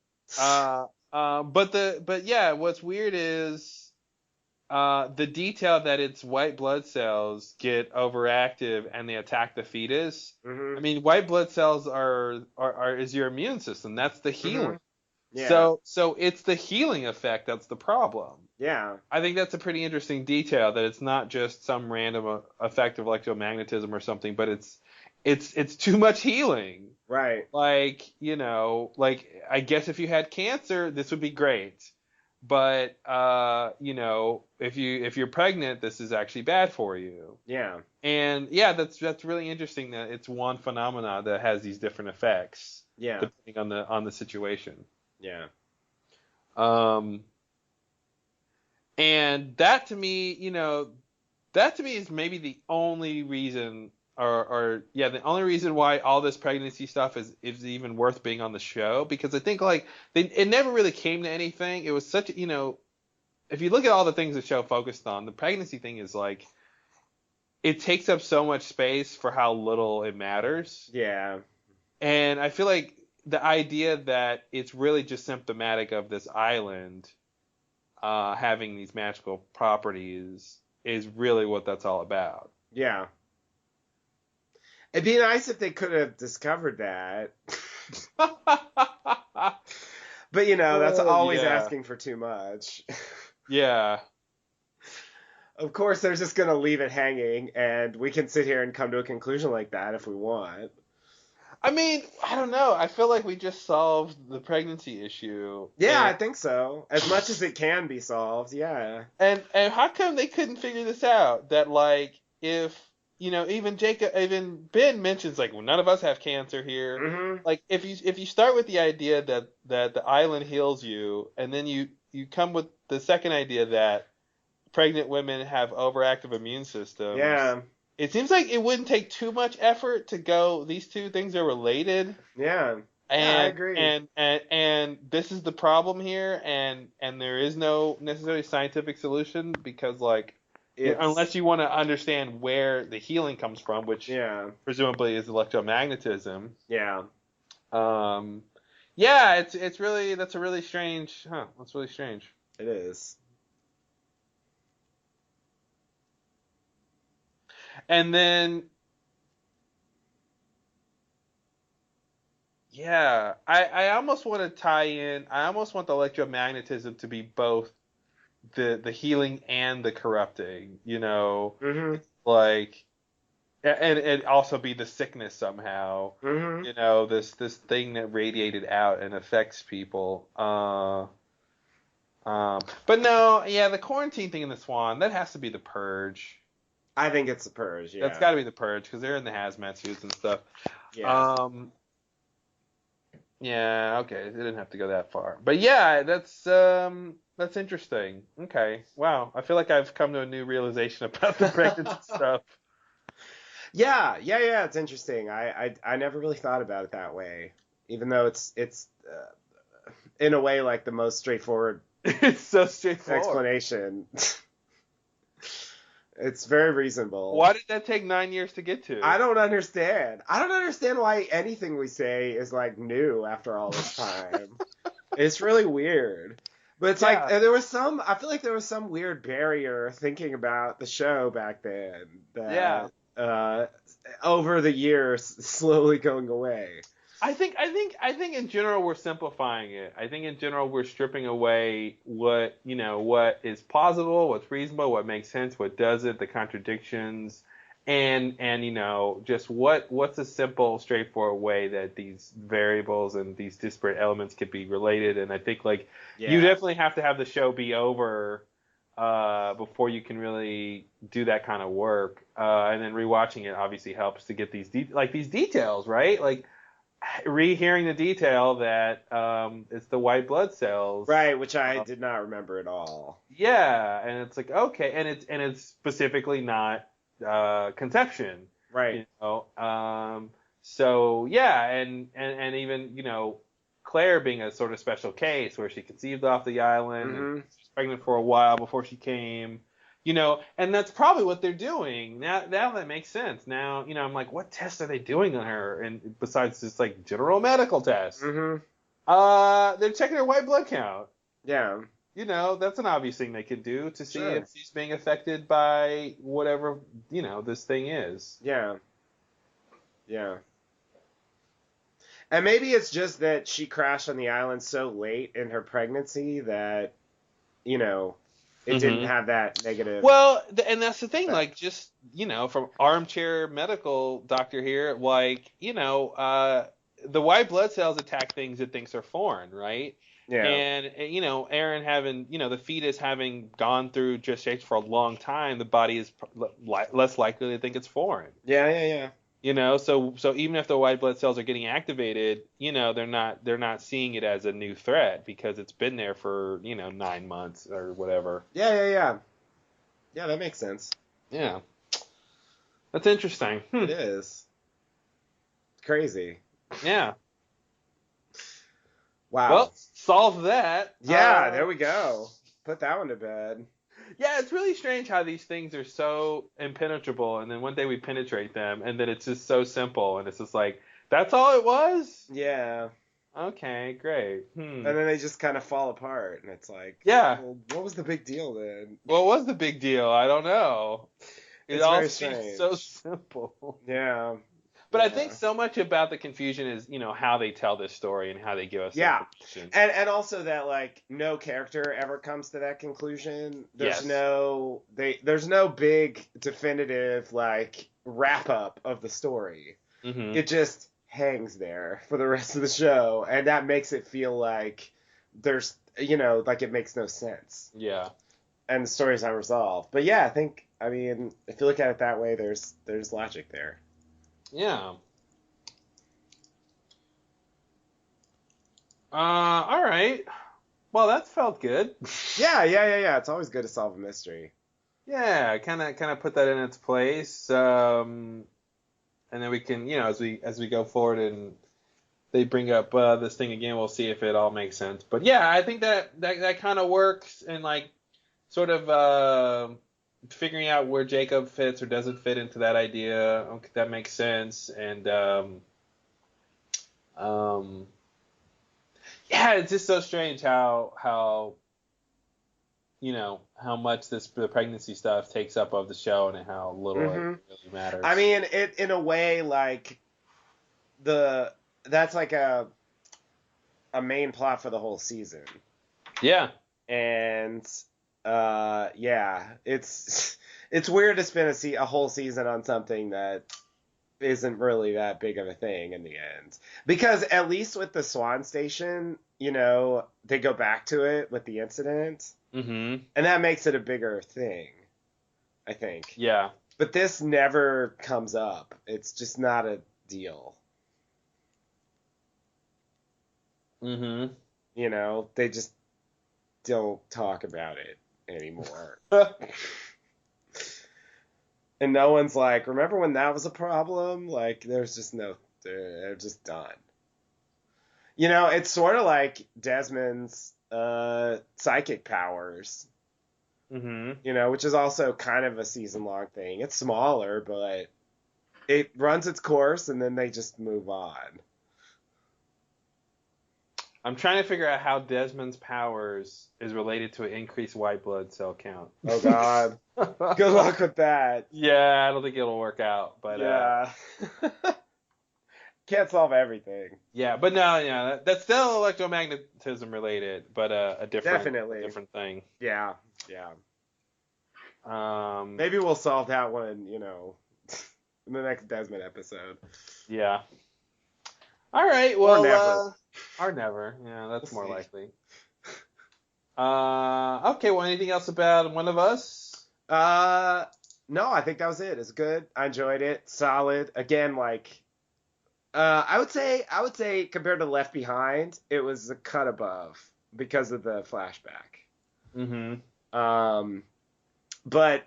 But what's weird is the detail that it's white blood cells get overactive and they attack the fetus. I mean, white blood cells are is your immune system. That's the healing.
Yeah.
So it's the healing effect that's the problem.
Yeah.
I think that's a pretty interesting detail, that it's not just some random effect of electromagnetism or something, but it's too much healing.
Right.
Like, like I guess if you had cancer, this would be great. But if you're pregnant, this is actually bad for you.
Yeah.
And yeah, that's really interesting that it's one phenomena that has these different effects.
Yeah.
Depending on the situation.
Yeah.
And that to me, is maybe the only reason, the only reason why all this pregnancy stuff is even worth being on the show, because I think it never really came to anything. It was such, if you look at all the things the show focused on, the pregnancy thing is it takes up so much space for how little it matters.
Yeah.
And I feel like the idea that it's really just symptomatic of this island having these magical properties is really what that's all about.
Yeah. It'd be nice if they could have discovered that. But that's always asking for too much.
Yeah.
Of course, they're just going to leave it hanging, and we can sit here and come to a conclusion like that if we want.
I mean, I don't know. I feel like we just solved the pregnancy issue.
Yeah, I think so. As much as it can be solved, yeah.
And how come they couldn't figure this out? That if even Ben mentions well, none of us have cancer here.
Mm-hmm.
If you start with the idea that the island heals you, and then you come with the second idea that pregnant women have overactive immune systems.
Yeah.
It seems like it wouldn't take too much effort to go, these two things are related.
Yeah.
And,
I agree.
And this is the problem here, and there is no necessarily scientific solution, because unless you want to understand where the healing comes from, which presumably is electromagnetism.
Yeah.
It's really, that's a really strange, that's really strange.
It is.
And then, I almost want to tie in. I almost want the electromagnetism to be both the healing and the corrupting.
Mm-hmm.
And it also be the sickness somehow.
Mm-hmm.
This thing that radiated out and affects people. But no, the quarantine thing in the Swan, that has to be the Purge.
I think it's the Purge, yeah.
That's got to be the Purge, because they're in the hazmat suits and stuff.
Yeah.
Yeah, okay. They didn't have to go that far. But yeah, that's interesting. Okay. Wow. I feel like I've come to a new realization about the pregnancy stuff.
Yeah. It's interesting. I never really thought about it that way, even though it's in a way the most straightforward.
It's so straightforward
explanation. It's very reasonable.
Why did that take 9 years to get to?
I don't understand. I don't understand why anything we say is new after all this time. It's really weird. But it's I feel like there was some weird barrier thinking about the show back then that over the years slowly going away.
I think in general we're simplifying it. I think in general we're stripping away what is plausible, what's reasonable, what makes sense, what doesn't, the contradictions, and just what's a simple, straightforward way that these variables and these disparate elements could be related. And I think you definitely have to have the show be over before you can really do that kind of work. And then rewatching it obviously helps to get these these details, right? Rehearing the detail that it's the white blood cells,
right, which I did not remember at all.
Yeah, and it's okay, and it's specifically not conception,
right?
So yeah, and even Claire being a sort of special case where she conceived off the island, and she was pregnant for a while before she came. And that's probably what they're doing. Now that makes sense. Now, I'm like, what tests are they doing on her? And besides just general medical tests, they're checking her white blood count.
Yeah.
That's an obvious thing they could do to see if she's being affected by whatever, this thing is.
Yeah. Yeah. And maybe it's just that she crashed on the island so late in her pregnancy that, you know, it didn't have that negative.
Well, and that's the thing, like, just, you know, from armchair medical doctor here, like, you know, the white blood cells attack things it thinks are foreign, right?
Yeah.
And, you know, Aaron having, you know, the fetus having gone through gestation for a long time, the body is less likely to think it's foreign.
Yeah.
You know, so even if the white blood cells are getting activated, you know, they're not seeing it as a new threat because it's been there for, you know, 9 months or whatever.
Yeah, that makes sense.
Yeah. That's interesting.
It is. Crazy.
Yeah.
Wow.
Well, solve that.
Yeah, there we go. Put that one to bed.
Yeah, it's really strange how these things are so impenetrable, and then one day we penetrate them, and then it's just so simple, and it's just like, that's all it was?
Yeah.
Okay, great.
And then they just kind of fall apart, and it's like,
yeah.
Well, what was the big deal then?
What was the big deal? I don't know. It all seems so simple.
Yeah.
But I think so much about the confusion is, you know, how they tell this story and how they give us information.
And also that, like, no character ever comes to that conclusion. There's no big definitive, like, wrap up of the story.
Mm-hmm.
It just hangs there for the rest of the show, and that makes it feel like there's, you know, like it makes no sense.
Yeah.
And the story's unresolved. But yeah, I mean, if you look at it that way, there's logic there.
Yeah. All right. Well, that felt good.
Yeah. It's always good to solve a mystery.
Yeah, kind of put that in its place, and then we can, you know, as we go forward and they bring up this thing again, we'll see if it all makes sense. But yeah, I think that kind of works, and like sort of figuring out where Jacob fits or doesn't fit into that idea. Okay, that makes sense, and yeah, it's just so strange how you know how much the pregnancy stuff takes up of the show and how little it really matters.
I mean, it in a way, like that's like a main plot for the whole season.
Yeah,
and yeah, it's weird to spend a whole season on something that isn't really that big of a thing in the end. Because at least with the Swan Station, you know, they go back to it with the incident.
Mm-hmm.
And that makes it a bigger thing, I think.
Yeah.
But this never comes up. It's just not a deal.
Mm-hmm.
You know, they just don't talk about it anymore. And no one's like, remember when that was a problem? Like, they're just done. You know, it's sort of like Desmond's psychic powers.
Mm-hmm.
You know, which is also kind of a season-long thing. It's smaller, but it runs its course, and then they just move on.
I'm trying to figure out how Desmond's powers is related to an increased white blood cell count.
Oh, God. Good luck with that.
Yeah, I don't think it'll work out. But
yeah. Can't solve everything.
Yeah, but no, yeah, that's still electromagnetism related, but a different thing.
Yeah. Maybe we'll solve that one, you know, in the next Desmond episode.
Yeah. All right. Well,
or never.
Or never. Yeah, that's more likely. Okay. Well, anything else about One of Us?
No, I think that was it. It's good. I enjoyed it. Solid. Again, like, I would say compared to Left Behind, it was a cut above because of the flashback.
Mm-hmm.
But,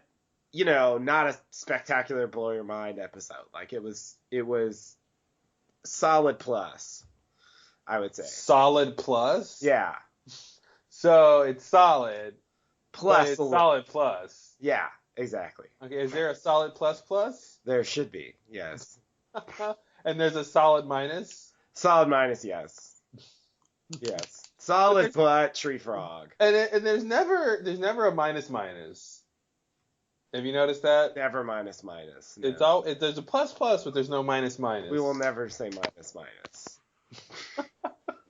you know, not a spectacular blow your mind episode. Like, it was solid plus, I would say.
Solid plus?
Yeah.
So it's solid.
Plus.
It's solid plus.
Yeah, exactly.
Okay, is there a solid plus plus?
There should be, yes.
And there's a solid minus?
Solid minus, yes. Yes. Solid but tree frog.
And there's never a minus minus. Have you noticed that?
Never minus minus.
No. There's a plus plus, but there's no minus minus.
We will never say minus minus.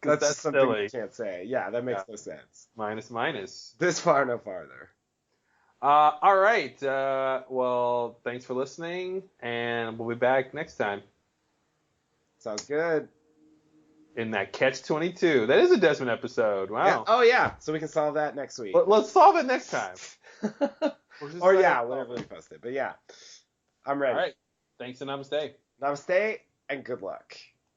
That's something silly. You can't say. Yeah, that makes no sense.
Minus.
This far, no farther.
All right. Well, thanks for listening, and we'll be back next time.
Sounds good.
In that Catch-22. That is a Desmond episode. Wow.
Yeah. Oh, yeah. So we can solve that next week.
Let's solve it next time.
Or yeah, whenever we post it. But yeah, I'm ready.
All right. Thanks and namaste.
Namaste and good luck.